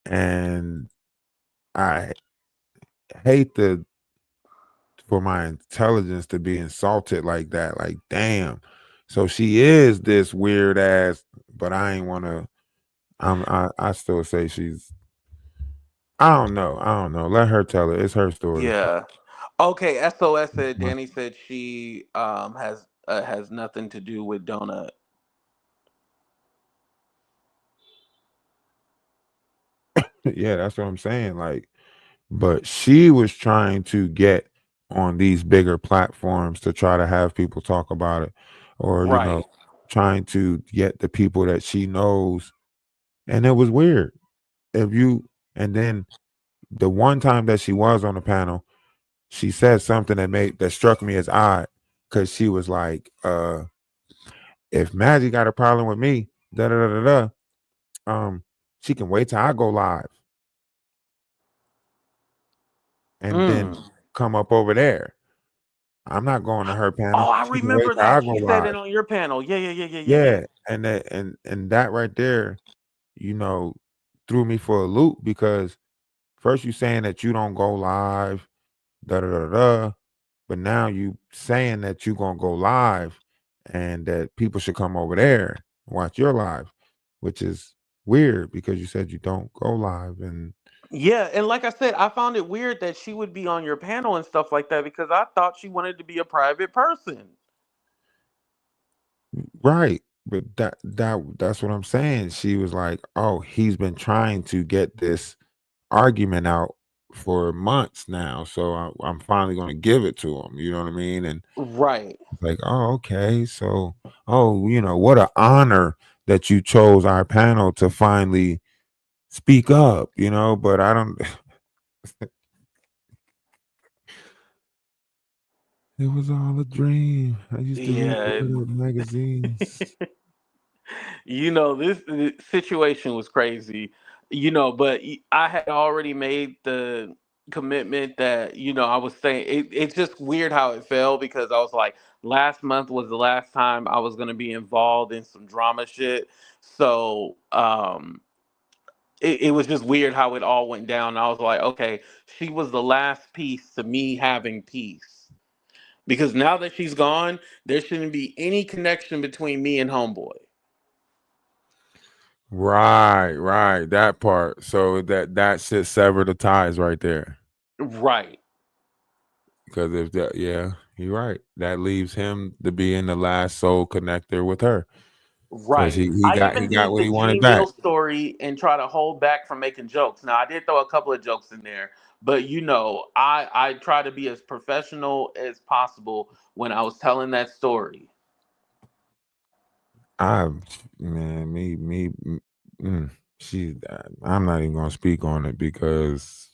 And I hate for my intelligence to be insulted like that. Like, damn. So she is this weird ass, but I ain't wanna I still say she's I don't know. I don't know. Let her tell it. It's her story. Yeah. Okay. SOS said Fuck. Danny said she has nothing to do with Donut. Yeah, that's what I'm saying. Like, but she was trying to get on these bigger platforms to try to have people talk about it, or Right. trying to get the people that she knows. And it was weird. If you and then the one time that she was on the panel, she said something that struck me as odd because she was like, if Maggie got a problem with me, da da da da da, she can wait till I go live and then Mm. come up over there. I'm not going to her panel. Oh, I She can wait remember till I that. go She said it live. on your panel. Yeah, yeah, yeah, yeah, yeah, yeah. Yeah, and that right there, you know, threw me for a loop because first you saying that you don't go live, da da da da, but now you saying that you gonna go live and that people should come over there and watch your live, which is weird because you said you don't go live and Yeah, and like I said, I found it weird that she would be on your panel and stuff like that because I thought she wanted to be a private person. right. But that's what I'm saying. She was like, "Oh, he's been trying to get this argument out for months now, so I'm finally going to give it to him." You know what I mean? And Right. it's like, "Oh, okay. So, oh, what an honor that you chose our panel to finally speak up." But I don't. It was all a dream. I used to read Yeah. magazines. This situation was crazy, but I had already made the commitment that, I was saying it's just weird how it fell because I was like, last month was the last time I was going to be involved in some drama shit. So, it was just weird how it all went down. I was like, okay, she was the last piece to me having peace. Because now that she's gone, there shouldn't be any connection between me and Homeboy. Right, right. That part. So that should sever the ties right there. Right. Because if that, yeah, you're right. That leaves him to being the last soul connector with her. Because Right. he I got he even got did what the he wanted G back. Mill story and try to hold back from making jokes. Now I did throw a couple of jokes in there, but I try to be as professional as possible when I was telling that story. I man, mm, she. I'm not even gonna speak on it because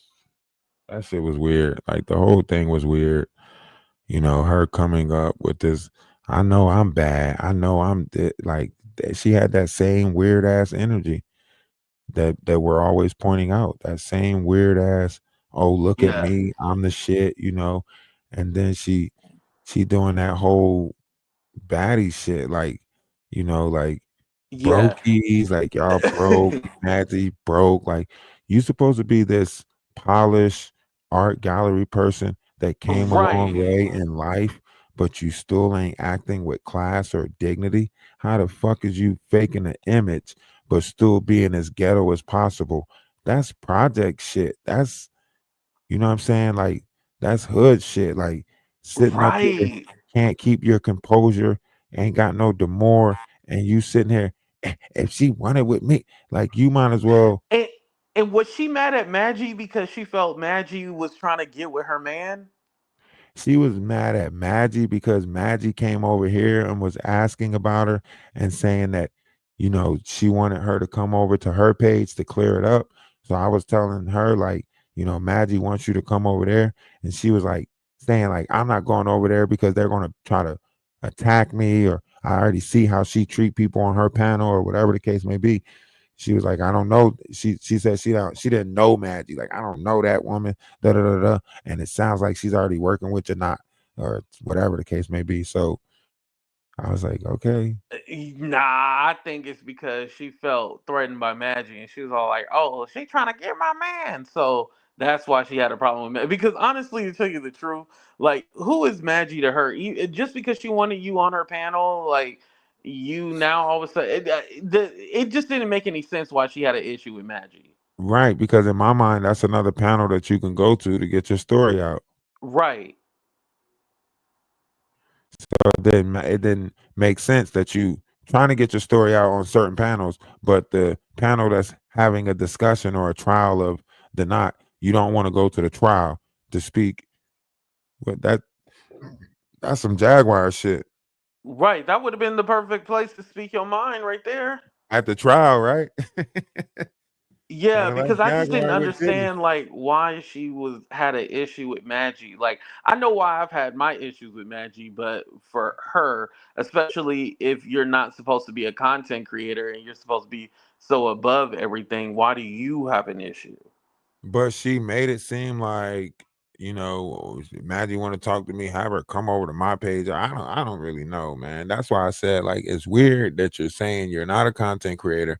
that shit was weird. Like, the whole thing was weird. Her coming up with this. I know I'm bad. I know I'm like that she had that same weird ass energy that we're always pointing out. That same weird ass, oh look at Yeah. me, I'm the shit, and then she doing that whole baddie shit, like, like Yeah. brokies, like y'all broke, Natty broke. Like you supposed to be this polished art gallery person that came a long Right. way in life, but you still ain't acting with class or dignity. How the fuck is you faking an image but still being as ghetto as possible? That's project shit. That's you know what I'm saying? Like that's hood shit. Like sitting up here, Right. can't keep your composure, ain't got no demore, and you sitting here. If she wanted with me, like you might as well. And and was she mad at Maggie because she felt Maggie was trying to get with her man? She was mad at Maggie because Maggie came over here and was asking about her and saying that, she wanted her to come over to her page to clear it up. So I was telling her, like, Maggie wants you to come over there. And she was like, saying, like, I'm not going over there because they're going to try to attack me, or I already see how she treat people on her panel, or whatever the case may be. She was like, I don't know. She said she didn't know Maggie. Like, I don't know that woman. Da da da da. And it sounds like she's already working with you, not, or whatever the case may be. So I was like, okay. Nah, I think it's because she felt threatened by Maggie, and she was all like, "Oh, she trying to get my man." So that's why she had a problem with Maggie. Because honestly, to tell you the truth, like, who is Maggie to her? Just because she wanted you on her panel, like, you now all of a sudden, it just didn't make any sense why she had an issue with Maggie. Right. Because in my mind, that's another panel that you can go to get your story out. Right. So it didn't make sense that you trying to get your story out on certain panels, but the panel that's having a discussion or a trial of the knot, you don't want to go to the trial to speak. But that's some Jaguar shit Right. That would have been the perfect place to speak your mind right there. at the trial, right? Yeah, Sound like because I just didn't Jaguar with titties. understand like why she was had an issue with Maggie. Like I know why I've had my issues with Maggie, but for her, especially if you're not supposed to be a content creator and you're supposed to be so above everything, why do you have an issue? But she made it seem like, Maggie want to talk to me, have her come over to my page. I don't really know, man. That's why I said, like, it's weird that you're saying you're not a content creator,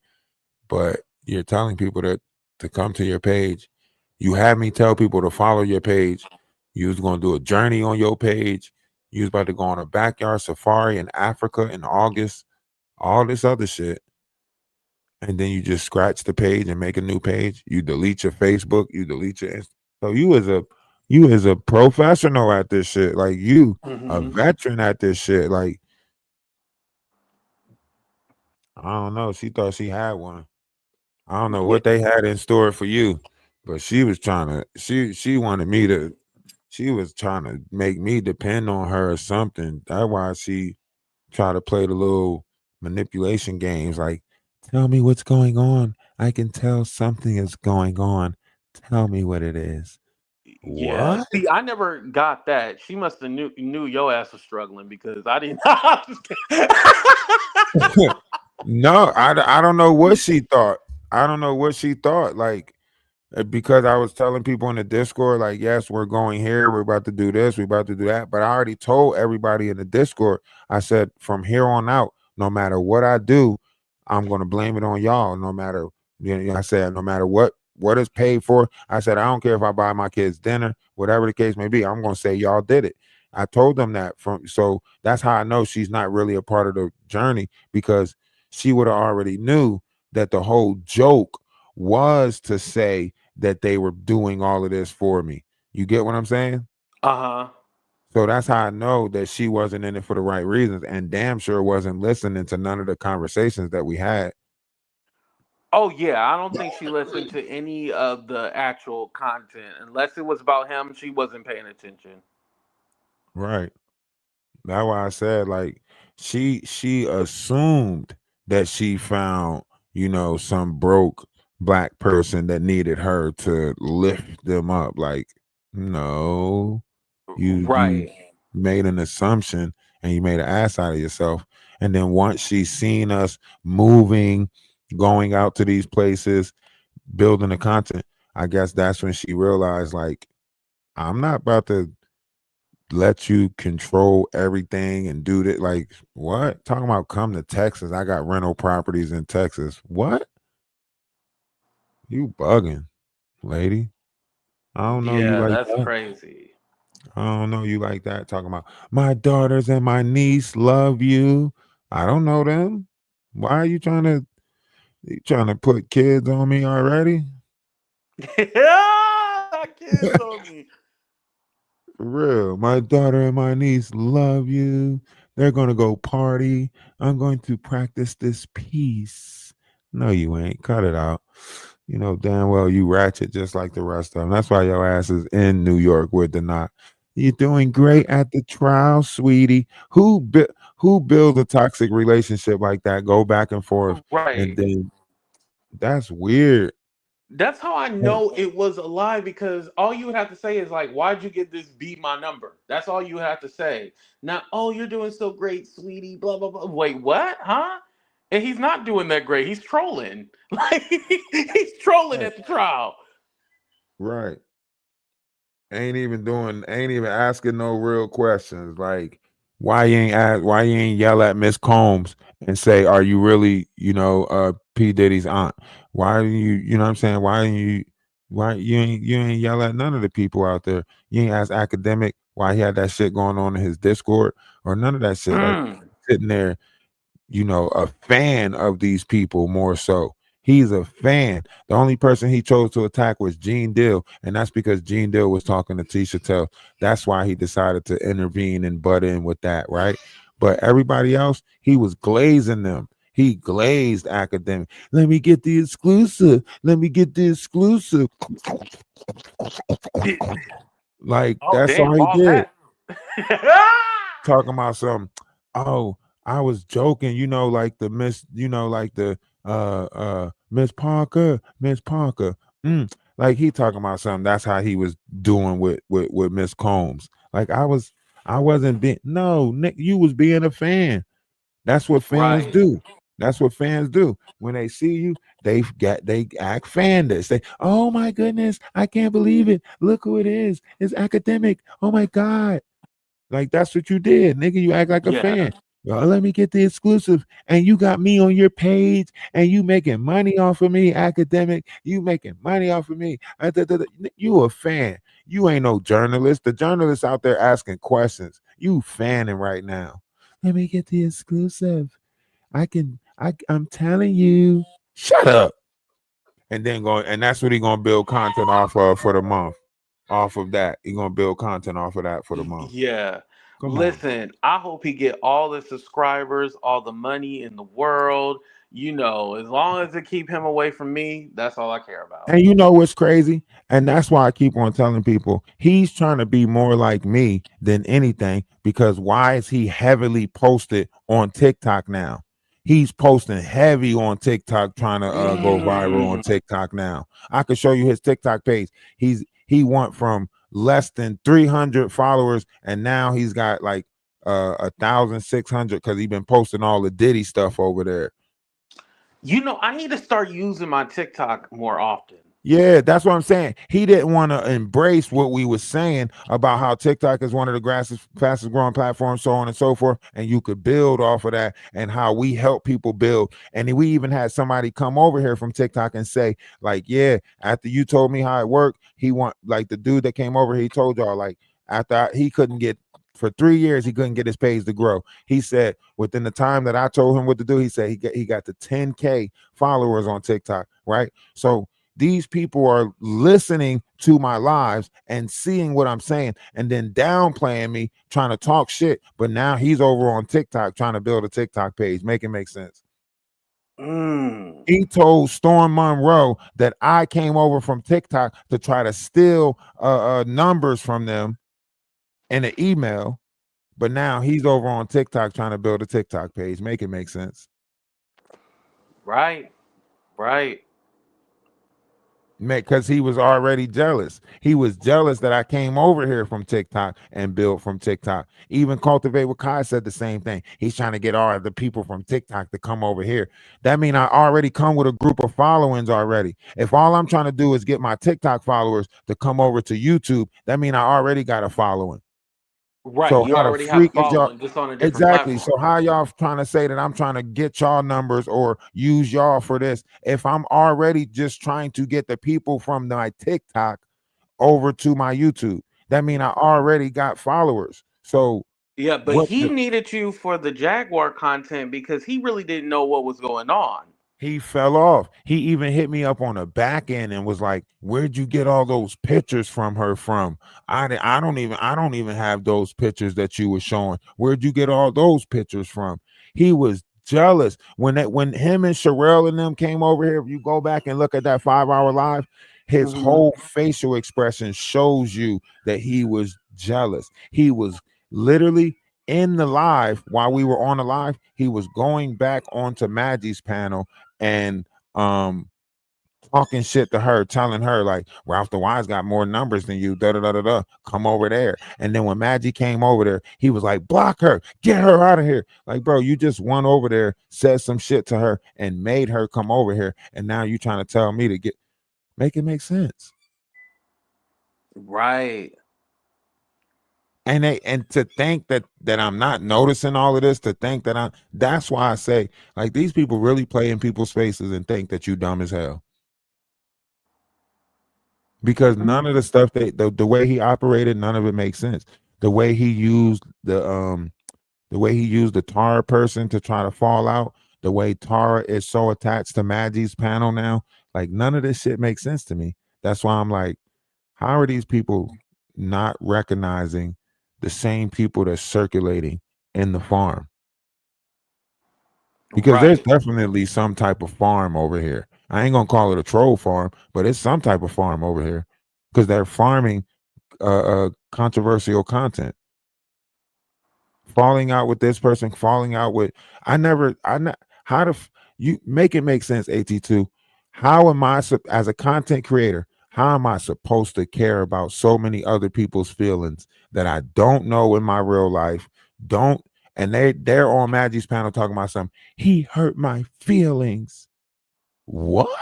but you're telling people to come to your page. You had me tell people to follow your page. You was gonna do a journey on your page. You was about to go on a backyard safari in Africa in August, all this other shit. And then you just scratch the page and make a new page. You delete your Facebook, you delete your so you as a professional at this shit, like you a Hmm. veteran at this shit. Like, I don't know. She thought she had one. I don't know Yeah, what they had in store for you, but she was trying to she wanted me to she was trying to make me depend on her or something. That's why she tried to play the little manipulation games, like, tell me what's going on. I can tell something is going on. Tell me what it is. yeah. What? See, I never got that. She must have knew your ass was struggling because I didn't. I'm just kidding. No, I don't know what she thought. I don't know what she thought. Like, because I was telling people in the Discord, like, yes, we're going here, we're about to do this, we're about to do that. But I already told everybody in the Discord, I said, from here on out, no matter what I do, I'm gonna blame it on y'all. No matter, I said, no matter what is paid for, I said, I don't care if I buy my kids dinner, whatever the case may be, I'm gonna say y'all did it. I told them that from so that's how I know she's not really a part of the journey, because she would have already knew that the whole joke was to say that they were doing all of this for me. You get what I'm saying? Uh huh. So that's how I know that she wasn't in it for the right reasons, and damn sure wasn't listening to none of the conversations that we had. Oh yeah, I don't think she listened to any of the actual content unless it was about him. She wasn't paying attention. Right. That's why I said, like, she assumed that she found, some broke black person that needed her to lift them up. Like, no, you Right. made an assumption and you made an ass out of yourself. And then once she's seen us moving, going out to these places, building the content, I guess that's when she realized, like, I'm not about to let you control everything and do that. Like, what? Talking about come to Texas. I got rental properties in Texas. What? You bugging, lady. I don't know you Yeah, like that's that. crazy. I don't know you like that. Talking about my daughters and my niece love you. I don't know them. Why are you trying to put kids on me already? Got kids on me. For real. My daughter and my niece love you. They're gonna go party. I'm going to practice this piece. No, you ain't. Cut it out. You know damn well you ratchet just like the rest of them. That's why your ass is in New York with the knot. You're doing great at the trial, sweetie. Who builds a toxic relationship like that? Go back and forth, and Right. then that's weird. That's how I know it was a lie because all you would have to say is like, "Why'd you get this? Be my number." That's all you have to say. Not, "Oh, you're doing so great, sweetie." Blah blah blah. Wait, what? Huh? And he's not doing that great. He's trolling. Like he's trolling Right. at the trial. Right. Ain't even asking no real questions. Like, why you ain't yell at Miss Combs and say, are you really, P. Diddy's aunt? Why do you know what I'm saying? Why you ain't yell at none of the people out there? You ain't ask Academic why he had that shit going on in his Discord or none of that shit. Like Mm, sitting there, a fan of these people more so. He's a fan. The only person he chose to attack was Gene Deal, and that's because Gene Deal was talking to Tisha Tell. That's why he decided to intervene and butt in with that, right? But everybody else, he was glazing them. He glazed Academic. Let me get the exclusive. Let me get the exclusive. Like oh that's damn, all he pause did. that. Talking about some, oh, I was joking, like the Miss, like the Miss Parker. Like he talking about something. That's how he was doing with Miss Combs. Like I wasn't being no, Nick, you was being a fan. That's what fans Right. do. That's what fans do. When they see you, they act fan this. They, oh my goodness, I can't believe it. Look who it is. It's Academic. Oh my God. Like that's what you did, nigga. You act like a Yeah. fan. Well, let me get the exclusive. And you got me on your page and you making money off of me, Academic. You making money off of me. You a fan. You ain't no journalist. The journalists out there asking questions. You fanning right now. Let me get the exclusive. I'm telling you. Shut up. And then and that's what he gonna build content off of for the month. Off of that. He gonna build content off of that for the month. Yeah. Come on. Listen, I hope he get all the subscribers, all the money in the world. As long as it keep him away from me, that's all I care about. And you know what's crazy? And that's why I keep on telling people he's trying to be more like me than anything. Because why is he heavily posted on TikTok now? He's posting heavy on TikTok, trying to go viral on Mm, TikTok now. I could show you his TikTok page. He went from less than 300 followers, and now he's got like 1,600 because he's been posting all the Diddy stuff over there. I need to start using my TikTok more often. Yeah, that's what I'm saying. He didn't want to embrace what we were saying about how TikTok is one of the fastest growing platforms, so on and so forth. And you could build off of that and how we help people build. And we even had somebody come over here from TikTok and say, like, yeah, after you told me how it worked, like the dude that came over, he told y'all, like, he couldn't get for 3 years, he couldn't get his page to grow. He said within the time that I told him what to do, he said he got to 10K followers on TikTok, right? So these people are listening to my lives and seeing what I'm saying and then downplaying me, trying to talk shit. But now he's over on TikTok trying to build a TikTok page. Make it make sense. Mm, He told Storm Monroe that I came over from TikTok to try to steal numbers from them in an email. But now he's over on TikTok trying to build a TikTok page. Make it make sense. right. Right. because he was already jealous. He was jealous that I came over here from TikTok and built from TikTok. Even Cultivate with Kai said the same thing. He's trying to get all the people from TikTok to come over here. That means I already come with a group of followings already. If all I'm trying to do is get my TikTok followers to come over to YouTube, that means I already got a following. Right. So You how the already have a freak is y'all? following just on a different Exactly. platform. So how y'all trying to say that I'm trying to get y'all numbers or use y'all for this if I'm already just trying to get the people from my TikTok over to my YouTube? That means I already got followers. So Yeah, but what he the, needed you for the Jaguar content because he really didn't know what was going on. he fell off. He even hit me up on the back end and was like, "Where'd you get all those pictures from her from? I don't even have those pictures that you were showing. Where'd you get all those pictures from?" He was jealous when him and Sherelle and them came over here. If you go back and look at that 5 hour live, his Hmm. whole facial expression shows you that he was jealous. He was literally in the live while we were on the live. He was going back onto Maggie's panel and talking shit to her, telling her like Ralph the Wise got more numbers than you, da da da da da. Come over there. And then when Maggie came over there, he was like, block her, get her out of here. Like, bro, you just went over there, said some shit to her, and made her come over here. And now you trying to tell me to make it make sense. Right. And to think that I'm not noticing all of this, to think that that's why I say like these people really play in people's faces and think that you dumb as hell. Because none of the stuff the way he operated, none of it makes sense. The way he used the Tara person to try to fall out, the way Tara is so attached to Maggie's panel now, like none of this shit makes sense to me. That's why I'm like, how are these people not recognizing the same people that's circulating in the farm? Because there's Right. definitely some type of farm over here. I ain't gonna call it a troll farm, but it's some type of farm over here because they're farming controversial content, falling out with this person, falling out with I not how to you make it make sense. At2, how am I as a content creator? How am I supposed to care about so many other people's feelings that I don't know in my real life? Don't and they're on Maggie's panel talking about something. He hurt my feelings. What?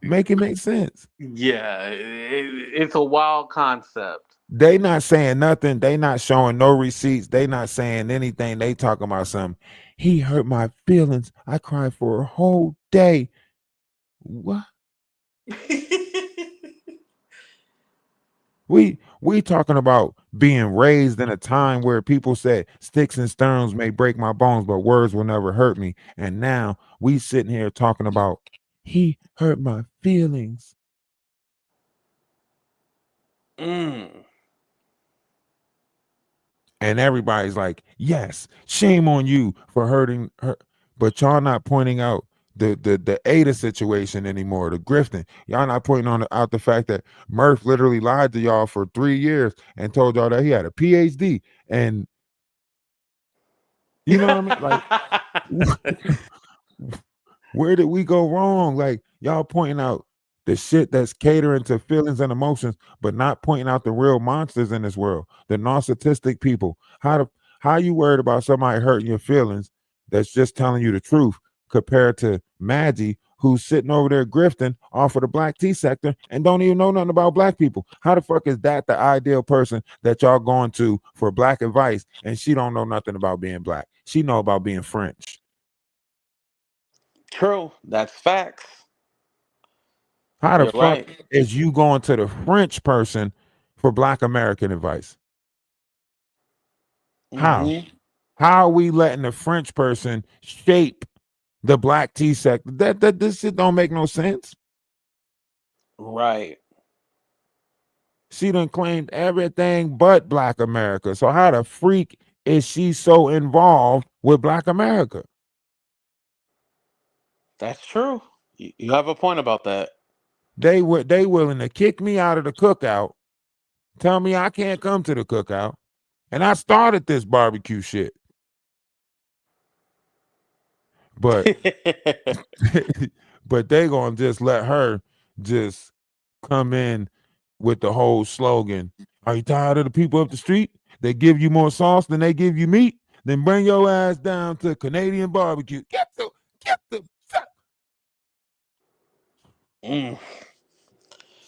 Make it make sense. Yeah, it's a wild concept. They not saying nothing. They not showing no receipts. They not saying anything. They talking about something. He hurt my feelings. I cried for a whole day. What? We talking about being raised in a time where people said sticks and stones may break my bones, but words will never hurt me. And now we sitting here talking about he hurt my feelings. Mm. And everybody's like, yes, shame on you for hurting her. But y'all not pointing out the Ada situation anymore, the grifting. Y'all not pointing out the fact that Murph literally lied to y'all for 3 years and told y'all that he had a PhD. And you know what I mean? Like, where did we go wrong? Like y'all pointing out the shit that's catering to feelings and emotions, but not pointing out the real monsters in this world, the narcissistic people. How you worried about somebody hurting your feelings that's just telling you the truth compared to Maggie, who's sitting over there grifting off of the black tea sector and don't even know nothing about black people. How the fuck is that the ideal person that y'all going to for black advice and she don't know nothing about being black? She know about being French. True. That's facts. How the You're fuck right. is you going to the French person for Black American advice? How? Hmm. How are we letting the French person shape the black tea sector? That this shit don't make no sense. Right. She done claimed everything but Black America. So how the freak is she so involved with Black America? That's true. You have a point about that. They willing to kick me out of the cookout, tell me I can't come to the cookout, and I started this barbecue shit. But but they gonna just let her just come in with the whole slogan. Are you tired of the people up the street? They give you more sauce than they give you meat. Then bring your ass down to Canadian barbecue. Get the. Mm.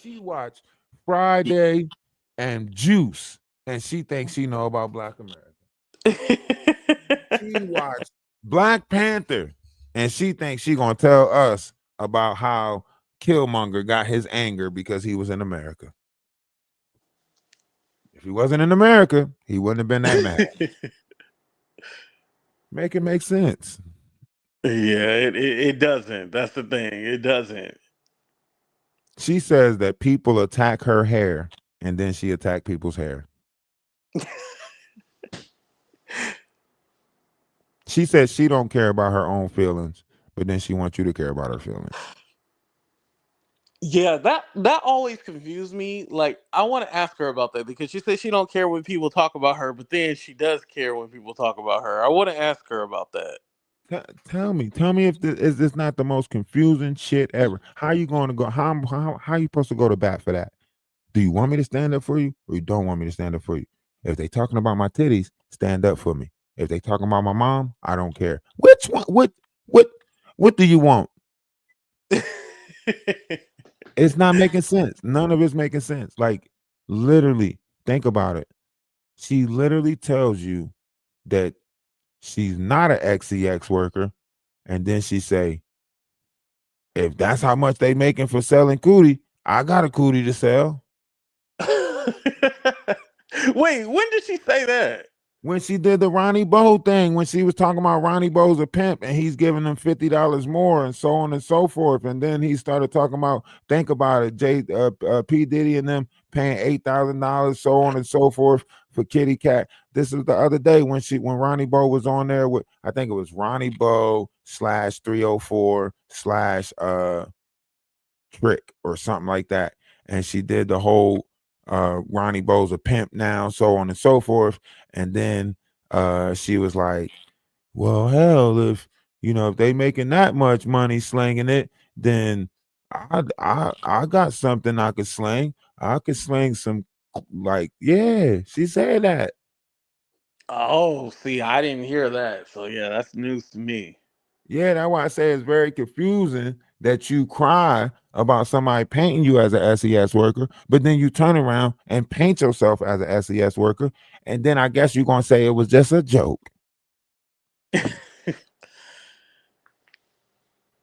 She watched Friday and Juice, and she thinks she know about Black America. She watched Black Panther, and she thinks she gonna tell us about how Killmonger got his anger because he was in America. If he wasn't in America, he wouldn't have been that mad. Make it make sense. Yeah, it doesn't. That's the thing. It doesn't. She says that people attack her hair, and then she attack people's hair. She says she don't care about her own feelings, but then she wants you to care about her feelings. Yeah, that always confused me. Like, I want to ask her about that because she says she don't care when people talk about her, but then she does care when people talk about her. I want to ask her about that. Tell me if is this not the most confusing shit ever? How you going to go? How you supposed to go to bat for that? Do you want me to stand up for you, or you don't want me to stand up for you? If they talking about my titties, stand up for me. If they talking about my mom, I don't care. Which one? What do you want? It's not making sense. None of it's making sense. Like, literally, think about it. She literally tells you that she's not an XEX worker, and then she say, if that's how much they making for selling cootie, I got a cootie to sell. Wait, when did she say that? When she did the Ronnie Bo thing, when she was talking about Ronnie Bo's a pimp and he's giving them $50 more and so on and so forth. And then he started talking about, think about it, P. Diddy and them paying $8,000, so on and so forth for Kitty Cat. This is the other day when Ronnie Bo was on there with, I think it was Ronnie Bo /304/ Trick or something like that. And she did the whole Ronnie Bo's a pimp now, so on and so forth. And then she was like, well, hell, if they making that much money slinging it, then I got something I could sling. I could sling some, like, yeah, she said that. Oh, see, I didn't hear that. So yeah, that's news to me. Yeah, that's why I say it's very confusing that you cry about somebody painting you as a SES worker, but then you turn around and paint yourself as a SES worker, and then I guess you're gonna say it was just a joke.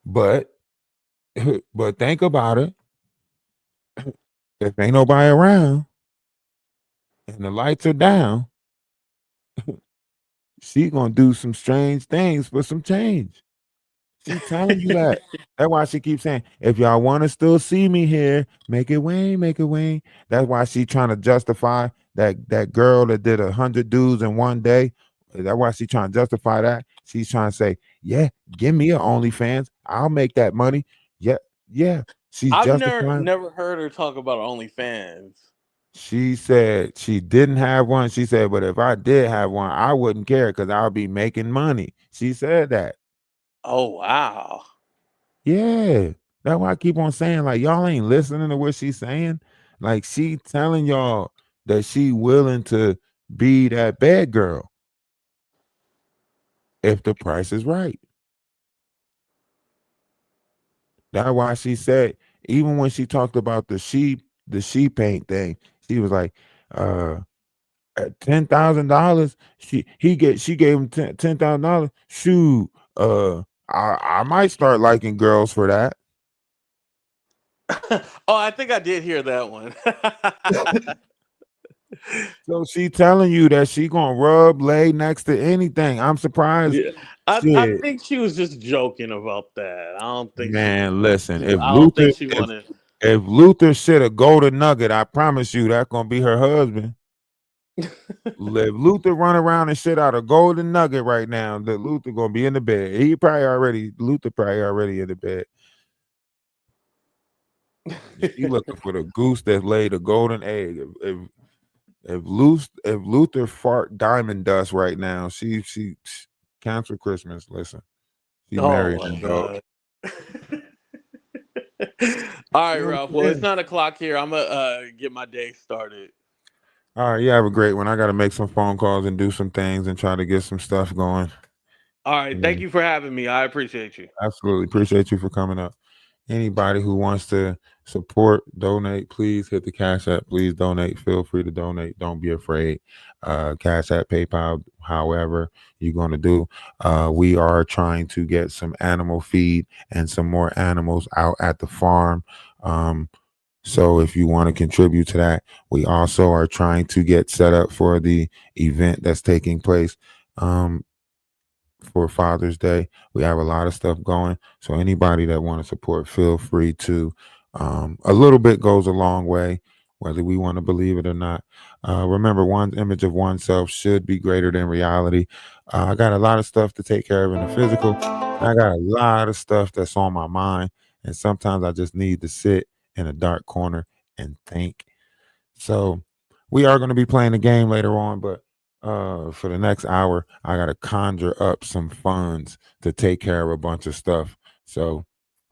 But think about it. If ain't nobody around and the lights are down, she gonna do some strange things for some change. She's telling you that. That's why she keeps saying, if y'all want to still see me here, make it rain, make it rain. That's why she trying to justify that girl that did 100 dudes in one day. That's why she trying to justify that. She's trying to say, yeah, give me a OnlyFans. I'll make that money. Yeah. She's I've justifying. never heard her talk about OnlyFans. She said she didn't have one. She said, but if I did have one, I wouldn't care because I'll be making money. She said that. Oh wow. Yeah. That's why I keep on saying, like, y'all ain't listening to what she's saying. Like, she telling y'all that she willing to be that bad girl if the price is right. That's why she said, even when she talked about the sheep paint thing, she was like, at $10,000, she gave him $10,000. Shoot, I might start liking girls for that. Oh, I think I did hear that one. So she telling you that she gonna lay next to anything. I'm surprised. Yeah. I think she was just joking about that. I don't think Man, listen, I don't think she wanted. if Luther shit a golden nugget, I promise you that's gonna be her husband. If Luther run around and shit out a golden nugget right now, that Luther gonna be in the bed. Luther probably already in the bed. She looking for the goose that laid a golden egg. If Luther fart diamond dust right now, she cancel Christmas. Listen, She Oh married my an adult. god. All right, You know what Ralph. I'm Well, it's saying? 9 o'clock here. I'm gonna get my day started. All right, you have a great one. I got to make some phone calls and do some things and try to get some stuff going. All right. Thank Yeah, you for having me. I appreciate you. absolutely. Appreciate you for coming up. Anybody who wants to support, donate, please hit the Cash App. Please donate. Feel free to donate. Don't be afraid. Cash App, PayPal, however you're going to do. We are trying to get some animal feed and some more animals out at the farm. So if you want to contribute to that, we also are trying to get set up for the event that's taking place. For Father's Day. We have a lot of stuff going. So anybody that want to support, feel free to. A little bit goes a long way, whether we want to believe it or not. Remember, one image of oneself should be greater than reality. I got a lot of stuff to take care of in the physical. I got a lot of stuff that's on my mind. And sometimes I just need to sit in a dark corner and think. So we are going to be playing the game later on, but for the next hour, I got to conjure up some funds to take care of a bunch of stuff. So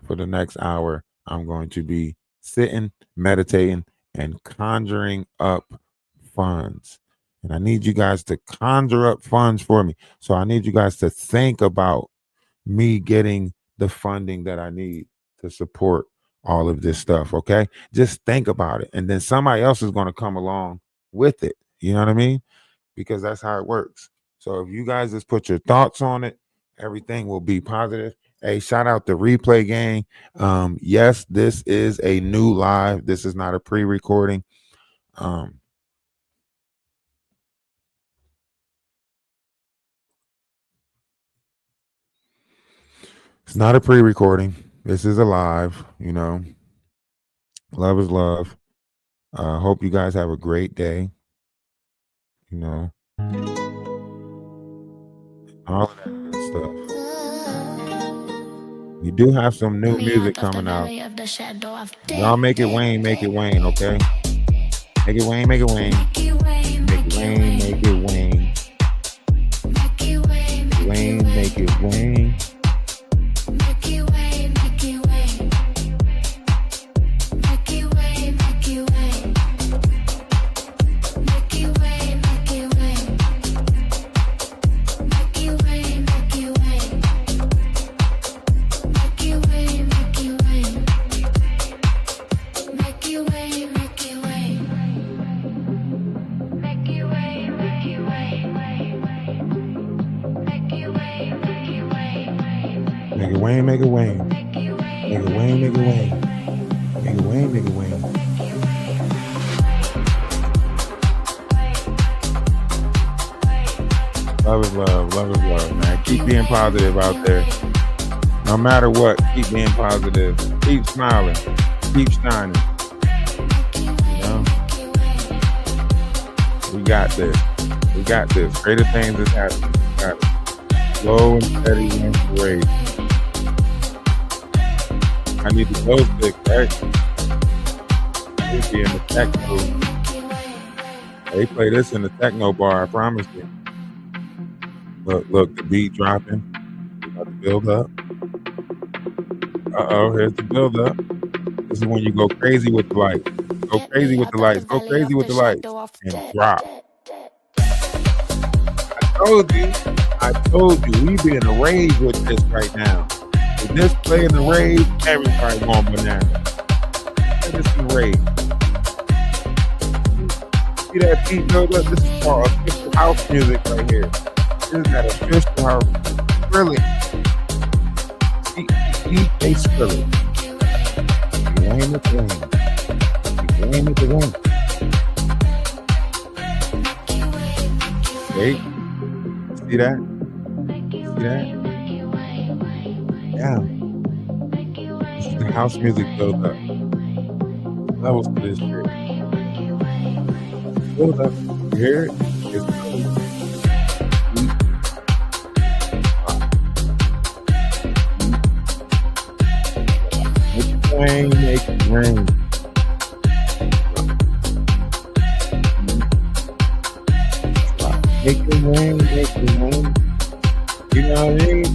for the next hour, I'm going to be sitting, meditating, and conjuring up funds. And I need you guys to conjure up funds for me. So I need you guys to think about me getting the funding that I need to support all of this stuff. Okay. Just think about it. And then somebody else is going to come along with it. You know what I mean? Because that's how it works. So if you guys just put your thoughts on it, everything will be positive. Hey, shout out the replay gang. Yes, this is a new live. This is not a pre-recording. It's not a pre-recording. This is a live, you know. Love is love. Hope you guys have a great day. You know. All of that good stuff. We do have some new music coming out. Y'all make it Wayne, okay? Make it Wayne, make it Wayne. Make it Wayne, make it Wayne. Wayne, make it Wayne. Make it Wayne, make it Wayne. Make it Wayne, make it Wayne. Make it Wayne, make it Wayne. Love is love, man. Keep being positive out there. No matter what, keep being positive. Keep smiling. Keep shining. You know? We got this. We got this. Greater things is happening. We got it. Slow and steady wins the race. I need the glow stick, right? We'll be in the techno. They play this in the techno bar, I promise you. Look, the beat dropping. We got the build up. Here's the build up. This is when you go crazy with the lights. Go crazy with the lights. Go crazy with the lights. And drop. I told you, we be in a rage with this right now. With this play in the rage, everybody going banana. This is the rage. See that beat build up? This is called official house music right here. This is that official house. Really? DJ Skrilla. You aim at the wing. You aim at the wing. Wait. See that? See that? Yeah. This is the house music build up. Levels to this shit. Build up. You hear it? It's rain, make it rain. Make it rain, make it rain. You know what I mean?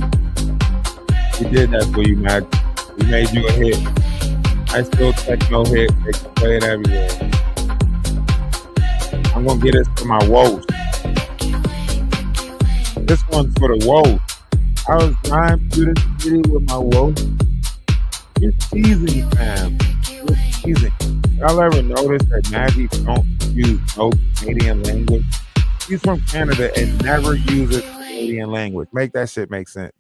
We did that for you, Matt. We made you a hit. I still techno hit. They can play it everywhere. I'm gonna get this for my woes. This one's for the woes. I was trying to do this video with my woes. You're teasing, fam. You're teasing. Y'all ever notice that Maggie don't use no Canadian language? She's from Canada and never uses Canadian language. Make that shit make sense.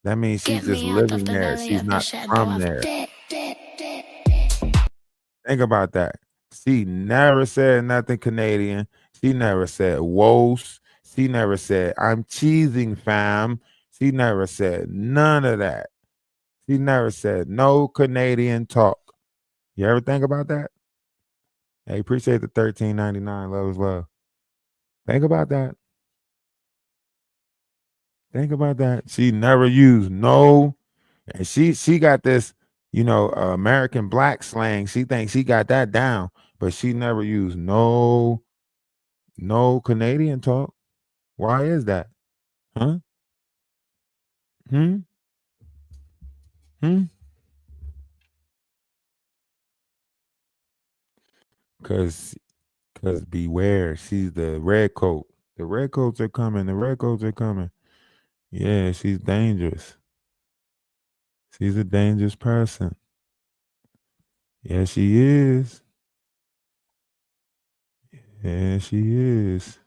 That means she's just living there. She's not from there. Think about that. She never said nothing Canadian. She never said woes. She never said I'm cheesing, fam. She never said none of that. She never said no Canadian talk. You ever think about that? Hey, appreciate the $13.99. Love is love. Think about that. Think about that. She never used no, and she got this, American black slang. She thinks she got that down, but she never used no Canadian talk. Why is that? Huh? Hmm? Cause beware, she's the red coat. The red coats are coming. The red coats are coming. Yeah, she's dangerous. She's a dangerous person. Yeah, she is. Yeah, she is.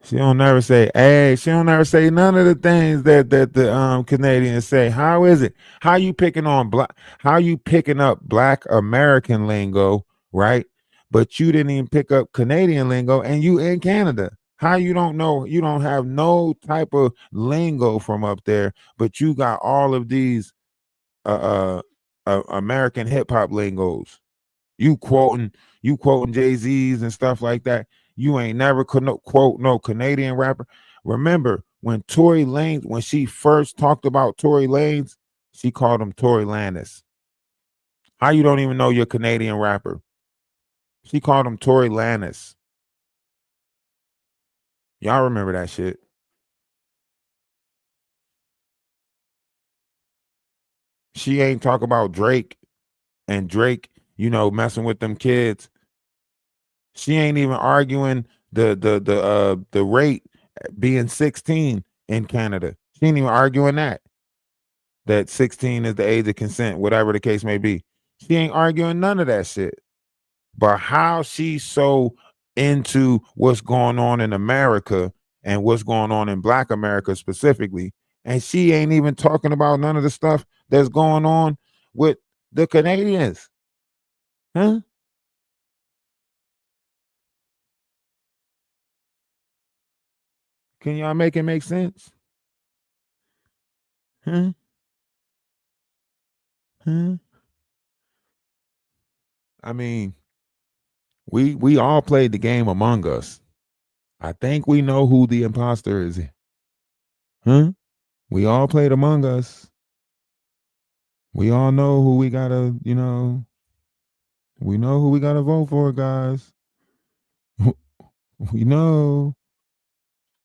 She don't never say, hey, she don't never say none of the things that the Canadians say. How is it? How you picking up black American lingo, right? But you didn't even pick up Canadian lingo and you in Canada. How you don't know? You don't have no type of lingo from up there, but you got all of these American hip hop lingos. You quoting Jay-Z's and stuff like that. You ain't never quote no Canadian rapper. Remember when Tory Lanez, when she first talked about Tory Lanez, she called him Tory Lanez. How you don't even know your Canadian rapper? She called him Tory Lanez. Y'all remember that shit? She ain't talk about Drake and Drake, messing with them kids. She ain't even arguing the rate being 16 in Canada. She ain't even arguing that 16 is the age of consent, whatever the case may be. She ain't arguing none of that shit. But how she's so into what's going on in America and what's going on in Black America specifically, and she ain't even talking about none of the stuff that's going on with the Canadians. Huh? Can y'all make it make sense? Huh? Huh? I mean, we all played the game Among Us. I think we know who the imposter is. Huh? We all played Among Us. We all know who we gotta, we know who we gotta vote for, guys. We know.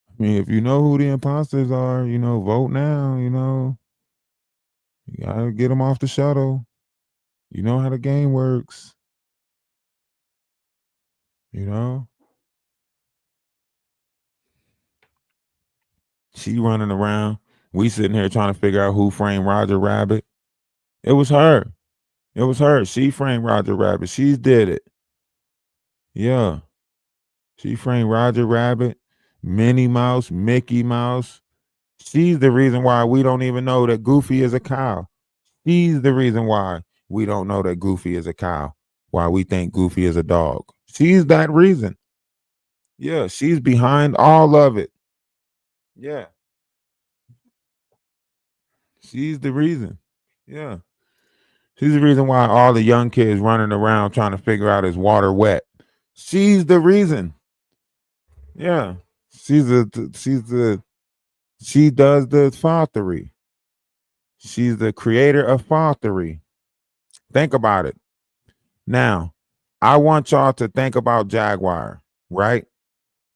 I mean, if you know who the imposters are, vote now, You gotta get them off the shuttle. You know how the game works. She running around. We sitting here trying to figure out who framed Roger Rabbit. It was her. It was her. She framed Roger Rabbit. She did it. Yeah. She framed Roger Rabbit, Minnie Mouse, Mickey Mouse. She's the reason why we don't even know that Goofy is a cow. She's the reason why we don't know that Goofy is a cow. Why we think Goofy is a dog. She's that reason. Yeah, she's behind all of it. Yeah. She's the reason. Yeah. She's the reason why all the young kids running around trying to figure out is water wet. She's the reason. Yeah. She does the fathery. She's the creator of fathery. Think about it. Now, I want y'all to think about Jaguar, right?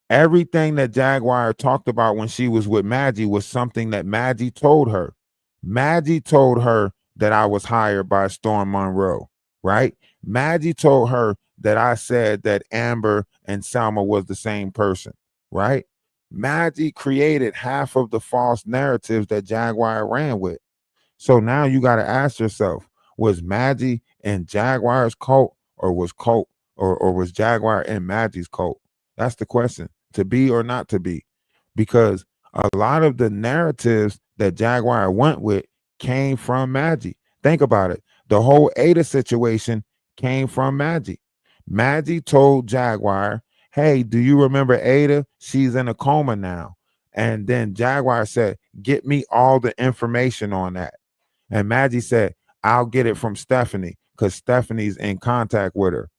Everything that Jaguar talked about when she was with Maggie was something that Maggie told her. Maggie told her that I was hired by Storm Monroe, right? Maggie told her that I said that Amber and Selma was the same person, right? Maggie created half of the false narratives that Jaguar ran with. So now you got to ask yourself, was Maggie in Jaguar's cult, or was cult, or was Jaguar in Maggie's cult? That's the question, to be or not to be. Because a lot of the narratives that Jaguar went with came from Maggie. Think about it. The whole Ada situation came from Maggie. Maggie told Jaguar, hey, do you remember Ada? She's in a coma now. And then Jaguar said, get me all the information on that. And Maggie said, I'll get it from Stephanie because Stephanie's in contact with her.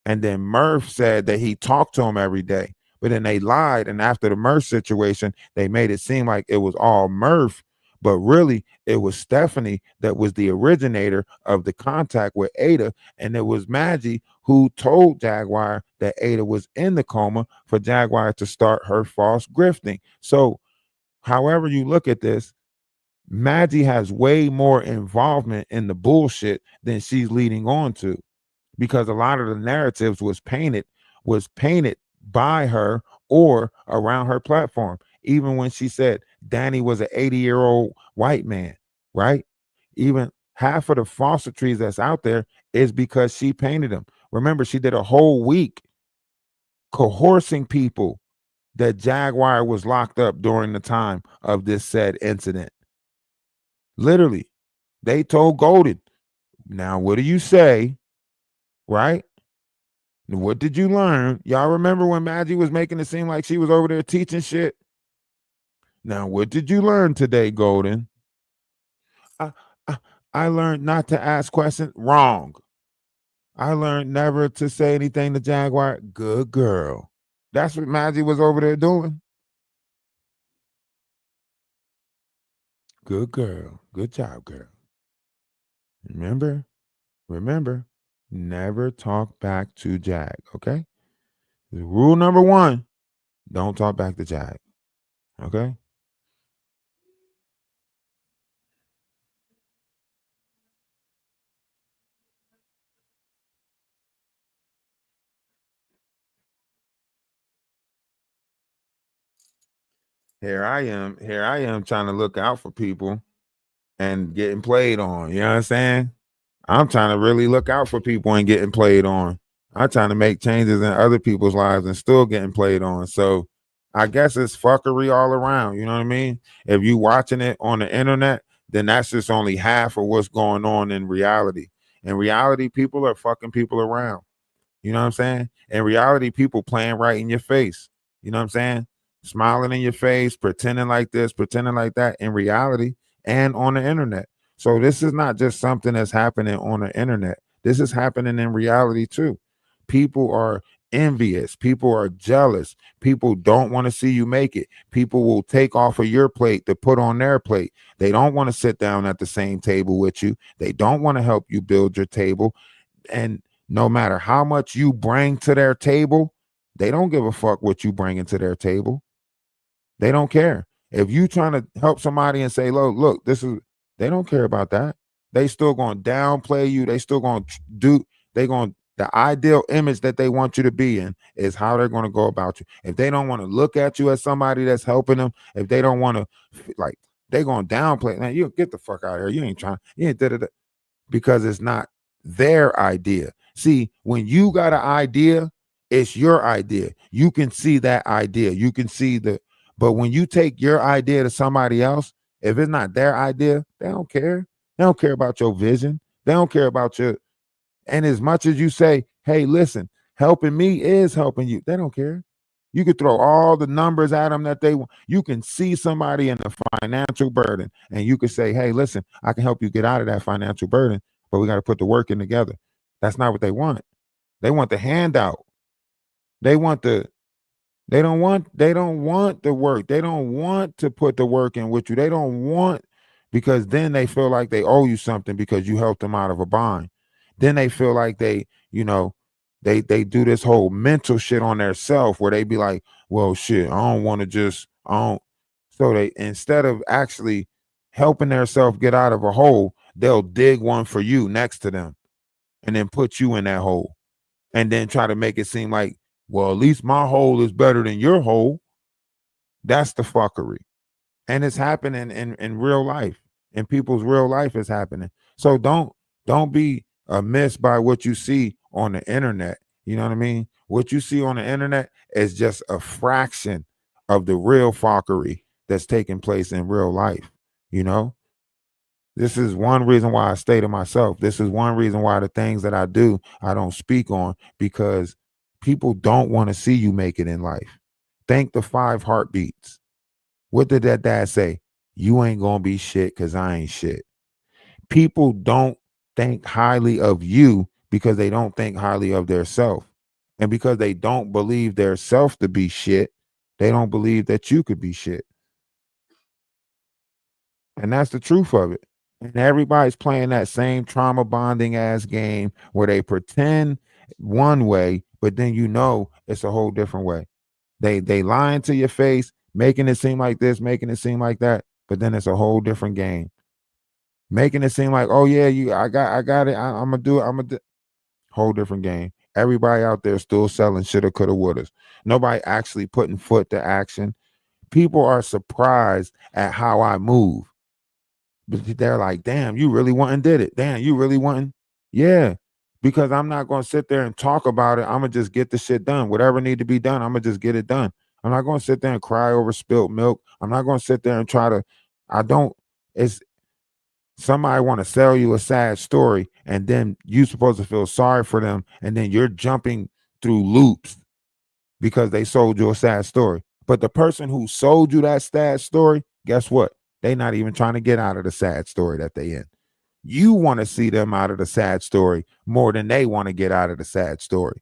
And then Murph said that he talked to him every day. But then they lied. And after the Murph situation, they made it seem like it was all Murph. But really, it was Stephanie that was the originator of the contact with Ada. And it was Maggie who told Jaguar that Ada was in the coma for Jaguar to start her false grifting. So, however you look at this, Maggie has way more involvement in the bullshit than she's leading on to, because a lot of the narratives was painted by her or around her platform. Even when she said Danny was an 80-year-old white man, right? Even half of the falsitries that's out there is because she painted them. Remember, she did a whole week coercing people that Jaguar was locked up during the time of this said incident. Literally, they told Golden, now what do you say? Right? What did you learn? Y'all remember when Maggie was making it seem like she was over there teaching shit? Now, what did you learn today, Golden? I learned not to ask questions. Wrong. I learned never to say anything to Jaguar. Good girl. That's what Maggie was over there doing. Good girl. Good job, girl. Remember, never talk back to Jag, okay? Rule number 1, don't talk back to Jag, okay? Here I am trying to look out for people and getting played on. You know what I'm saying? I'm trying to really look out for people and getting played on. I'm trying to make changes in other people's lives and still getting played on. So I guess it's fuckery all around. You know what I mean? If you watching it on the internet, then that's just only half of what's going on in reality. In reality, people are fucking people around. You know what I'm saying? In reality, people playing right in your face. You know what I'm saying? Smiling in your face, pretending like this, pretending like that in reality and on the internet. So this is not just something that's happening on the internet. This is happening in reality too. People are envious. People are jealous. People don't want to see you make it. People will take off of your plate to put on their plate. They don't want to sit down at the same table with you. They don't want to help you build your table. And no matter how much you bring to their table, they don't give a fuck what you bring into their table. They don't care. If you trying to help somebody and say, look, this is, they don't care about that. They still going to downplay you. They still going to the ideal image that they want you to be in is how they're going to go about you. If they don't want to look at you as somebody that's helping them, if they don't want to, like, they're going to downplay, man, you get the fuck out of here. You ain't trying, you ain't da-da-da, because it's not their idea. See, when you got an idea, it's your idea. You can see that idea. You can see but when you take your idea to somebody else, if it's not their idea, they don't care. They don't care about your vision. They don't care about your, and as much as you say, hey, listen, helping me is helping you, they don't care. You could throw all the numbers at them that they want. You can see somebody in a financial burden and you could say, hey, listen, I can help you get out of that financial burden, but we got to put the work in together. That's not what they want. They want the handout. They don't want the work. They don't want to put the work in with you. They don't want, because then they feel like they owe you something because you helped them out of a bind. Then they feel like they, They do this whole mental shit on their self where they be like, well, shit, I don't want to just, I don't. So they, instead of actually helping their self get out of a hole, they'll dig one for you next to them and then put you in that hole and then try to make it seem like, well, at least my hole is better than your hole. That's the fuckery. And it's happening in real life. In people's real life is happening. So don't be amiss by what you see on the internet. You know what I mean? What you see on the internet is just a fraction of the real fuckery that's taking place in real life. You know, this is one reason why I stay to myself. This is one reason why the things that I do, I don't speak on, because people don't want to see you make it in life. Think the 5 heartbeats. What did that dad say? You ain't gonna be shit because I ain't shit. People don't think highly of you because they don't think highly of their self. And because they don't believe their self to be shit, they don't believe that you could be shit. And that's the truth of it. And everybody's playing that same trauma bonding ass game where they pretend one way, but then you know it's a whole different way. They lying to your face, making it seem like this, making it seem like that, but then it's a whole different game. Making it seem like, oh yeah, I got it. I'm gonna do it. I'm gonna do whole different game. Everybody out there still selling shoulda, coulda, wouldas. Nobody actually putting foot to action. People are surprised at how I move. But they're like, damn, you really went and did it. Damn, you really went. Yeah. Because I'm not gonna sit there and talk about it. I'm gonna just get the shit done. Whatever need to be done, I'm gonna just get it done. I'm not gonna sit there and cry over spilt milk. I'm not gonna sit there and try to, I don't, it's somebody want to sell you a sad story and then you supposed to feel sorry for them and then you're jumping through loops because they sold you a sad story. But the person who sold you that sad story, guess what? They not even trying to get out of the sad story that they in. You want to see them out of the sad story more than they want to get out of the sad story.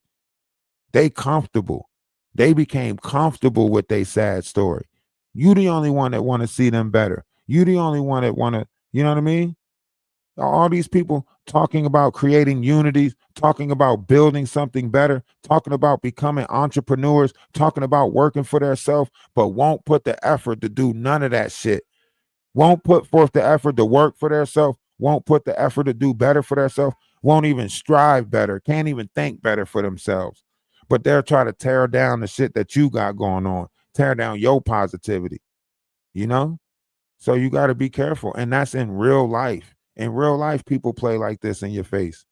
They comfortable. They became comfortable with their sad story. You the only one that want to see them better. You the only one that want to, you know what I mean? All these people talking about creating unities, talking about building something better, talking about becoming entrepreneurs, talking about working for themselves, but won't put the effort to do none of that shit. Won't put forth the effort to work for themselves, won't put the effort to do better for themselves, won't even strive better, can't even think better for themselves. But they're trying to tear down the shit that you got going on, tear down your positivity, you know? So you got to be careful. And that's in real life. In real life, people play like this in your face,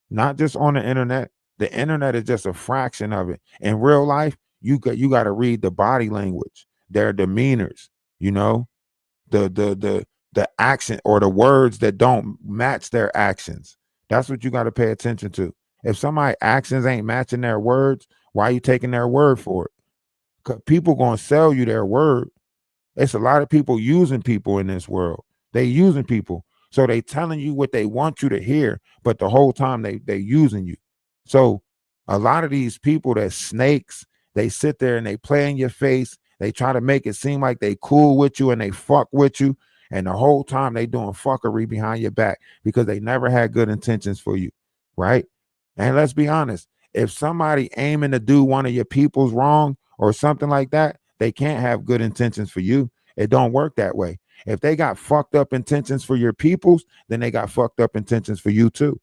not just on the internet. The internet is just a fraction of it. In real life, you got to read the body language, their demeanors, you know, the action or the words that don't match their actions. That's what you got to pay attention to. If somebody's actions ain't matching their words, why are you taking their word for it? 'Cause people gonna sell you their word. It's a lot of people using people in this world. They using people. So they telling you what they want you to hear, but the whole time they using you. So a lot of these people that snakes, they sit there and they play in your face. They try to make it seem like they cool with you and they fuck with you. And the whole time they doing fuckery behind your back because they never had good intentions for you. Right. And let's be honest, if somebody aiming to do one of your people's wrong or something like that, they can't have good intentions for you. It don't work that way. If they got fucked up intentions for your peoples, then they got fucked up intentions for you too.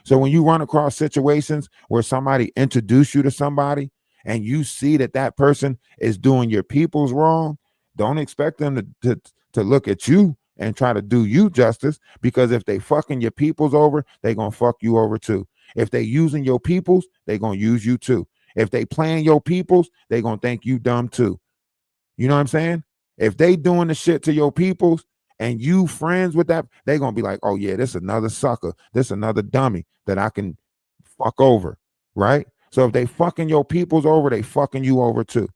So when you run across situations where somebody introduce you to somebody and you see that that person is doing your peoples wrong, don't expect them to look at you and try to do you justice, because if they fucking your peoples over, they gonna fuck you over too. If they using your peoples, they gonna use you too. If they playing your peoples, they gonna think you dumb too. You know what I'm saying? If they doing the shit to your peoples and you friends with that, they gonna be like, oh yeah, this another sucker, this another dummy that I can fuck over, right? So if they fucking your peoples over, they fucking you over too.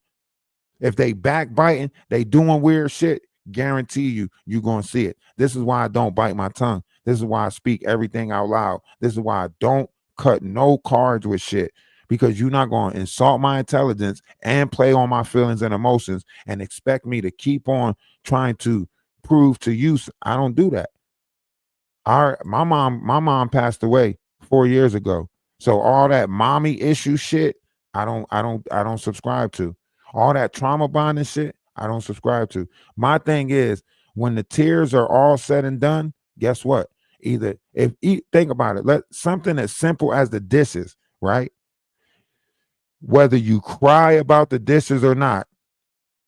If they backbiting, they doing weird shit, guarantee you gonna see it. This is why I don't bite my tongue. This is why I speak everything out loud. This is why I don't cut no cards with shit, because you're not going to insult my intelligence and play on my feelings and emotions and expect me to keep on trying to prove to you I don't do that. My mom passed away 4 years ago. So all that mommy issue shit, I don't subscribe to. All that trauma bonding shit, I don't subscribe to. My thing is, when the tears are all said and done, guess what? Either think about it, let something as simple as the dishes, right? Whether you cry about the dishes or not,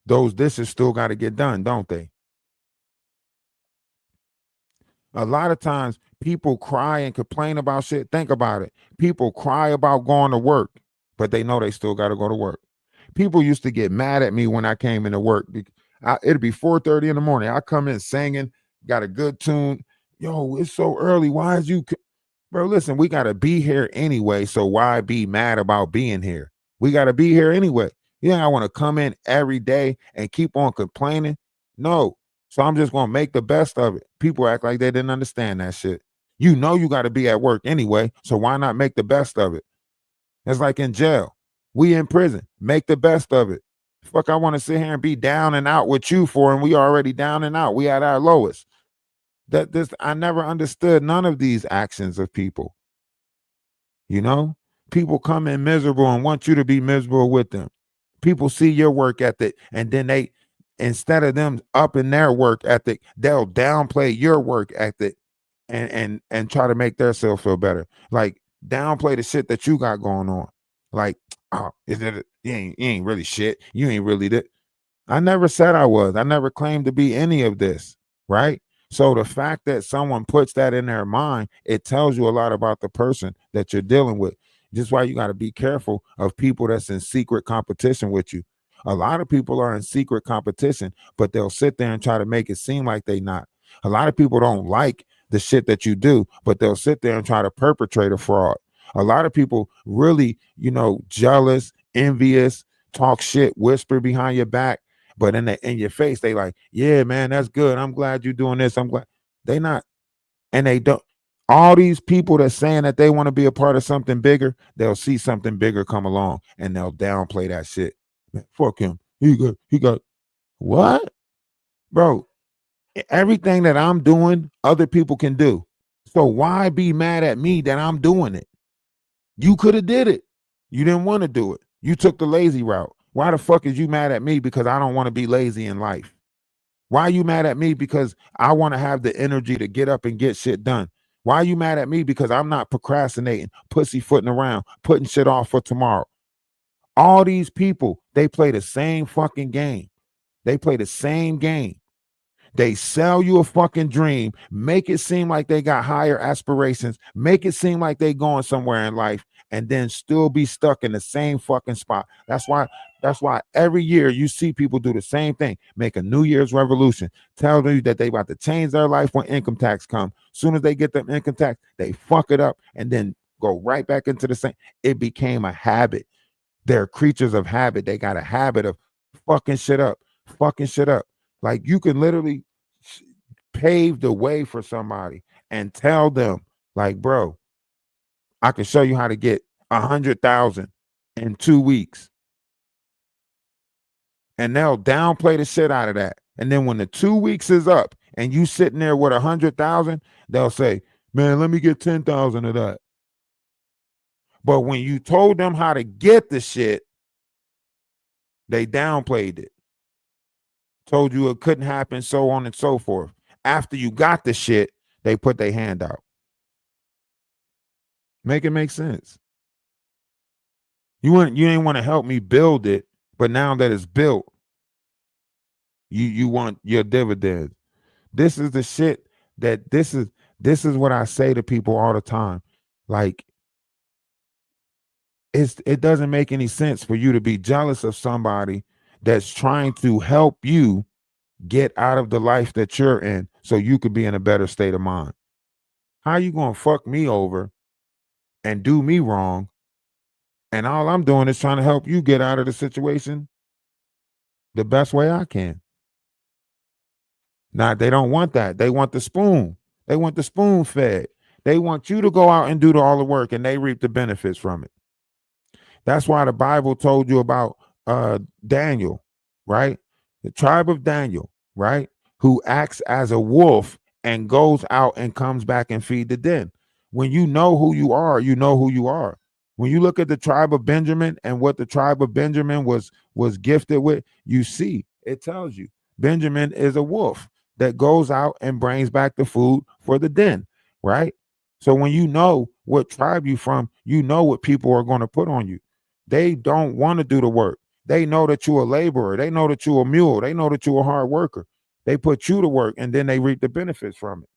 those dishes still got to get done, don't they? A lot of times people cry and complain about shit. Think about it. People cry about going to work, but they know they still got to go to work. People used to get mad at me when I came into work. It'd be 4:30 in the morning. I come in singing, got a good tune. Yo, it's so early. Why is you, bro? Listen, we got to be here anyway. So why be mad about being here? We got to be here anyway. Yeah, I want to come in every day and keep on complaining. No. So I'm just going to make the best of it. People act like they didn't understand that shit. You know you got to be at work anyway. So why not make the best of it? It's like in jail. We in prison. Make the best of it. Fuck, I want to sit here and be down and out with you for, and we already down and out. We at our lowest. I never understood none of these actions of people. You know, people come in miserable and want you to be miserable with them. People see your work ethic, and then instead of them upping their work ethic, they'll downplay your work ethic and try to make themselves feel better. Like downplay the shit that you got going on. Like, oh, you ain't really shit. You ain't really that. I never said I was. I never claimed to be any of this, right? So the fact that someone puts that in their mind, it tells you a lot about the person that you're dealing with. Just why you got to be careful of people that's in secret competition with you. A lot of people are in secret competition, but they'll sit there and try to make it seem like they not. A lot of people don't like the shit that you do, but they'll sit there and try to perpetrate a fraud. A lot of people really, jealous, envious, talk shit, whisper behind your back, but in your face, they like, yeah, man, that's good. I'm glad you're doing this. I'm glad. They not, and they don't. All these people that's saying that they want to be a part of something bigger, they'll see something bigger come along and they'll downplay that shit. Man, fuck him. He got what? Bro, everything that I'm doing, other people can do. So why be mad at me that I'm doing it? You could have did it. You didn't want to do it. You took the lazy route. Why the fuck is you mad at me because I don't want to be lazy in life? Why are you mad at me because I want to have the energy to get up and get shit done? Why are you mad at me because I'm not procrastinating, pussyfooting around, putting shit off for tomorrow? All these people, they play the same fucking game. They play the same game. They sell you a fucking dream, make it seem like they got higher aspirations, make it seem like they going somewhere in life, and then still be stuck in the same fucking spot. That's why every year you see people do the same thing, make a New Year's resolution, tell you that they about to change their life when income tax come. Soon as they get them income tax, they fuck it up and then go right back into the same. It became a habit. They're creatures of habit. They got a habit of fucking shit up. Like you can literally pave the way for somebody and tell them, like, bro, I can show you how to get 100,000 in 2 weeks. And they'll downplay the shit out of that. And then when the 2 weeks is up and you sitting there with 100,000, they'll say, man, let me get 10,000 of that. But when you told them how to get the shit, they downplayed it. Told you it couldn't happen, so on and so forth. After you got the shit, they put their hand out. Make it make sense. You ain't want to help me build it, but now that it's built, you want your dividends. This is the shit that this is what I say to people all the time. Like, it doesn't make any sense for you to be jealous of somebody that's trying to help you get out of the life that you're in so you could be in a better state of mind. How you gonna fuck me over and do me wrong, and all I'm doing is trying to help you get out of the situation the best way I can? Now, they don't want that. They want the spoon. They want the spoon fed. They want you to go out and do all the work and they reap the benefits from it. That's why the Bible told you about Daniel, right? The tribe of Daniel, right? Who acts as a wolf and goes out and comes back and feed the den. When you know who you are, you know who you are. When you look at the tribe of Benjamin and what the tribe of Benjamin was gifted with, you see it tells you Benjamin is a wolf that goes out and brings back the food for the den, right? So when you know what tribe you from, you know what people are going to put on you. They don't want to do the work. They know that you're a laborer. They know that you're a mule. They know that you're a hard worker. They put you to work and then they reap the benefits from it.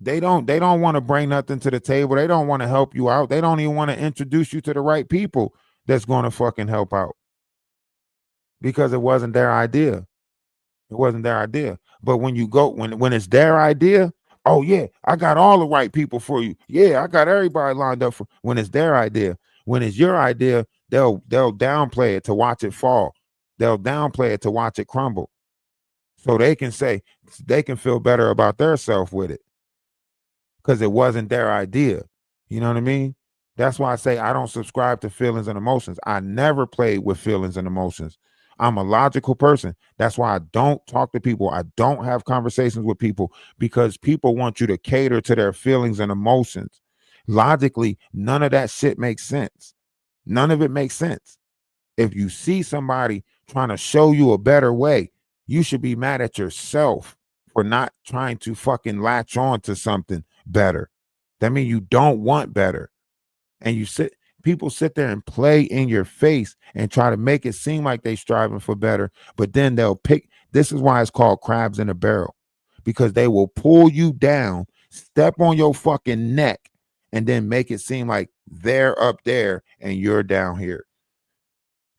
They don't want to bring nothing to the table. They don't want to help you out. They don't even want to introduce you to the right people that's going to fucking help out because it wasn't their idea. It wasn't their idea. But when you go, when it's their idea, oh yeah, I got all the right people for you. Yeah, I got everybody lined up for when it's their idea. When it's your idea, they'll downplay it to watch it fall. They'll downplay it to watch it crumble. So they can say they can feel better about their self with it because it wasn't their idea. You know what I mean? That's why I say I don't subscribe to feelings and emotions. I never played with feelings and emotions. I'm a logical person. That's why I don't talk to people. I don't have conversations with people because people want you to cater to their feelings and emotions. Logically, none of that shit makes sense. None of it makes sense. If you see somebody trying to show you a better way, you should be mad at yourself for not trying to fucking latch on to something better. That means you don't want better. And people sit there and play in your face and try to make it seem like they striving for better, but then they'll pick. This is why it's called crabs in a barrel, because they will pull you down, step on your fucking neck, and then make it seem like they're up there and you're down here.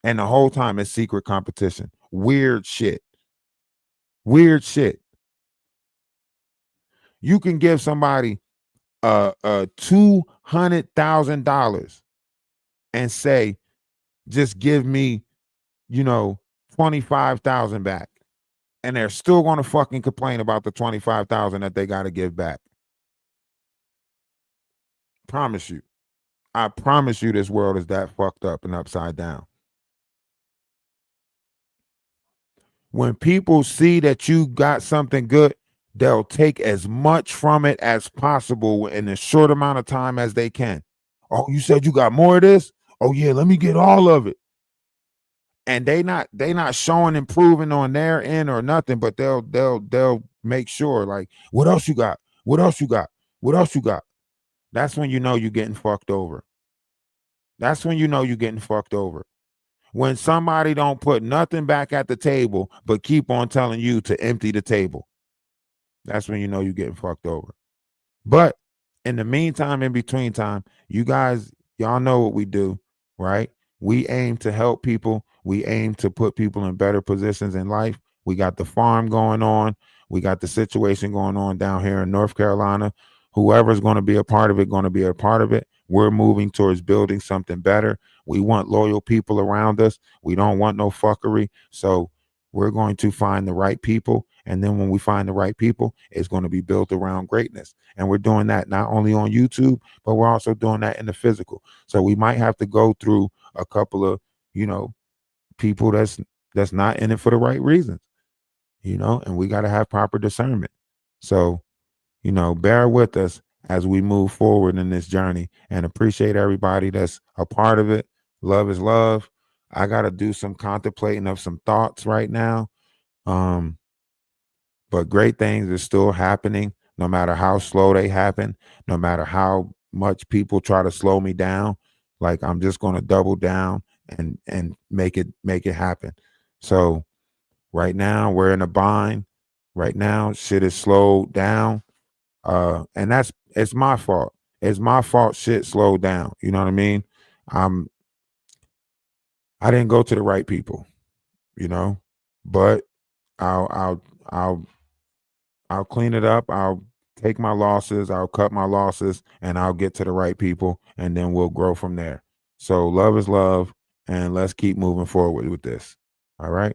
And the whole time it's secret competition. Weird shit. Weird shit. You can give somebody $200,000 and say, just give me, 25,000 back. And they're still going to fucking complain about the 25,000 that they got to give back. Promise you. I promise you this world is that fucked up and upside down. When people see that you got something good, they'll take as much from it as possible in a short amount of time as they can. Oh, you said you got more of this? Oh yeah, let me get all of it. And they not showing improving on their end or nothing, but they'll make sure, like, what else you got? What else you got? What else you got? That's when you know you're getting fucked over. That's when you know you're getting fucked over. When somebody don't put nothing back at the table, but keep on telling you to empty the table. That's when you know you're getting fucked over. But in the meantime, in between time, you guys, y'all know what we do, right? We aim to help people. We aim to put people in better positions in life. We got the farm going on. We got the situation going on down here in North Carolina. Whoever's going to be a part of it, going to be a part of it. We're moving towards building something better. We want loyal people around us. We don't want no fuckery. So we're going to find the right people. And then when we find the right people, it's going to be built around greatness. And we're doing that not only on YouTube, but we're also doing that in the physical. So we might have to go through a couple of, people that's not in it for the right reasons, and we got to have proper discernment. So, bear with us as we move forward in this journey, and appreciate everybody that's a part of it. Love is love. I got to do some contemplating of some thoughts right now. But great things are still happening, no matter how slow they happen, no matter how much people try to slow me down. Like, I'm just going to double down and make it happen. So right now we're in a bind. Right now shit is slowed down. And it's my fault. It's my fault shit slowed down. You know what I mean? I didn't go to the right people, but I'll clean it up. I'll take my losses. I'll cut my losses, and I'll get to the right people, and then we'll grow from there. So love is love, and let's keep moving forward with this. All right.